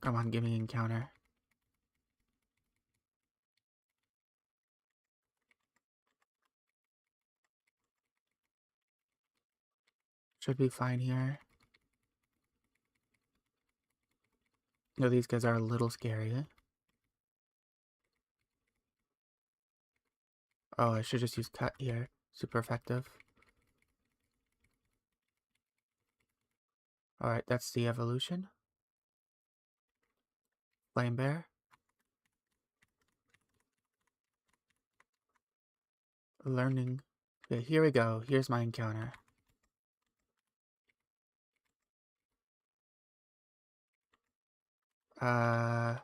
Come on, give me an encounter. Should be fine here. No, these guys are a little scary. Oh, I should just use Cut here. Super effective. Alright, that's the evolution. Flame Bear. Learning. Okay, here we go. Here's my encounter. Cut.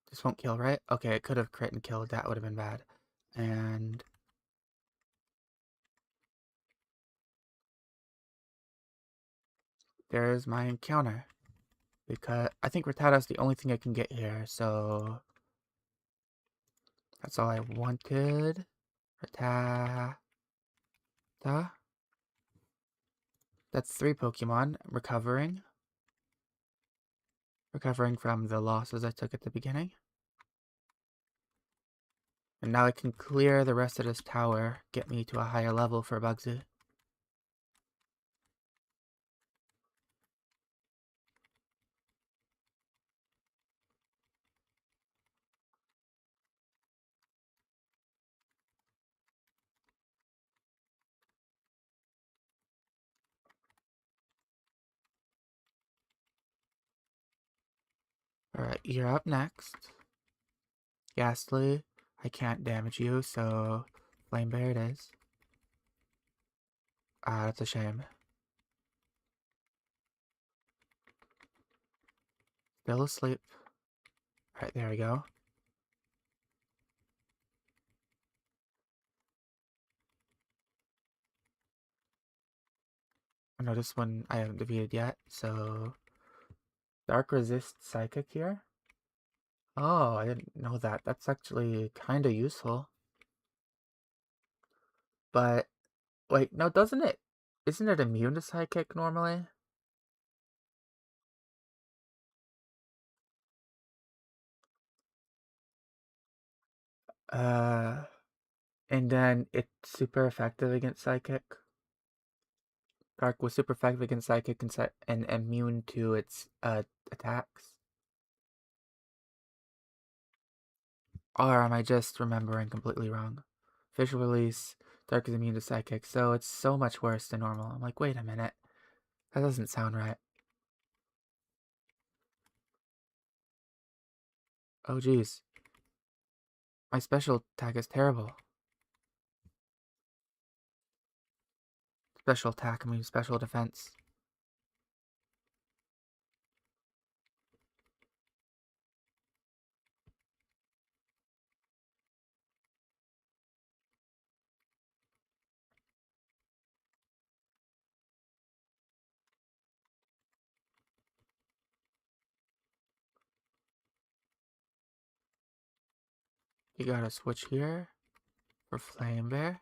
This won't kill, right? Okay, it could have crit and killed. That would have been bad. And... there's my encounter. because I think Rattata's the only thing I can get here, so that's all I wanted. Rattata. That's 3 Pokemon recovering. Recovering from the losses I took at the beginning. And now I can clear the rest of this tower, get me to a higher level for Bugsy. Alright, you're up next. Ghastly, I can't damage you, so Flame Bear it is. Ah, that's a shame. Still asleep. Alright, there we go. I know this one I haven't defeated yet, so Dark resists Psychic here? Oh, I didn't know that. That's actually kinda useful. But, wait, no, doesn't it? Isn't it immune to Psychic normally? Uh, and then it's super effective against Psychic. Dark was super effective against Psychic and immune to its attacks. Or am I just remembering completely wrong? Official release, Dark is immune to Psychic, so it's so much worse than normal. I'm like, wait a minute. That doesn't sound right. Oh geez. My special attack is terrible. Special attack, I mean special defense. You gotta switch here for Flame Bear.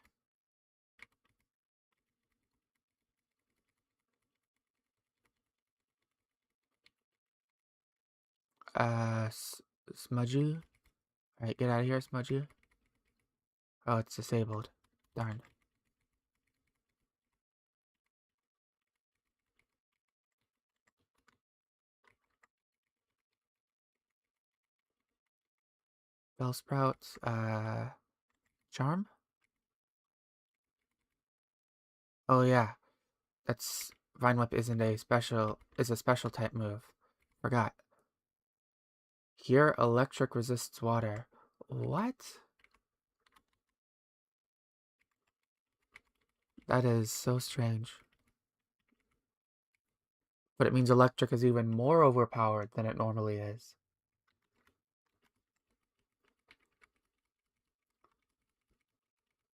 Smudgy. Alright, get out of here, Smudgy. Oh, it's disabled. Darn. Bellsprout, Charm? Oh yeah, that's Vine Whip is a special type move. Forgot. Here, electric resists water. What? That is so strange. But it means electric is even more overpowered than it normally is.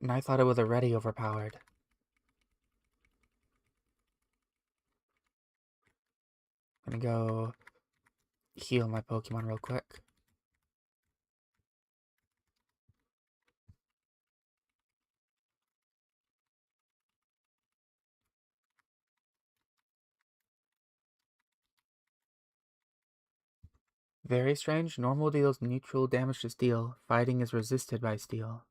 And I thought it was already overpowered. I'm gonna go heal my Pokemon real quick. Very strange. Normal deals neutral damage to steel. Fighting is resisted by steel.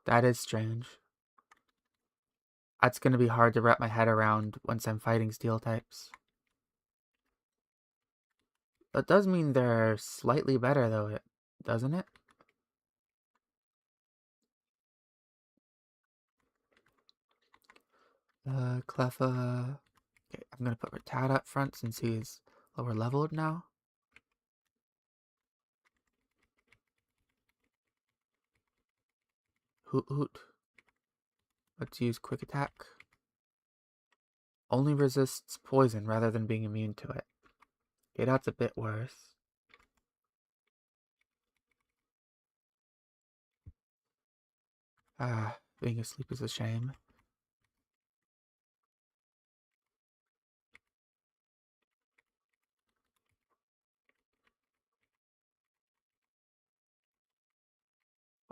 That is strange. That's gonna be hard to wrap my head around once I'm fighting steel types. That does mean they're slightly better though, doesn't it? Cleffa. Okay, I'm gonna put Rattata up front since he's lower leveled now. Hoot Hoot. Let's use Quick Attack. Only resists poison rather than being immune to it. Okay, that's a bit worse. Being asleep is a shame.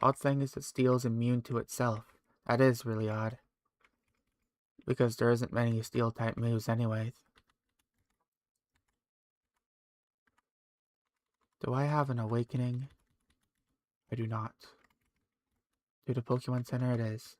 Odd thing is that steel is immune to itself. That is really odd. Because there isn't many steel type moves anyways. Do I have an awakening? I do not. To the Pokemon Center it is.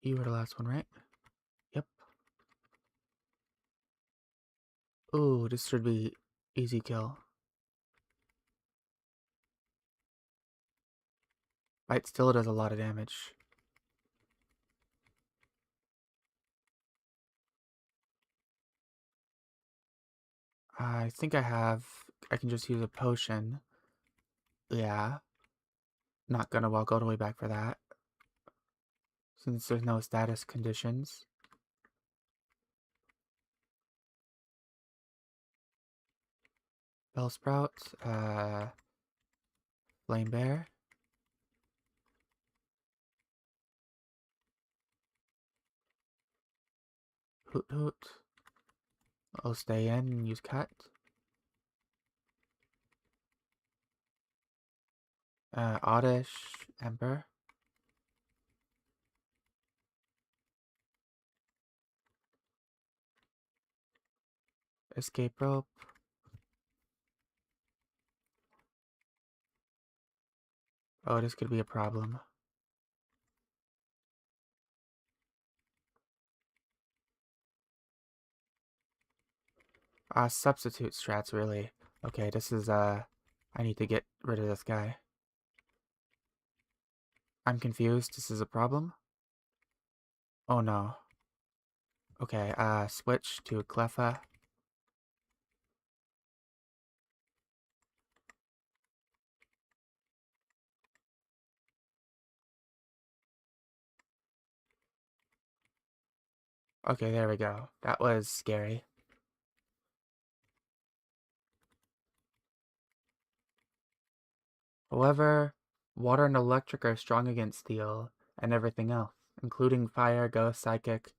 You were the last one, right? Yep. Ooh, this should be easy kill. Bite still does a lot of damage. I think I can just use a potion. Yeah. Not gonna walk all the way back for that. Since there's no status conditions. Bellsprout, Flame Bear. Hoot Hoot. I'll stay in and use Cut. Oddish, Ember. Escape Rope. Oh, this could be a problem. Substitute strats, really. Okay, this is, I need to get rid of this guy. I'm confused. This is a problem? Oh no. Okay, switch to Cleffa. Okay, there we go. That was scary. However, water and electric are strong against steel and everything else, including fire, ghost, psychic,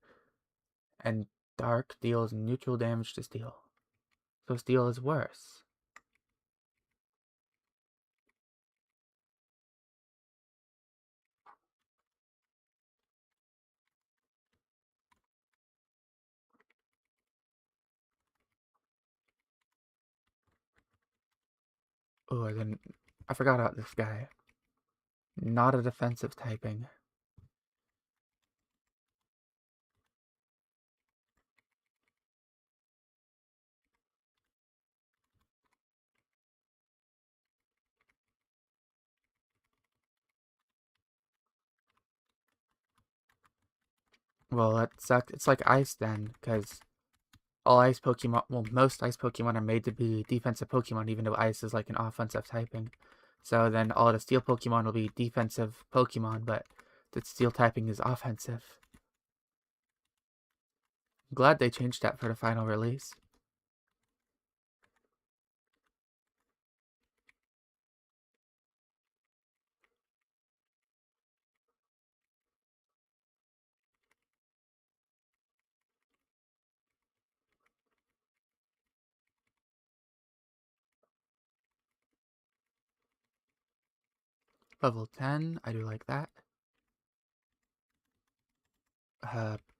and dark deals neutral damage to steel. So steel is worse. Oh, I forgot about this guy. Not a defensive typing. Well, that sucks. It's like ice then, because all ice Pokemon, well, most ice Pokemon are made to be defensive Pokemon, even though ice is like an offensive typing. So then all the steel Pokemon will be defensive Pokemon, but the steel typing is offensive. I'm glad they changed that for the final release. Level 10, I do like that.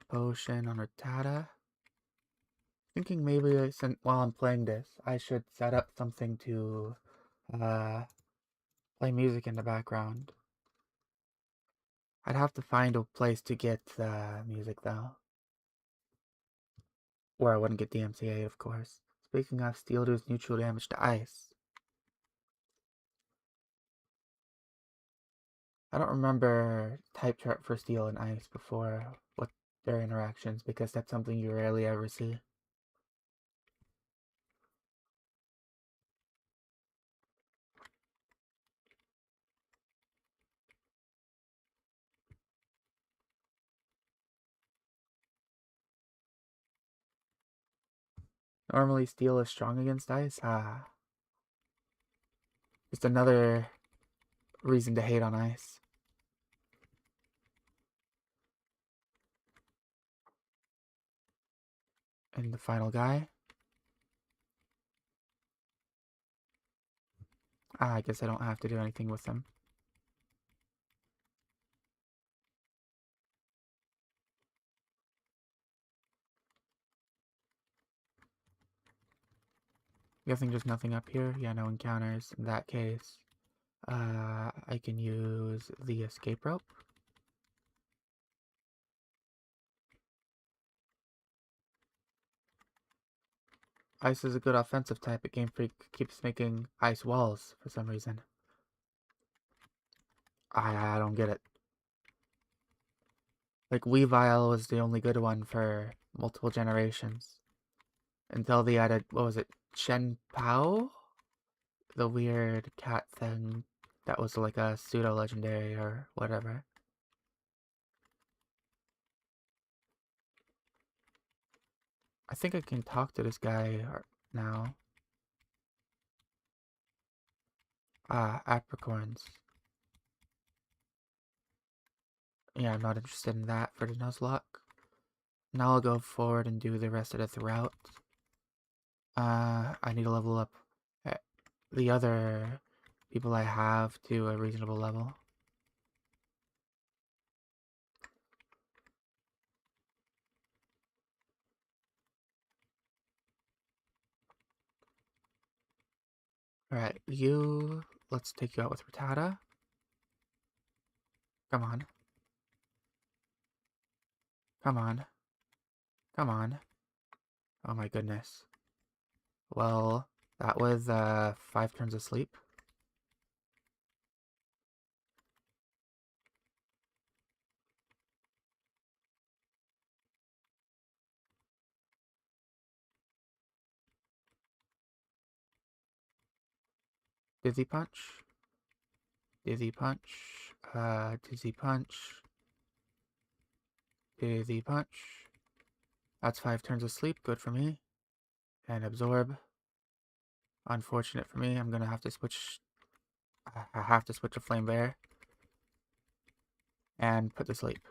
Potion on Rattata. Thinking maybe while I'm playing this, I should set up something to play music in the background. I'd have to find a place to get music though, where I wouldn't get DMCA, of course. Speaking of, steel does neutral damage to ice. I don't remember type chart for steel and ice before what their interactions, because that's something you rarely ever see. Normally steel is strong against ice. Just another reason to hate on ice. And the final guy. I guess I don't have to do anything with them. Guessing there's nothing up here. Yeah, no encounters. In that case, I can use the escape rope. Ice is a good offensive type, but Game Freak keeps making ice walls for some reason. I don't get it. Like, Weavile was the only good one for multiple generations. Until they added, what was it, Chen Pao? The weird cat thing that was like a pseudo-legendary or whatever. I think I can talk to this guy now. Apricorns. Yeah, I'm not interested in that for the Nuzlocke. Now I'll go forward and do the rest of the route. I need to level up the other people I have to a reasonable level. Alright, let's take you out with Rattata. Come on. Come on. Come on. Oh my goodness. Well, that was 5 turns of sleep. Dizzy Punch. Dizzy Punch. Dizzy Punch. Dizzy Punch. That's 5 turns of sleep. Good for me. And Absorb. Unfortunate for me. I'm gonna have to switch. I have to switch a Flame Bear. And put to sleep.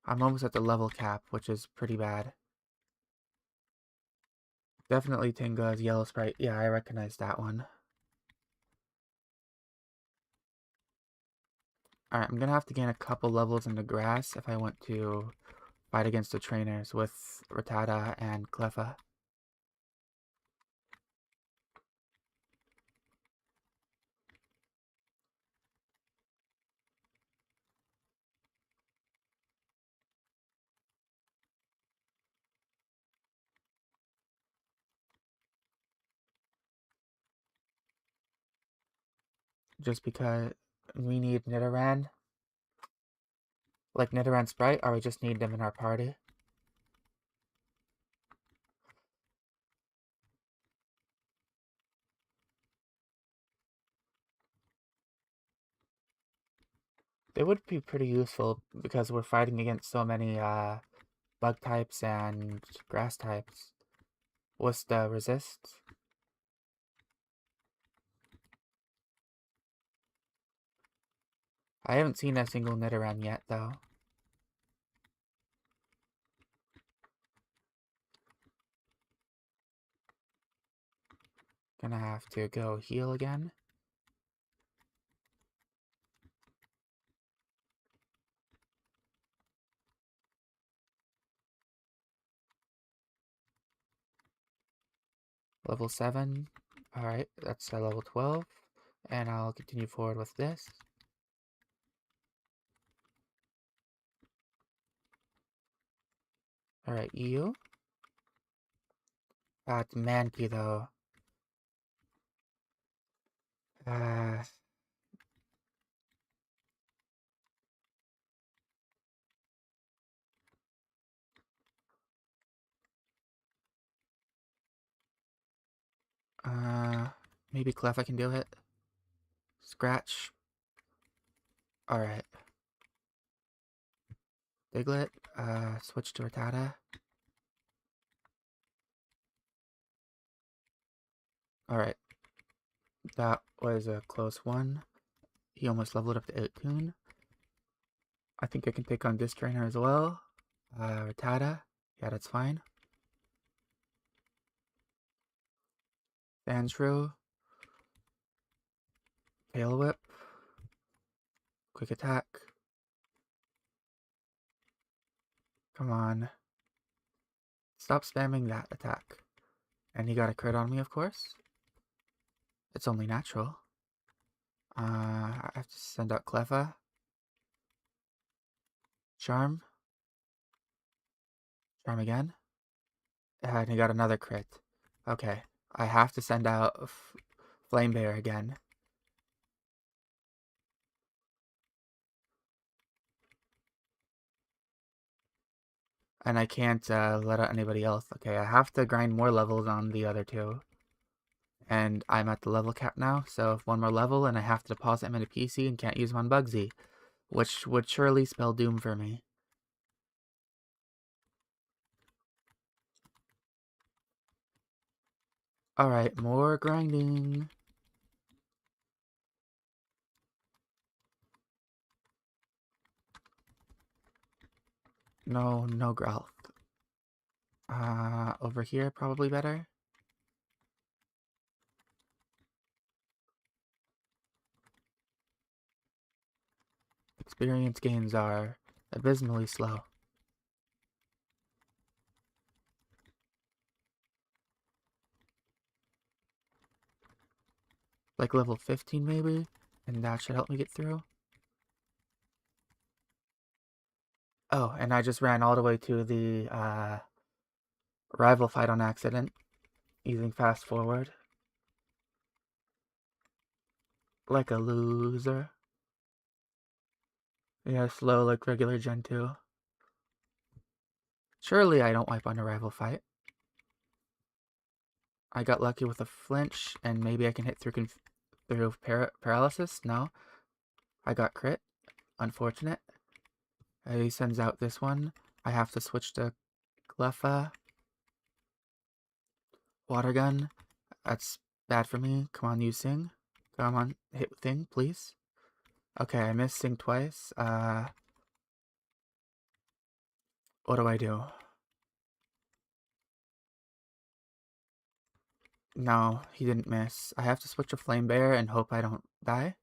I'm almost at the level cap, which is pretty bad. Definitely Tinga's Yellow Sprite. Yeah, I recognize that one. Alright, I'm gonna have to gain a couple levels in the grass if I want to fight against the trainers with Rattata and Cleffa. Just because we need Nidoran. Like Nidoran Sprite, or we just need them in our party. They would be pretty useful because we're fighting against so many bug types and grass types. What's the resist? I haven't seen a single Nidoran yet, though. Gonna have to go heal again. Level 7. Alright, that's level 12. And I'll continue forward with this. Alright, you. It's Mankey, though. Uh, maybe Clef I can do it. Scratch. Alright. Diglett. Switch to Rattata. Alright. That was a close one. He almost leveled up to 18. I think I can take on this trainer as well. Rattata. Yeah, that's fine. Sandshrew. Tail Whip. Quick attack. Come on. Stop spamming that attack. And he got a crit on me, of course. It's only natural. I have to send out Cleffa. Charm. Charm again. And he got another crit. Okay. I have to send out Flame Bear again. And I can't let out anybody else. Okay, I have to grind more levels on the other two. And I'm at the level cap now, so if one more level and I have to deposit him into PC and can't use him on Bugsy, which would surely spell doom for me. Alright, more grinding. No growth. Over here, probably better. Experience gains are abysmally slow. Like level 15 maybe, and that should help me get through. Oh, and I just ran all the way to the rival fight on accident, using fast forward. Like a loser. Yeah, slow like regular Gen 2. Surely I don't wipe on a rival fight. I got lucky with a flinch, and maybe I can hit through paralysis? No. I got crit. Unfortunate. He sends out this one. I have to switch to Cleffa. Water gun. That's bad for me. Come on, you Sing. Come on, hit thing, please. Okay, I missed Sing twice. What do I do? No, he didn't miss. I have to switch to Flame Bear and hope I don't die.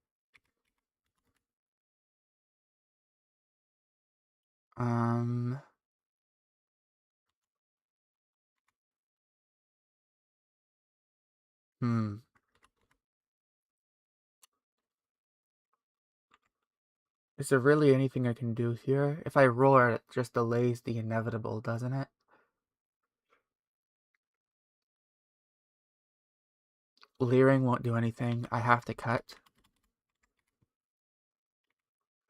Um... Hmm. Is there really anything I can do here? If I roar, it just delays the inevitable, doesn't it? Leering won't do anything. I have to cut.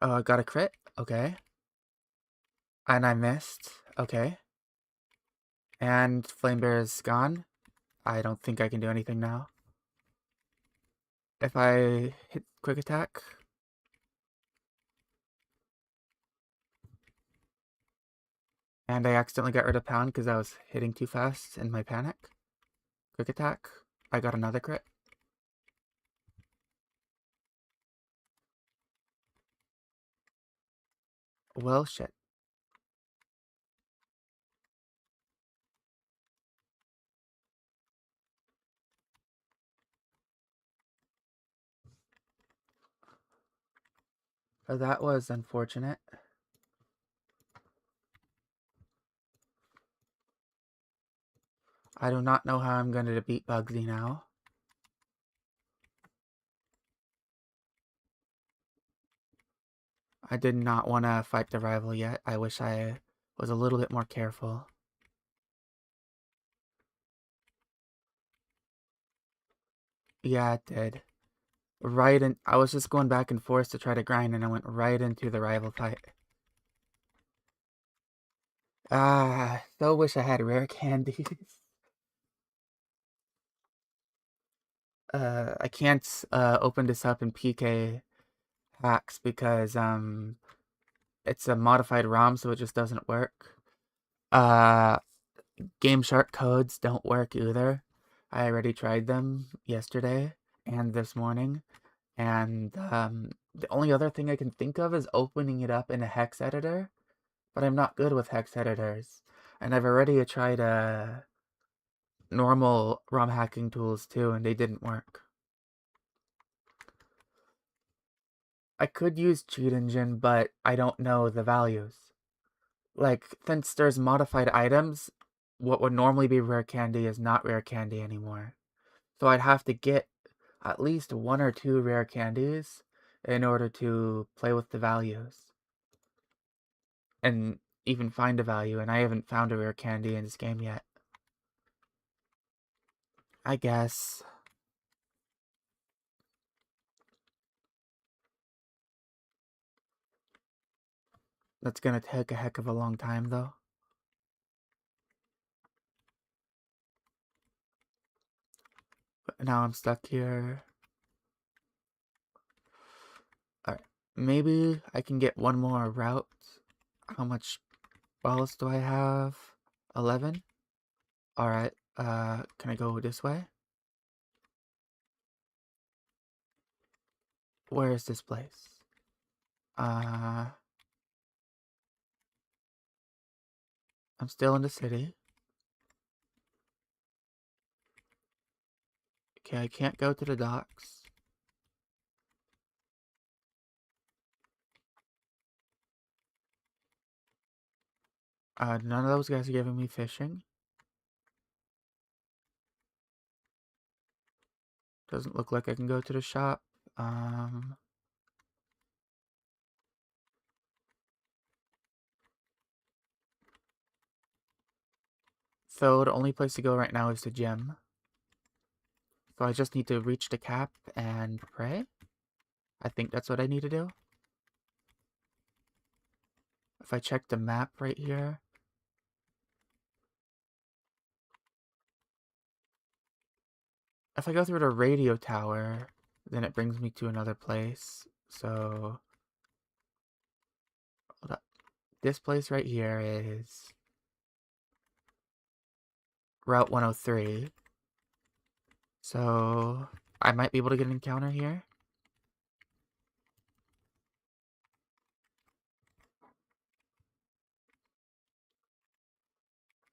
Oh, I got a crit? Okay. And I missed. Okay. And Flame Bear is gone. I don't think I can do anything now. If I hit quick attack... And I accidentally got rid of Pound because I was hitting too fast in my panic. Quick attack. I got another crit. Well, shit. That was unfortunate. I do not know how I'm going to beat Bugsy now. I did not want to fight the rival yet. I wish I was a little bit more careful. Yeah, it did. Right in. I was just going back and forth to try to grind, and I went right into the rival fight. So wish I had rare candies. I can't open this up in PK hacks because It's a modified ROM, so it just doesn't work. Uh, Game Shark codes don't work either. I already tried them yesterday and this morning, and the only other thing I can think of is opening it up in a hex editor, but I'm not good with hex editors. And I've already tried normal ROM hacking tools too, and they didn't work. I could use Cheat Engine, but I don't know the values. Like, since there's modified items, what would normally be rare candy is not rare candy anymore. So I'd have to get at least one or two rare candies in order to play with the values. And even find a value, and I haven't found a rare candy in this game yet. I guess. That's gonna take a heck of a long time, though. But now I'm stuck here. Alright, maybe I can get one more route. How much balls do I have? 11? Alright, can I go this way? Where is this place? I'm still in the city. Okay, I can't go to the docks. None of those guys are giving me fishing. Doesn't look like I can go to the shop. So the only place to go right now is the gym. So I just need to reach the cap and pray. I think that's what I need to do. If I check the map right here. If I go through the radio tower, then it brings me to another place. So, hold up. This place right here is Route 103. So, I might be able to get an encounter here.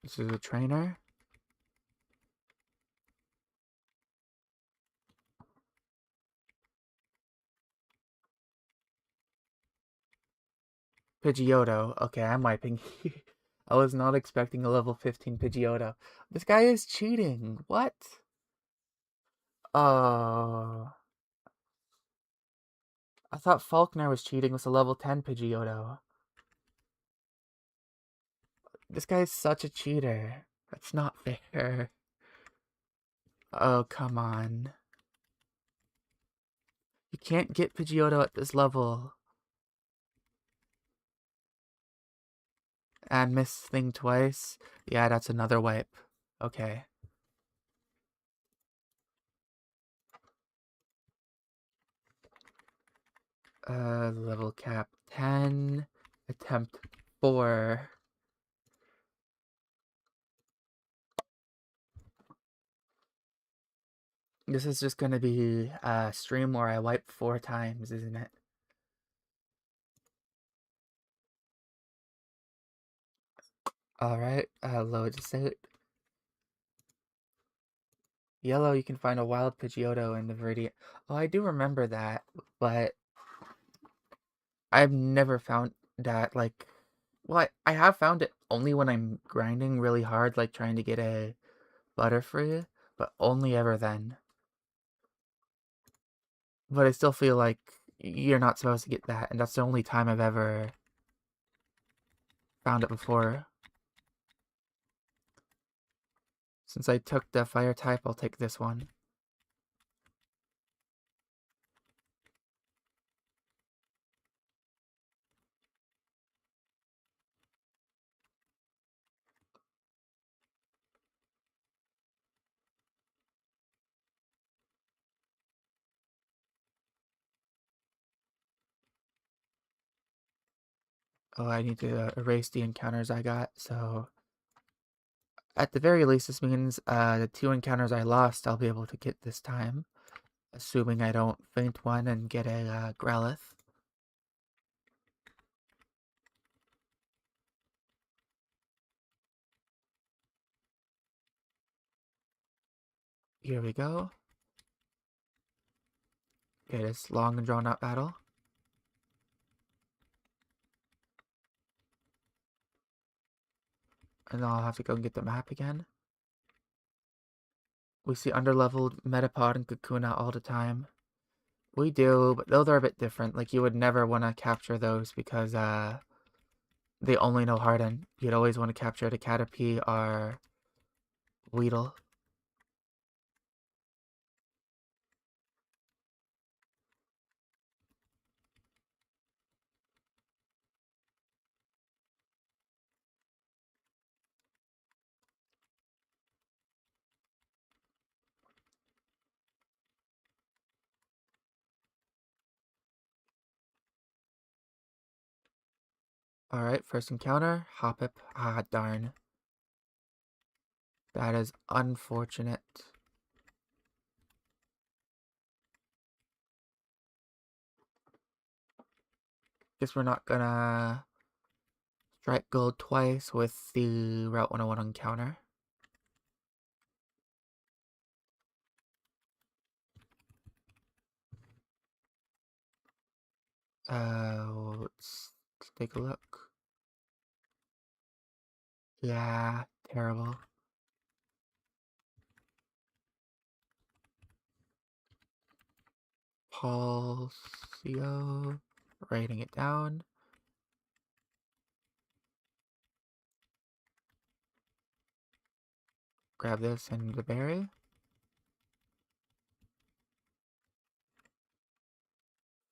This is a trainer. Pidgeotto. Okay, I'm wiping. I was not expecting a level 15 Pidgeotto. This guy is cheating. What? Oh. I thought Faulkner was cheating with a level 10 Pidgeotto. This guy is such a cheater. That's not fair. Oh, come on. You can't get Pidgeotto at this level. And miss thing twice. Yeah, that's another wipe. Okay. Level cap 10. Attempt 4. This is just gonna be a stream where I wipe 4 times, isn't it? Alright, load state. Yellow, you can find a wild Pidgeotto in the Viridian. Oh, I do remember that, but I've never found that, like... Well, I have found it only when I'm grinding really hard, like trying to get a Butterfree, but only ever then. But I still feel like you're not supposed to get that, and that's the only time I've ever found it before. Since I took the fire type, I'll take this one. Oh, I need to erase the encounters I got, so at the very least, this means the 2 encounters I lost, I'll be able to get this time, assuming I don't faint one and get a Growlithe. Here we go. Okay, this long and drawn out battle. And then I'll have to go and get the map again. We see underleveled Metapod and Kakuna all the time. We do, but those are a bit different. Like, you would never want to capture those because they only know Harden. You'd always want to capture the Caterpie or Weedle. Alright, first encounter, Hoppip. Ah, darn. That is unfortunate. Guess we're not gonna strike gold twice with the Route 101 encounter. Let's take a look. Yeah, terrible. Pulsio, writing it down. Grab this and the berry.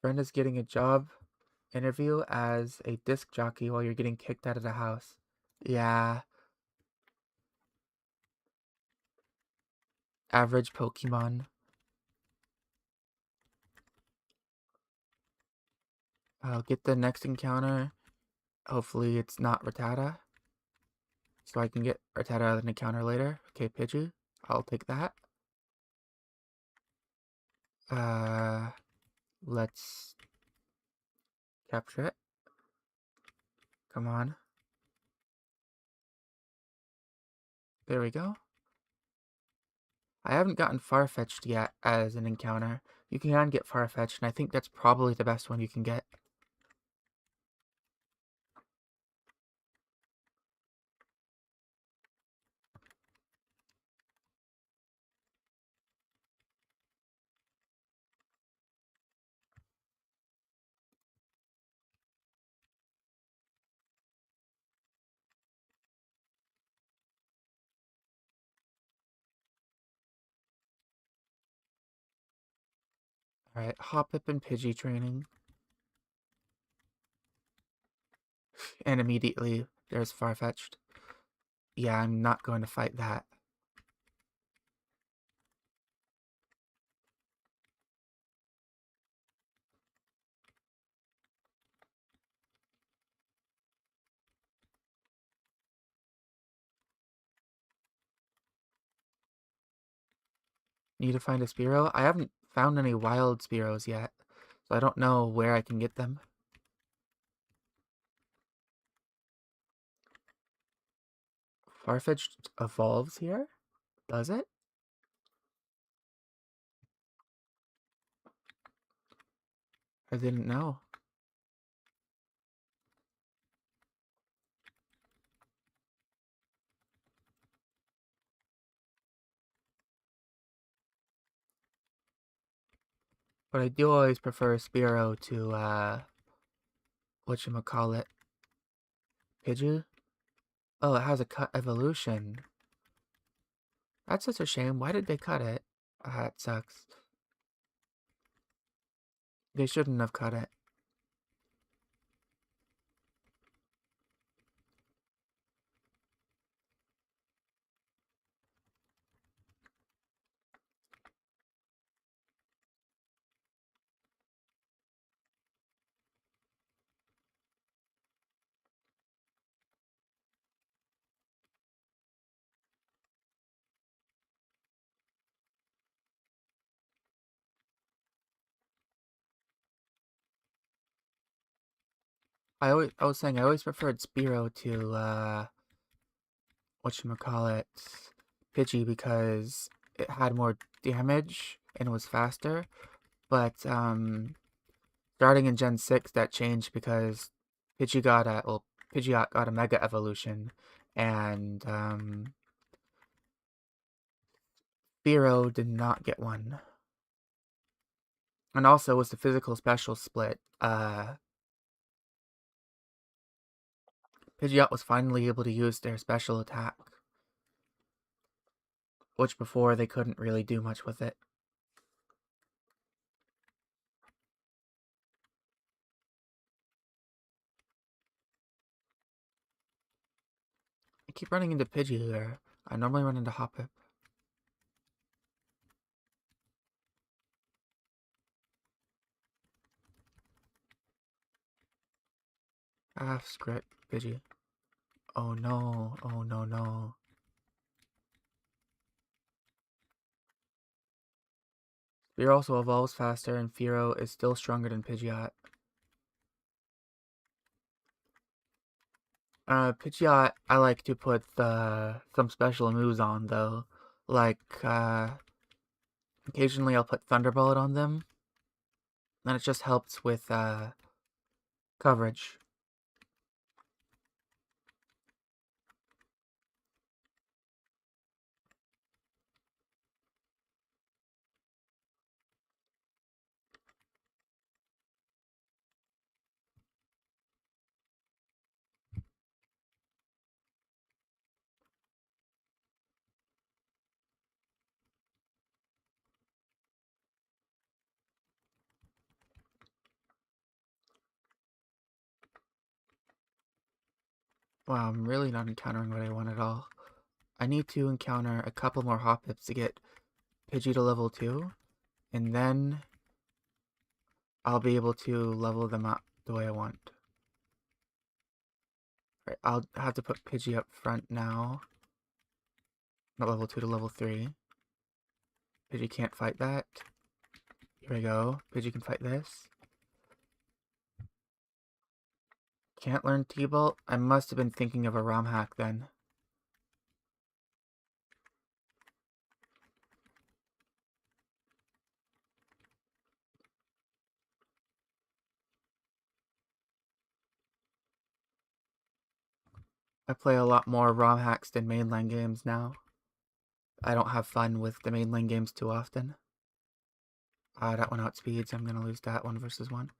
Friend is getting a job interview as a disc jockey while you're getting kicked out of the house. Yeah, average Pokemon. I'll get the next encounter. Hopefully it's not Rattata. So I can get Rattata out of an encounter later. Okay, Pidgey. I'll take that. Uh, let's capture it. Come on. There we go. I haven't gotten Farfetch'd yet as an encounter. You can get Farfetch'd, and I think that's probably the best one you can get. Alright, Hoppip and Pidgey training. And immediately there's Farfetch'd. Yeah, I'm not going to fight that. Need to find a Spearow? I haven't found any wild Spearows yet, so I don't know where I can get them. Farfetch'd evolves here? Does it? I didn't know. But I do always prefer Spearow to, whatchamacallit, Pidgey? Oh, it has a cut evolution. That's such a shame. Why did they cut it? Ah, it sucks. They shouldn't have cut it. I was saying I always preferred Spearow to whatchamacallit, Pidgey because it had more damage and was faster. But starting in Gen 6 that changed because Pidgeot got a Mega Evolution and Spearow did not get one. And also with the physical special split, Pidgeot was finally able to use their special attack, which before they couldn't really do much with it. I keep running into Pidgey here. I normally run into Hoppip. Ah, screw Pidgey. Oh no, oh no, no. Spearow also evolves faster, and Fearow is still stronger than Pidgeot. Pidgeot, I like to put some special moves on, though. Like, occasionally I'll put Thunderbolt on them, and it just helps with, coverage. Wow, I'm really not encountering what I want at all. I need to encounter a couple more Hoppips to get Pidgey to level 2, and then I'll be able to level them up the way I want. Right, I'll have to put Pidgey up front now. Not level 2 to level 3. Pidgey can't fight that. Here we go. Pidgey can fight this. Can't learn T-Bolt? I must have been thinking of a ROM hack then. I play a lot more ROM hacks than mainline games now. I don't have fun with the mainline games too often. That one outspeeds. I'm gonna lose that 1 versus 1.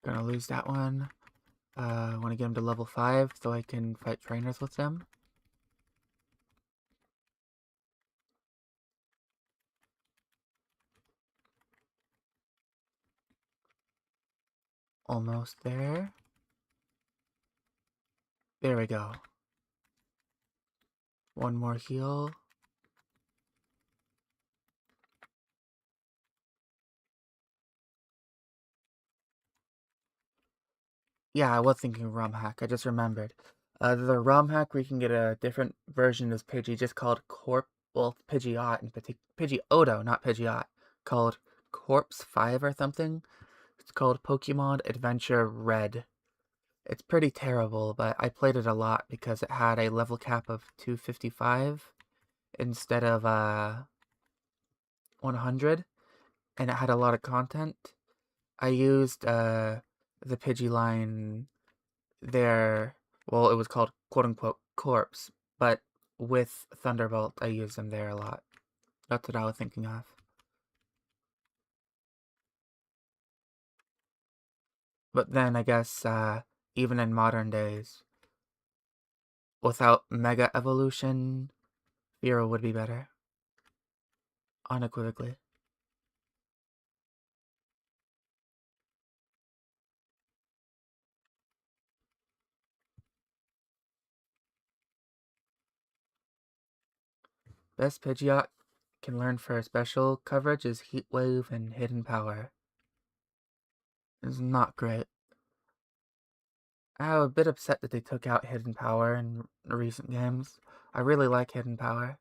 Gonna lose that one. I want to get him to level 5 so I can fight trainers with them. Almost there. There we go. One more heal. Yeah, I was thinking ROM hack. I just remembered. The ROM hack where you can get a different version of Pidgey just called Pidgeot and Pidgeotto, not Pidgeot, called Corpse 5 or something. It's called Pokemon Adventure Red. It's pretty terrible, but I played it a lot because it had a level cap of 255 instead of 100, and it had a lot of content. I used the Pidgey there. Well, it was called quote unquote Corpse, but with Thunderbolt, I used them there a lot. That's what I was thinking of. But then I guess even in modern days, without Mega Evolution, Fearow would be better. Unequivocally. Best Pidgeot can learn for special coverage is Heat Wave and Hidden Power. It's not great. I'm a bit upset that they took out Hidden Power in recent games. I really like Hidden Power.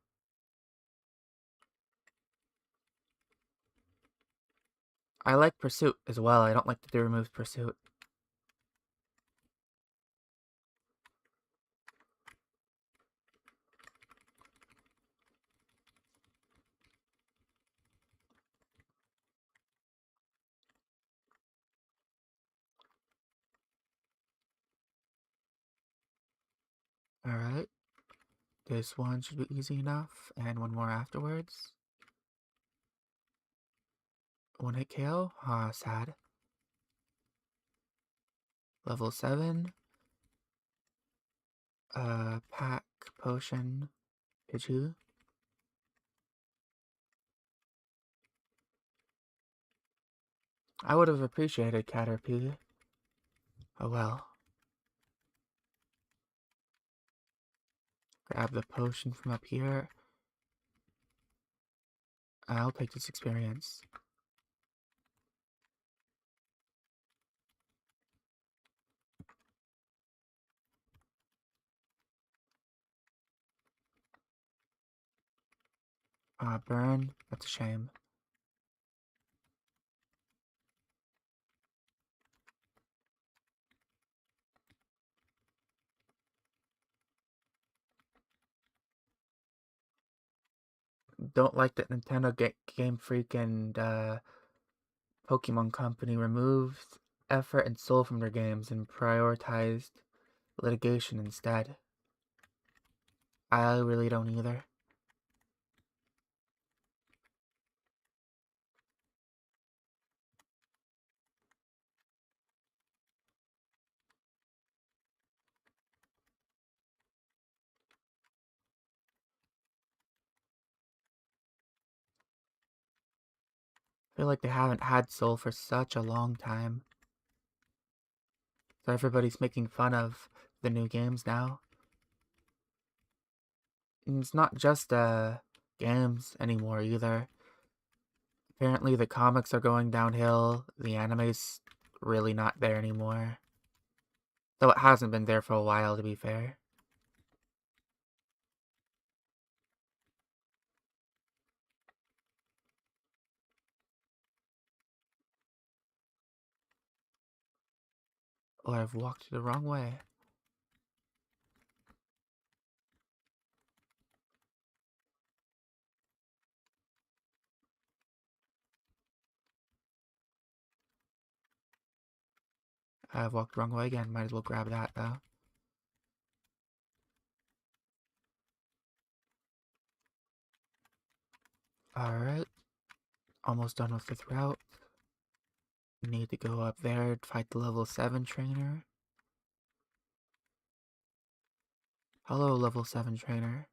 I like Pursuit as well. I don't like that they removed Pursuit. Alright. This one should be easy enough. And one more afterwards. One hit KO. Ah, sad. Level 7. Pack, Potion, Pidgey. I would have appreciated Caterpie. Oh well. Grab the potion from up here. I'll take this experience. Burn. That's a shame. Don't like that Nintendo Game Freak and Pokemon Company removed effort and soul from their games and prioritized litigation instead. I really don't either. I feel like they haven't had soul for such a long time. So everybody's making fun of the new games now. And it's not just games anymore either. Apparently the comics are going downhill. The anime's really not there anymore. Though it hasn't been there for a while, to be fair. Or I've walked the wrong way. I've walked the wrong way again. Might as well grab that, though. Alright. Almost done with this route. Need to go up there to fight the level 7 trainer. Hello, level 7 trainer.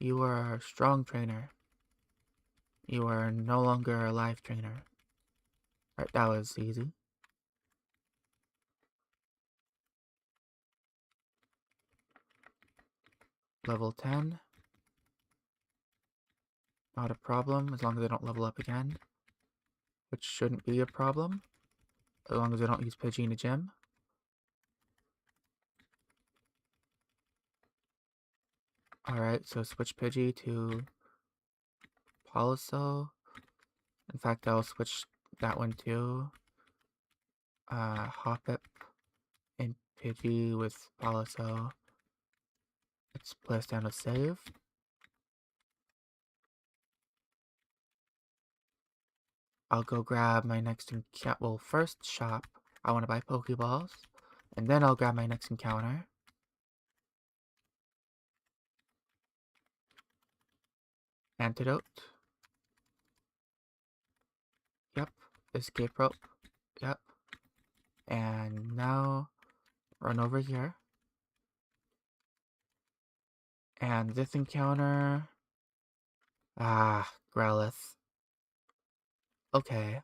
You are a strong trainer. You are no longer a life trainer. Alright, that was easy. Level 10. Not a problem, as long as I don't level up again. Which shouldn't be a problem, as long as I don't use Pidgey in the gym. Alright, so switch Pidgey to Poliso. In fact, I'll switch that one too. Hoppip and Pidgey with Poliso. Let's place down a save. I'll go grab my next encounter. Well, first shop, I want to buy Pokeballs. And then I'll grab my next encounter. Antidote. Yep. Escape rope. Yep. And now, run over here. And this encounter... Growlithe. Okay.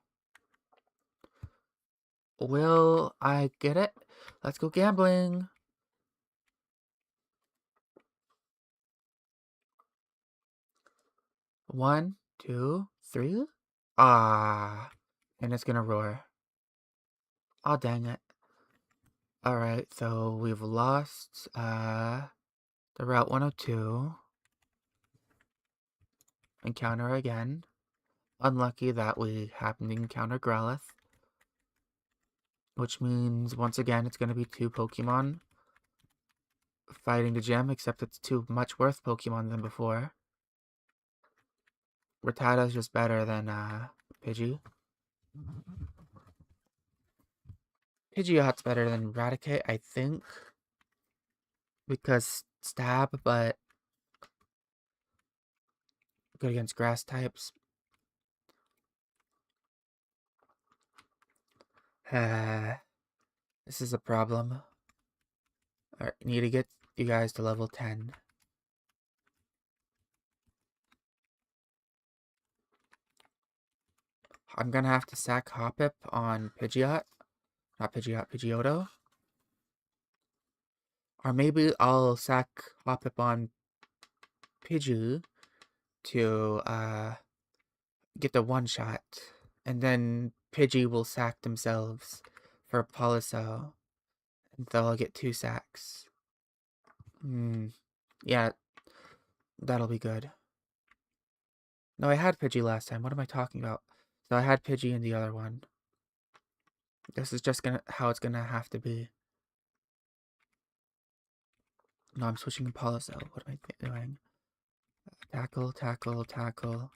Will I get it? Let's go gambling. 1, 2, 3. Ah, and it's gonna roar. Oh, dang it. Alright, so we've lost, the Route 102. Encounter again. Unlucky that we happen to encounter Growlithe. Which means, once again, it's gonna be 2 Pokemon fighting the gym, except it's 2 much worse Pokemon than before. Rattata's just better than, Pidgey. Pidgeot's better than Raticate, I think. Because Stab, but good against grass types. This is a problem. Alright, need to get you guys to level 10. I'm gonna have to sack Hoppip on Pidgeot. Not Pidgeot, Pidgeotto. Or maybe I'll sack Hoppip on Pidgey to get the one shot. And then Pidgey will sack themselves for Poliso. And they'll get 2 sacks. Yeah, that'll be good. No, I had Pidgey last time. What am I talking about? So I had Pidgey in the other one. This is just how it's gonna have to be. No, I'm switching to Poliso. What am I doing? Tackle, tackle, tackle.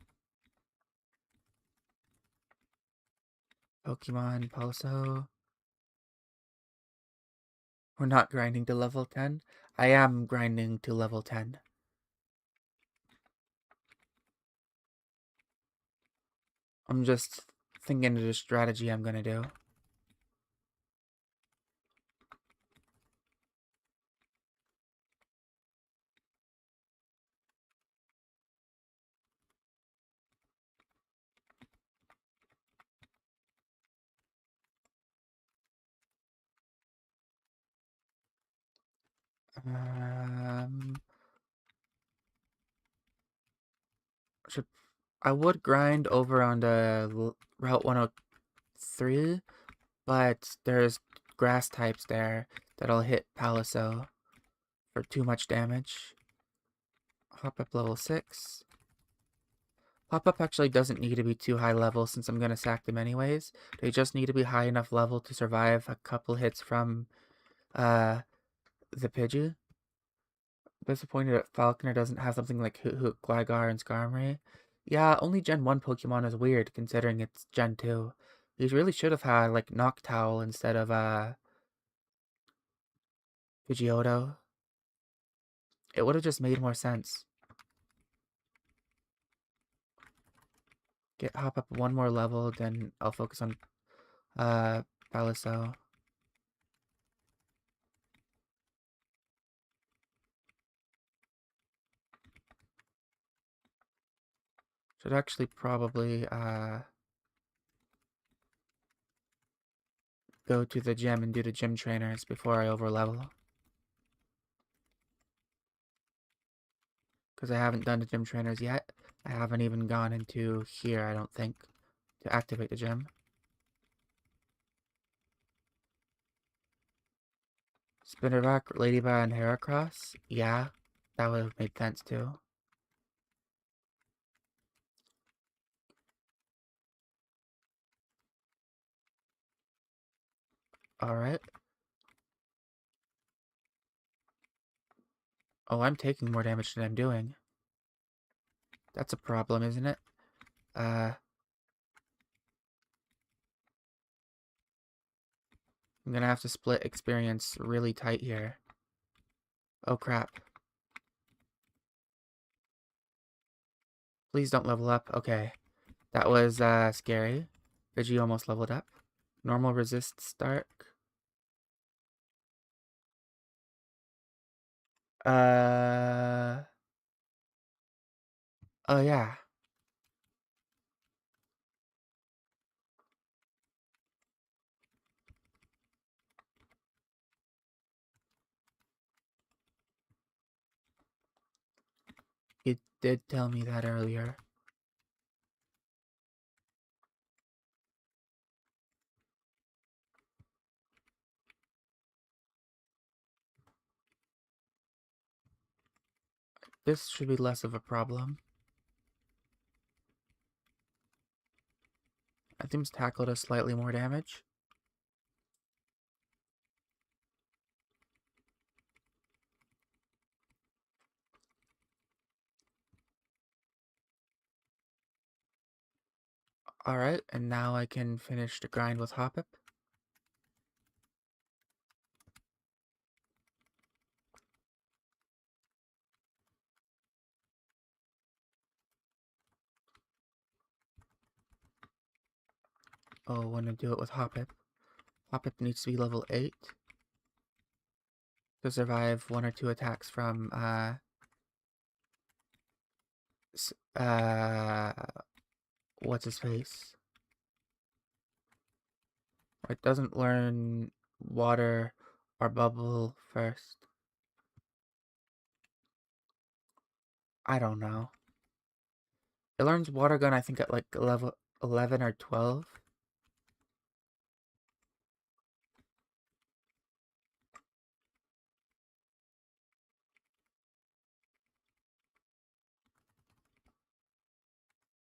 Pokemon, Poliso. We're not grinding to level 10. I am grinding to level 10. I'm just thinking of the strategy I'm gonna do. Should I would grind over on the Route 103, but there's grass types there that'll hit Paliso for too much damage. Hop up level 6. Hop up actually doesn't need to be too high level since I'm gonna sack them anyways. They just need to be high enough level to survive a couple hits from the Pidgey. Disappointed that Falconer doesn't have something like Hoot Hoot, Gligar, and Skarmory. Yeah, only Gen 1 Pokemon is weird considering it's Gen 2. He really should have had like Noctowl instead of Pidgeotto. It would have just made more sense. Hop up one more level, then I'll focus on Paliso. Should actually probably go to the gym and do the gym trainers before I overlevel. Because I haven't done the gym trainers yet. I haven't even gone into here, I don't think, to activate the gym. Spinnerback, Ladybug, and Heracross? Yeah, that would have made sense too. Alright. Oh, I'm taking more damage than I'm doing. That's a problem, isn't it? I'm gonna have to split experience really tight here. Oh crap. Please don't level up. Okay. That was scary. Pidgey almost leveled up. Normal resists dark. Oh yeah. You did tell me that earlier. This should be less of a problem. I think tackle does slightly more damage. Alright, and now I can finish the grind with Hoppip. Oh, I want to do it with Hoppip. Hoppip needs to be level 8 to survive 1 or 2 attacks from, what's his face? It doesn't learn water or bubble first. I don't know. It learns water gun, I think, at like level 11 or 12.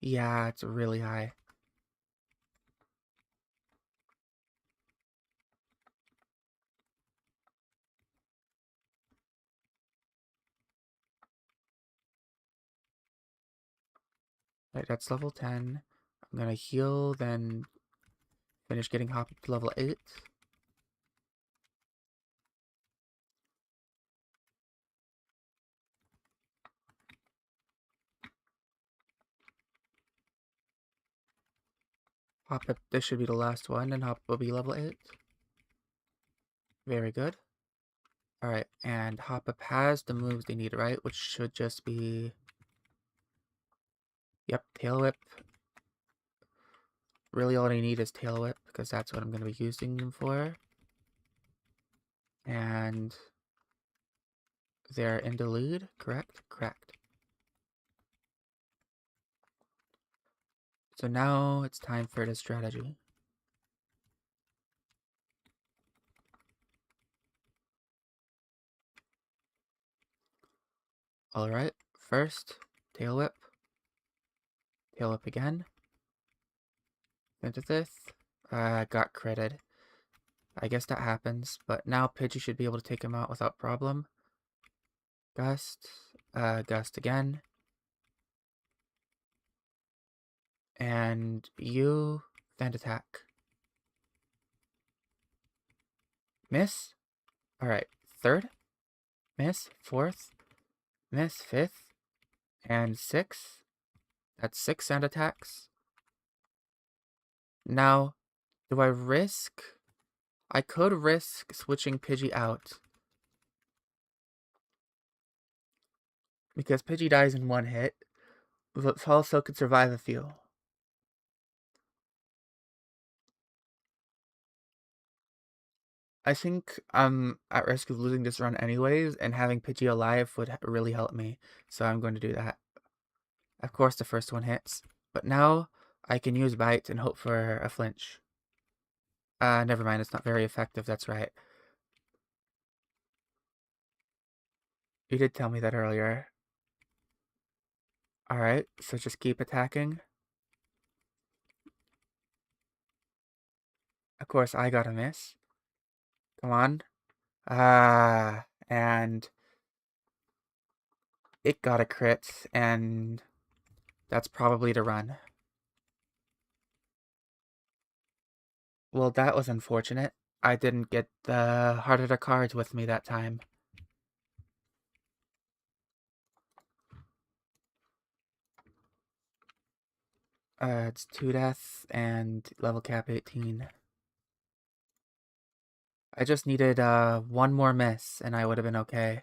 Yeah, it's really high. Right, that's level 10. I'm gonna heal, then finish getting Hop up to level 8. Hop up, this should be the last one, and Hop will be level 8. Very good. Alright, and Hop up has the moves they need, right? Which should just be... Yep, Tail Whip. Really all I need is Tail Whip, because that's what I'm going to be using them for. And... they're in the lead, correct? Correct. So now it's time for the strategy. Alright, first, Tail Whip. Tail Whip again. Into this. Got critted. I guess that happens, but now Pidgey should be able to take him out without problem. Gust. Gust again. And you then attack. Miss. Alright, third. Miss. Fourth. Miss. Fifth. And sixth. That's 6 sand attacks. Now, do I risk? I could risk switching Pidgey out. Because Pidgey dies in 1 hit. But also could survive a few. I think I'm at risk of losing this run anyways, and having Pidgey alive would really help me. So I'm going to do that. Of course the first one hits. But now I can use Bite and hope for a flinch. Never mind, it's not very effective, that's right. You did tell me that earlier. Alright, so just keep attacking. Of course I got a miss. Come on. And it got a crit, and that's probably the run. Well, that was unfortunate. I didn't get the Heart of the Cards with me that time. It's 2 deaths and level cap 18. I just needed 1 more miss and I would have been okay.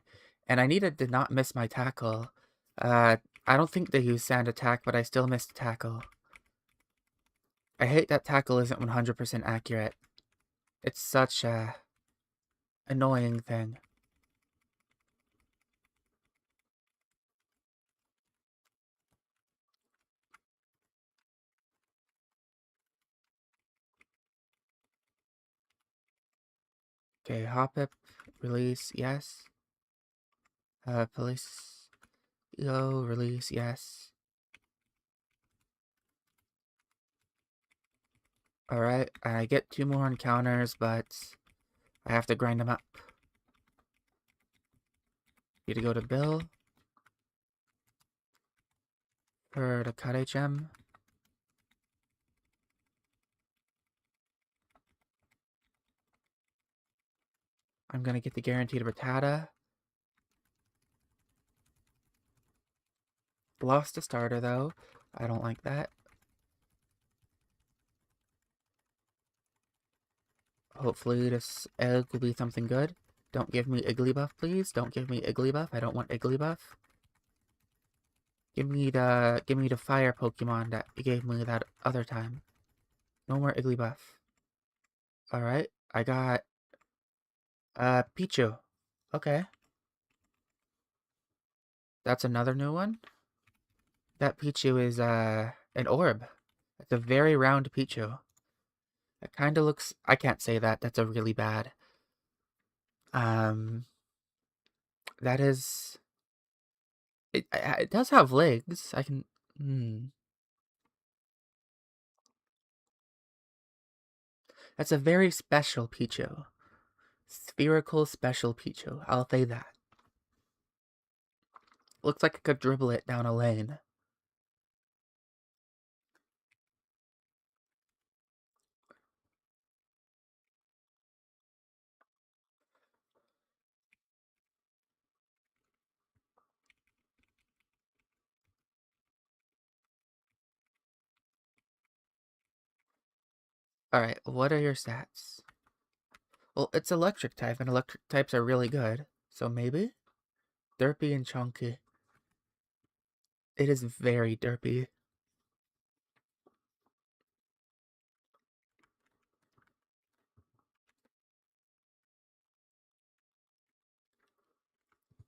And I needed to not miss my tackle. I don't think they use sand attack, but I still missed tackle. I hate that tackle isn't 100% accurate. It's such a annoying thing. Okay, Hoppip, release, yes. Police. Go, release, yes. Alright, I get 2 more encounters, but I have to grind them up. Need to go to Bill for the cut HM. I'm gonna get the guaranteed Rattata. Lost a starter though. I don't like that. Hopefully this egg will be something good. Don't give me Igglybuff, please. Don't give me Igglybuff. I don't want Igglybuff. Give me the fire Pokemon that you gave me that other time. No more Igglybuff. Alright, I got Pichu. Okay. That's another new one. That Pichu is an orb. It's a very round Pichu. It kinda looks, I can't say that, that's a really bad. That is, it does have legs. I can, That's a very special Pichu. Spherical special Pichu. I'll say that. Looks like I could dribble it down a lane. Alright, what are your stats? Well, it's electric type, and electric types are really good. So maybe? Derpy and chunky. It is very derpy.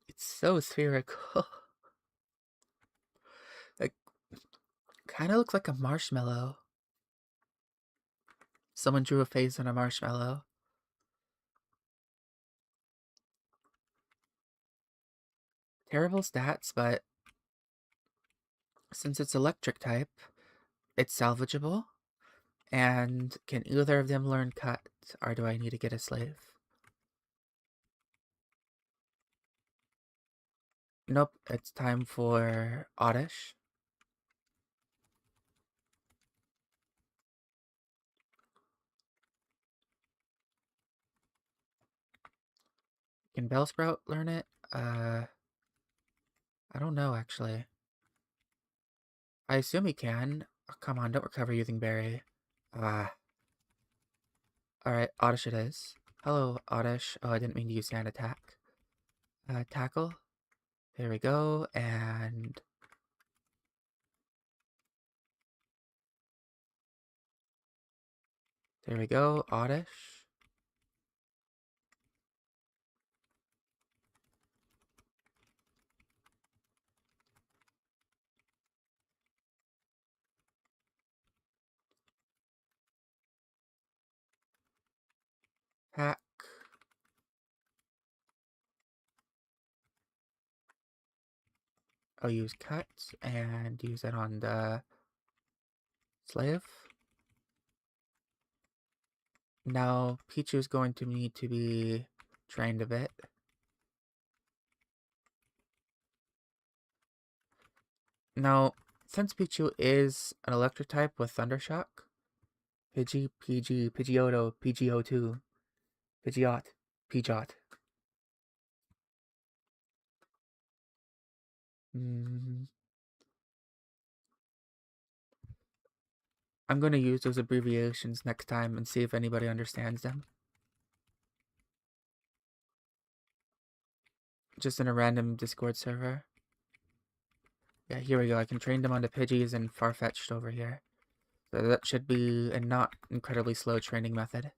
It's so spherical. Like, kind of looks like a marshmallow. Someone drew a face on a marshmallow. Terrible stats, but since it's electric type, it's salvageable. And can either of them learn cut, or do I need to get a slave? Nope, it's time for Oddish. Can Bellsprout learn it? I don't know, actually. I assume he can. Oh, come on, don't recover using Berry. Ah. Alright, Oddish it is. Hello, Oddish. Oh, I didn't mean to use Sand Attack. Tackle. There we go, and... There we go, Oddish. Hack. I'll use Cut, and use it on the slave. Now, Pichu's going to need to be trained a bit. Now, since Pichu is an electric type with Thundershock, Pidgeotto, Pidgeotto, Pidgeot, Pidgeot. I'm going to use those abbreviations next time and see if anybody understands them. Just in a random Discord server. Yeah, here we go. I can train them onto Pidgeys and Farfetch'd over here. So that should be a not incredibly slow training method.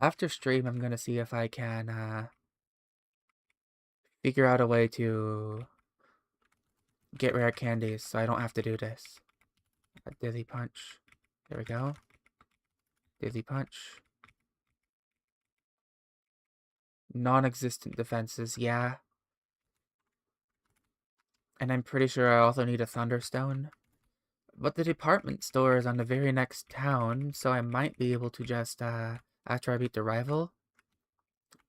After stream, I'm going to see if I can figure out a way to get rare candies so I don't have to do this. A Dizzy Punch. There we go. Dizzy Punch. Non-existent defenses, yeah. And I'm pretty sure I also need a Thunderstone. But the department store is on the very next town, so I might be able to just, after I beat the rival,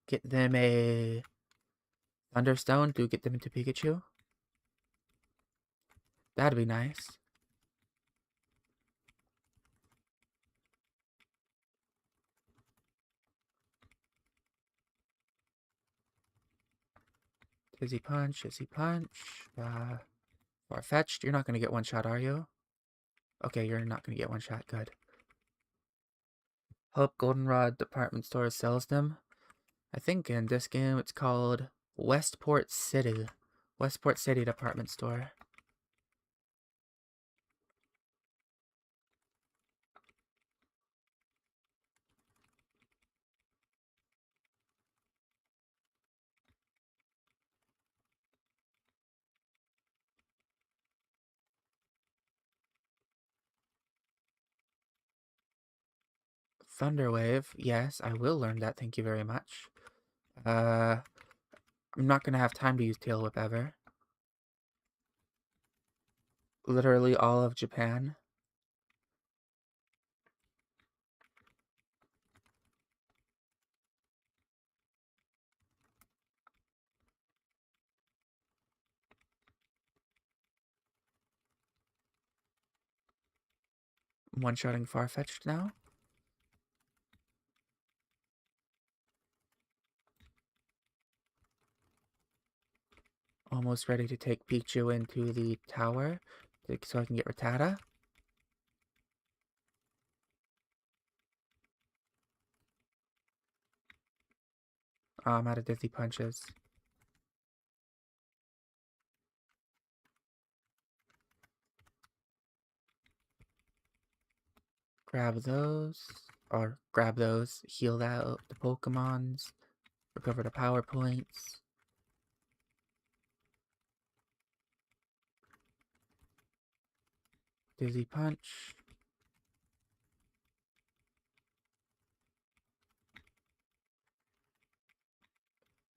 get them a Thunderstone to get them into Pikachu. That'd be nice. Dizzy Punch, Dizzy Punch. Far-fetched. You're not gonna get one shot, are you? Okay, you're not gonna get one shot. Good. Hope Goldenrod department store sells them. I think in this game it's called Westport City. Westport City department store. Thunderwave. Yes, I will learn that. Thank you very much. I'm not gonna have time to use Tail Whip ever. Literally all of Japan. I'm one-shotting Farfetch'd now. Almost ready to take Pichu into the tower so I can get Rattata. Oh, I'm out of Dizzy Punches. Grab those. Or grab those. Heal out the Pokemons. Recover the power points. Dizzy Punch.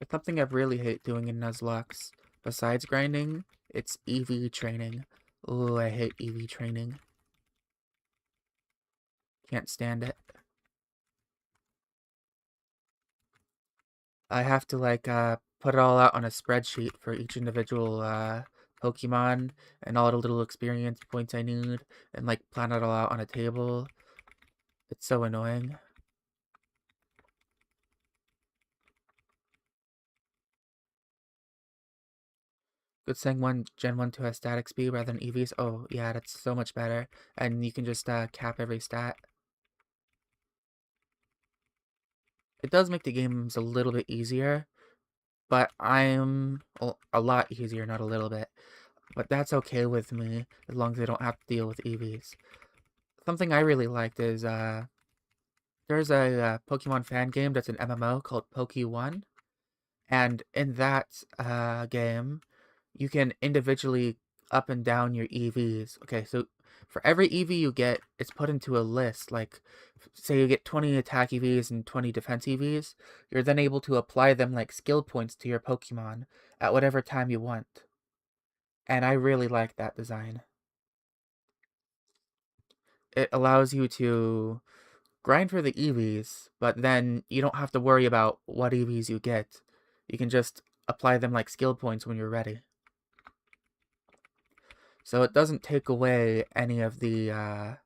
It's something I really hate doing in Nuzlocke. Besides grinding, it's EV training. Ooh, I hate EV training. Can't stand it. I have to, like, put it all out on a spreadsheet for each individual, Pokemon and all the little experience points I need and, like, plan it all out on a table. It's so annoying. Good saying Gen 1 2 has static speed rather than EVs. Oh, yeah, that's so much better. And you can just, cap every stat. It does make the games a little bit easier, but I'm a lot easier, not a little bit. But that's okay with me, as long as I don't have to deal with EVs. Something I really liked is, there's a Pokemon fan game that's an MMO called Poke1, and in that game, you can individually up and down your EVs. Okay, so for every EV you get, it's put into a list. Like, say you get 20 attack EVs and 20 defense EVs, you're then able to apply them like skill points to your Pokemon at whatever time you want. And I really like that design. It allows you to grind for the EVs, but then you don't have to worry about what EVs you get. You can just apply them like skill points when you're ready. So it doesn't take away any of the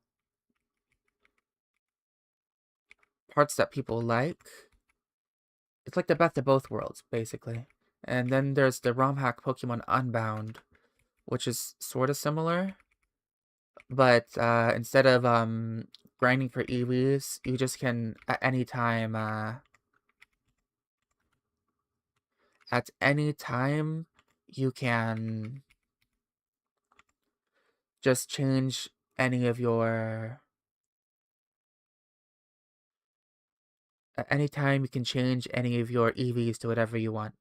parts that people like. It's like the best of both worlds, basically. And then there's the ROM hack Pokemon Unbound, which is sort of similar, but instead of grinding for EVs, you just can at any time you can just change any of your at any time you can change any of your EVs to whatever you want,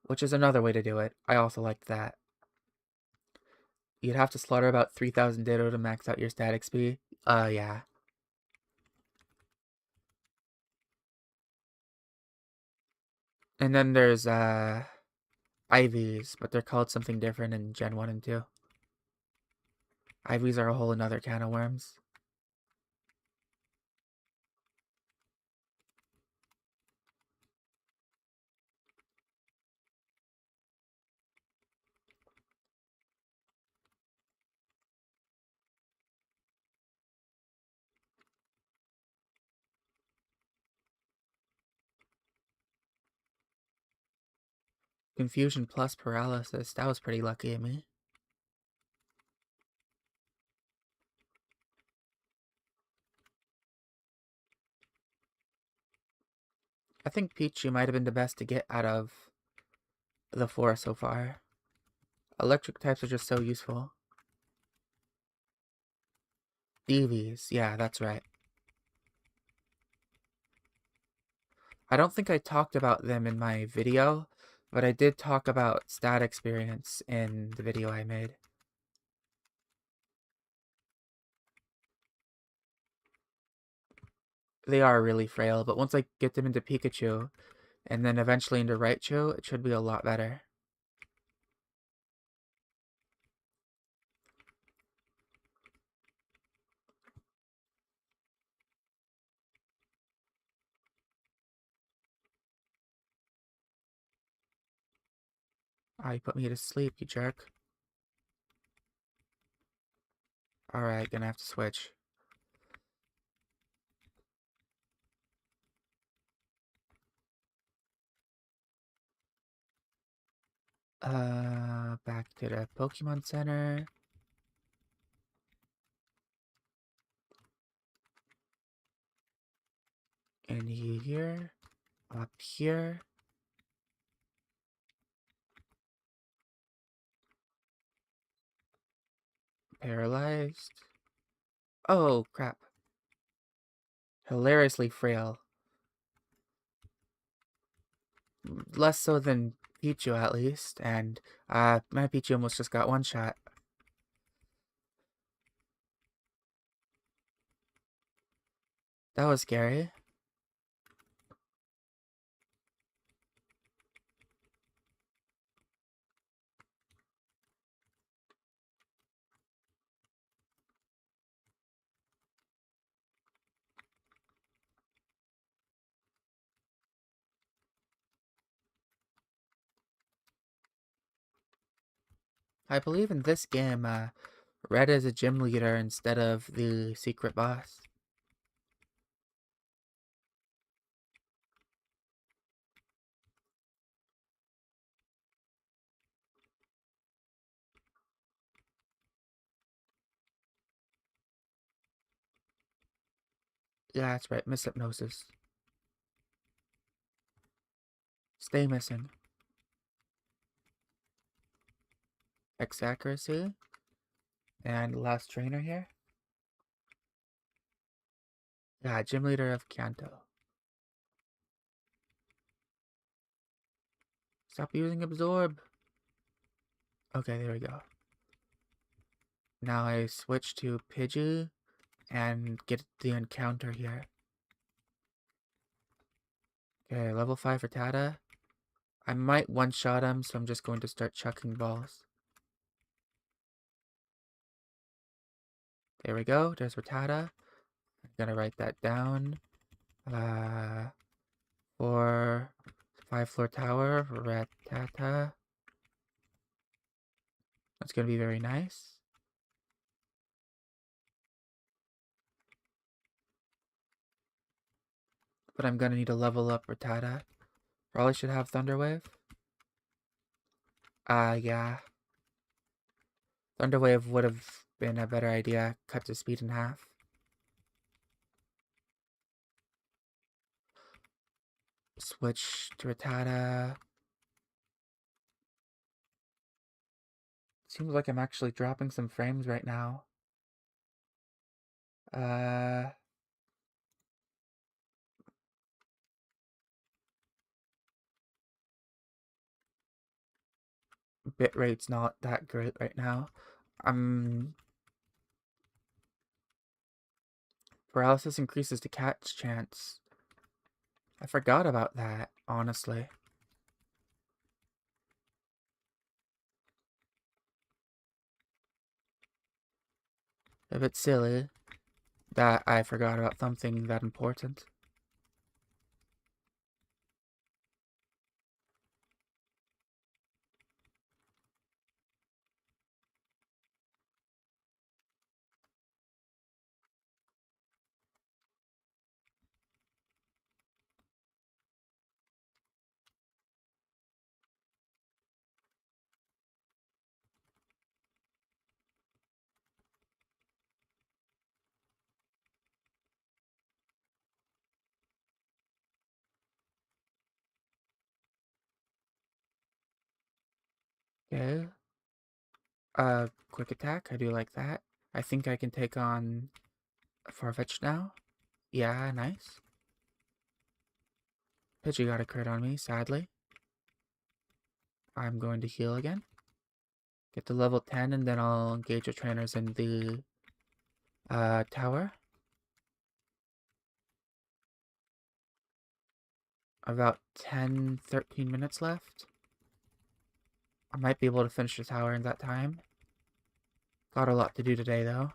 which is another way to do it. I also liked that. You'd have to slaughter about 3,000 Ditto to max out your static speed. Yeah. And then there's IVs, but they're called something different in Gen 1 and 2. IVs are a whole another can of worms. Confusion plus paralysis. That was pretty lucky of me. I think Pichu might have been the best to get out of the four so far. Electric types are just so useful. Eevees, yeah, that's right. I don't think I talked about them in my video, but I did talk about stat experience in the video I made. They are really frail, but once I get them into Pikachu, and then eventually into Raichu, it should be a lot better. Ah, you put me to sleep, you jerk. Alright, gonna have to switch. Back to the Pokemon Center. In here. Up here. Paralyzed. Oh, crap. Hilariously frail. Less so than Pichu, at least. And, my Pichu almost just got one shot. That was scary. I believe in this game, Red is a gym leader instead of the secret boss. Yeah, that's right, Miss Hypnosis. Stay missing. X accuracy. And last trainer here. Yeah, gym leader of Kanto. Stop using absorb. Okay, there we go. Now I switch to Pidgey and get the encounter here. Okay, level 5 for Tata. I might one-shot him, so I'm just going to start chucking balls. There we go, there's Rattata. I'm gonna write that down. For 5-floor tower, Rattata. That's gonna be very nice. But I'm gonna need to level up Rattata. Probably should have Thunder Wave. Yeah. Thunder Wave would have been a better idea. Cut the speed in half. Switch to Rattata. Seems like I'm actually dropping some frames right now. Bitrate's not that great right now. Paralysis increases the catch chance. I forgot about that, honestly. A bit silly that I forgot about something that important. Okay. Quick attack. I do like that. I think I can take on Farfetch now. Yeah, nice. Pidgey got a crit on me, sadly. I'm going to heal again. Get to level 10, and then I'll engage the trainers in the tower. About 10, 13 minutes left. I might be able to finish the tower in that time. Got a lot to do today, though.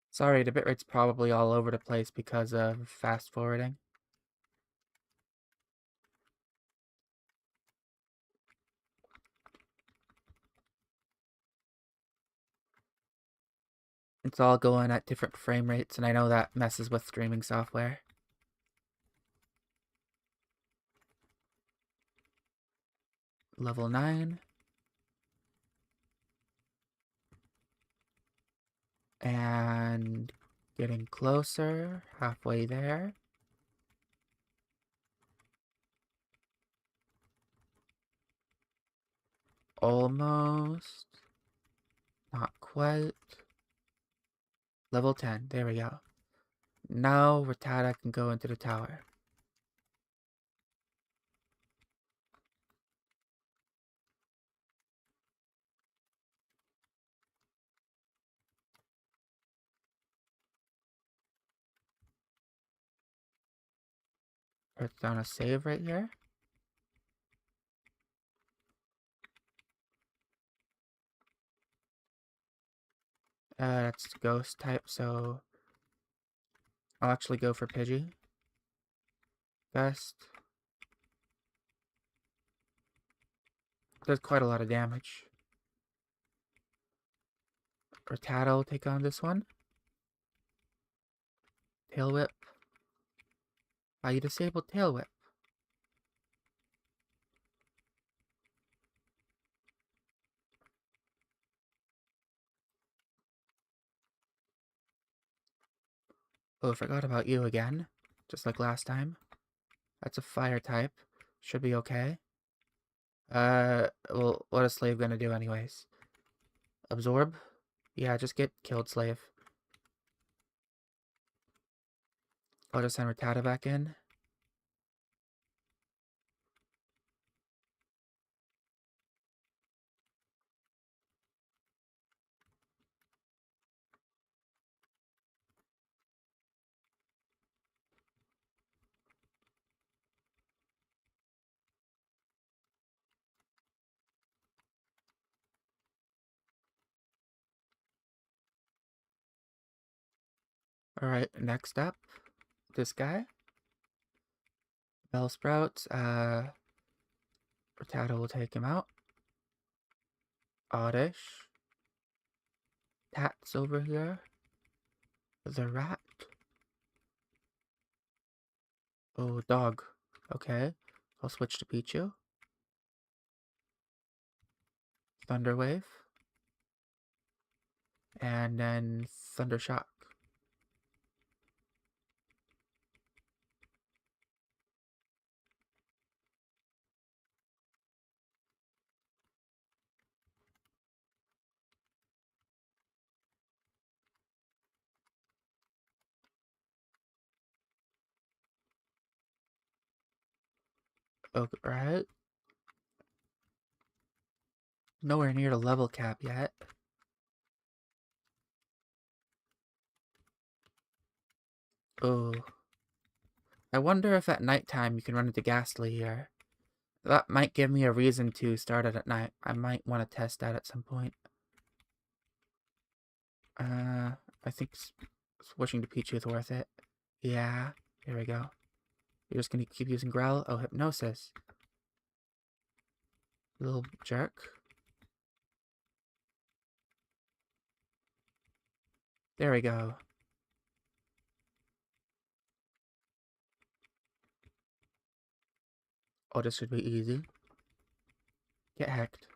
Sorry, the bitrate's probably all over the place because of fast forwarding. It's all going at different frame rates, and I know that messes with streaming software. Level 9. And getting closer, halfway there. Almost. Not quite. Level 10, there we go. Now Rattata can go into the tower. Put down a save right here. That's ghost type, so I'll actually go for Pidgey. Best. Does quite a lot of damage. Rattata will take on this one. Tail Whip. You disabled Tail Whip. Oh, forgot about you again. Just like last time. That's a fire type. Should be okay. Well, what is Slave gonna do anyways? Absorb? Yeah, just get killed, Slave. I'll just send Rattata back in. Alright, next up, this guy. Bellsprouts, Rattata will take him out. Oddish. Tat's over here. The rat. Oh, dog. Okay. I'll switch to Pichu. Thunderwave. And then Thundershock. Okay, right. Nowhere near the level cap yet. Oh. I wonder if at nighttime you can run into Ghastly here. That might give me a reason to start it at night. I might want to test that at some point. I think switching to Pichu is worth it. Yeah, here we go. You're just gonna keep using Growl? Oh, Hypnosis. Little jerk. There we go. Oh, this should be easy. Get hacked.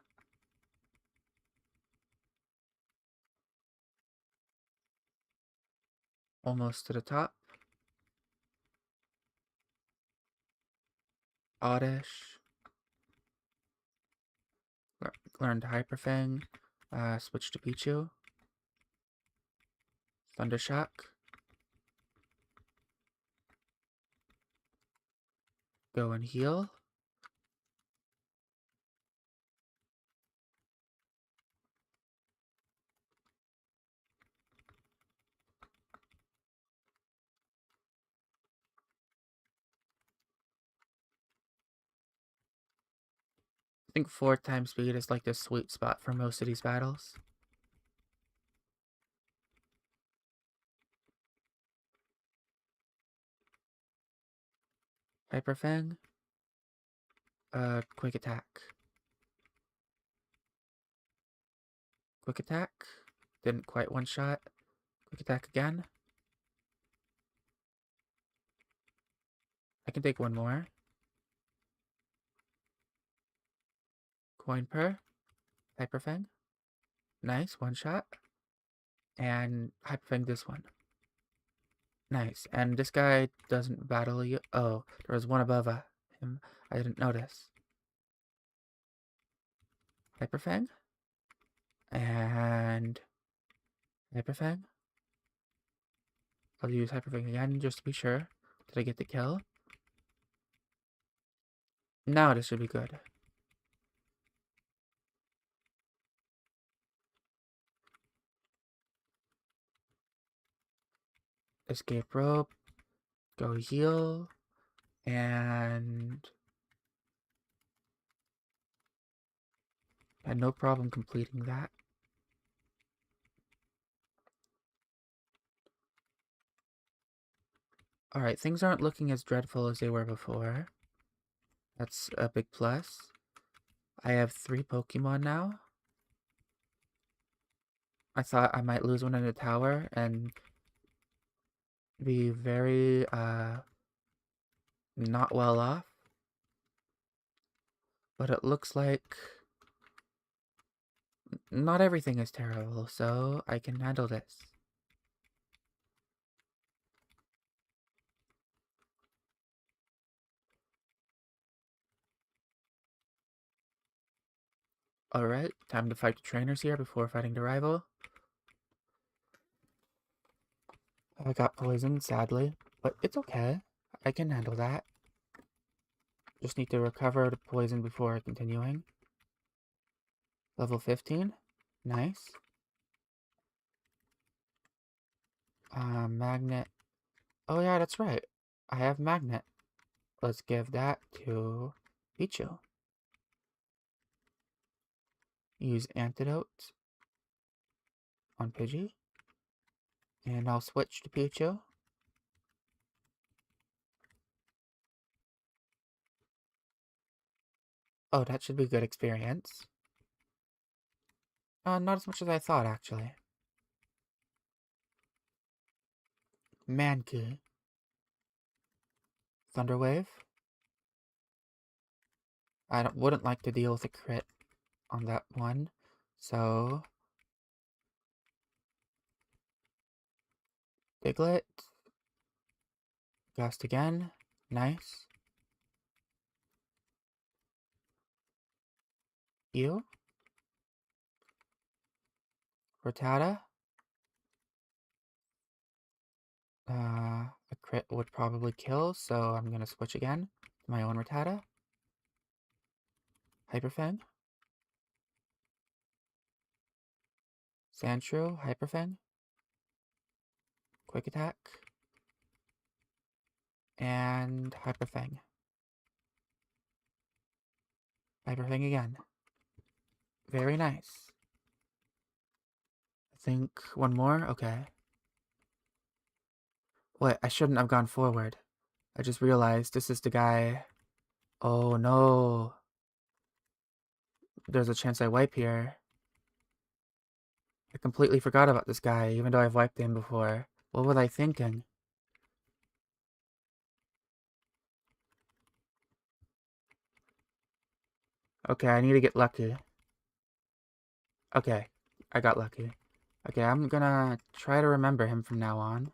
Almost to the top. Oddish. Learn to Hyper Fang. Switch to Pichu. Thundershock. Go and heal. I think 4 times speed is like the sweet spot for most of these battles. Hyper Fang. Quick attack. Quick attack. Didn't quite one shot. Quick attack again. I can take one more. Coin per. Hyper Fang. Nice, one shot. And Hyper Fang this one. Nice. And this guy doesn't battle you. Oh, there was one above him. I didn't notice. Hyper Fang. And Hyper Fang. I'll use Hyper Fang again just to be sure. Did I get the kill? Now this should be good. Escape rope. Go heal. And had no problem completing that. Alright, things aren't looking as dreadful as they were before. That's a big plus. I have 3 Pokemon now. I thought I might lose one in the tower and be very, not well off. But it looks like not everything is terrible, so I can handle this. Alright, time to fight the trainers here before fighting the rival. I got poisoned, sadly, but it's okay. I can handle that. Just need to recover the poison before continuing. Level 15. Nice. Magnet. Oh yeah, that's right. I have magnet. Let's give that to Pichu. Use antidote on Pidgey. And I'll switch to Pichu. Oh, that should be good experience. Not as much as I thought, actually. Mankey. Thunderwave. I wouldn't like to deal with a crit on that one. So... Diglett. Gust again. Nice. You. Rattata. A crit would probably kill, so I'm gonna switch again to my own Rattata. Hyperfang. Sandshrew, Hyperfang. Quick attack. And hyperthing. Hyperthing again. Very nice. I think one more? Okay. Wait, I shouldn't have gone forward. I just realized this is the guy. Oh no. There's a chance I wipe here. I completely forgot about this guy, even though I've wiped him before. What was I thinking? Okay, I need to get lucky. Okay, I got lucky. Okay, I'm gonna try to remember him from now on.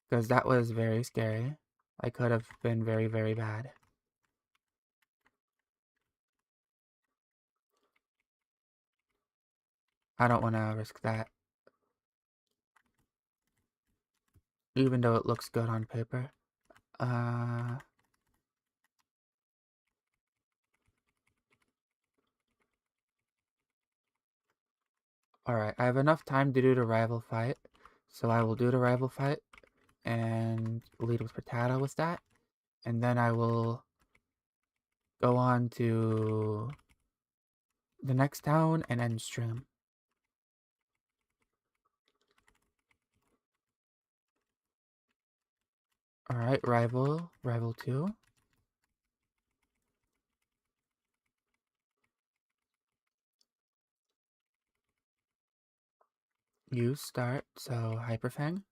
Because that was very scary. I could have been very, very bad. I don't want to risk that. Even though it looks good on paper. Alright, I have enough time to do the rival fight. So I will do the rival fight and lead with potato with that. And then I will go on to the next town and end stream. Alright, rival 2. You start, so Hyperfang.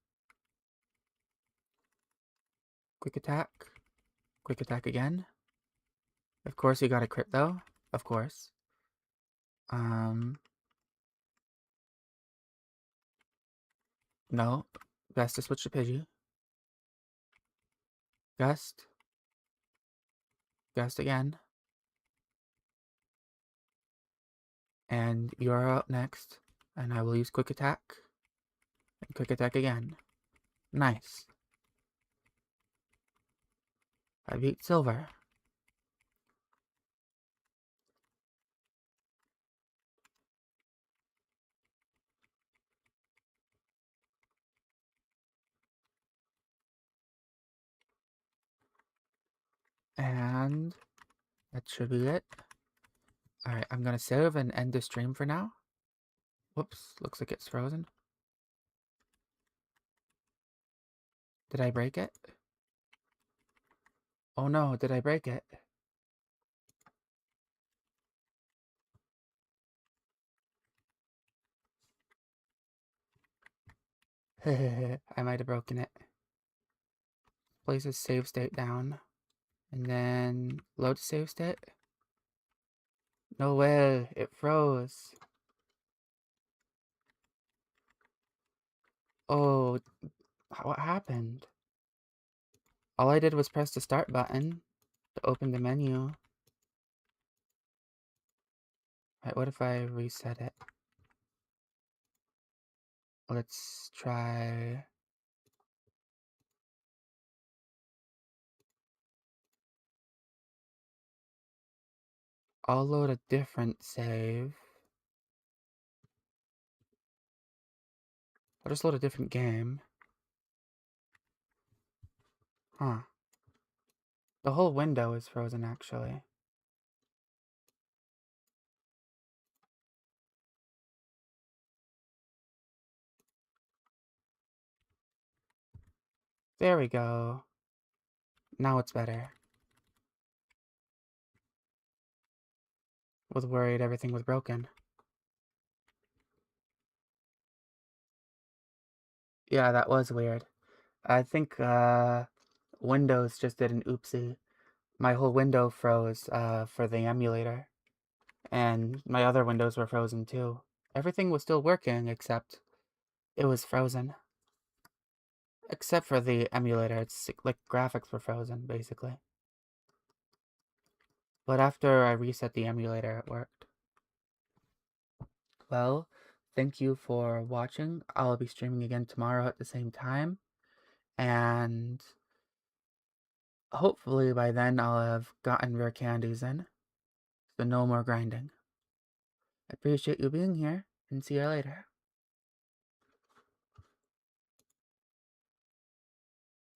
Quick attack again. Of course you got a crit though, of course. No, best to switch to Pidgey. Gust again. And you're up next, and I will use quick attack. And quick attack again. Nice. I beat Silver. And that should be it. Alright, I'm gonna save and end the stream for now. Whoops, looks like it's frozen. Did I break it? Oh no, did I break it? I might have broken it. Place a save state down. And then load save state. No way, it froze. Oh, what happened? All I did was press the start button to open the menu. Right, what if I reset it? Let's try... I'll load a different save. I'll just load a different game. Huh. The whole window is frozen, actually. There we go. Now it's better. Was worried everything was broken. Yeah, that was weird. I think, Windows just did an oopsie. My whole window froze, for the emulator. And my other windows were frozen too. Everything was still working, except it was frozen. Except for the emulator, it's like graphics were frozen, basically. But after I reset the emulator, it worked. Well, thank you for watching. I'll be streaming again tomorrow at the same time. And hopefully by then I'll have gotten rare candies in. So no more grinding. I appreciate you being here, and see you later.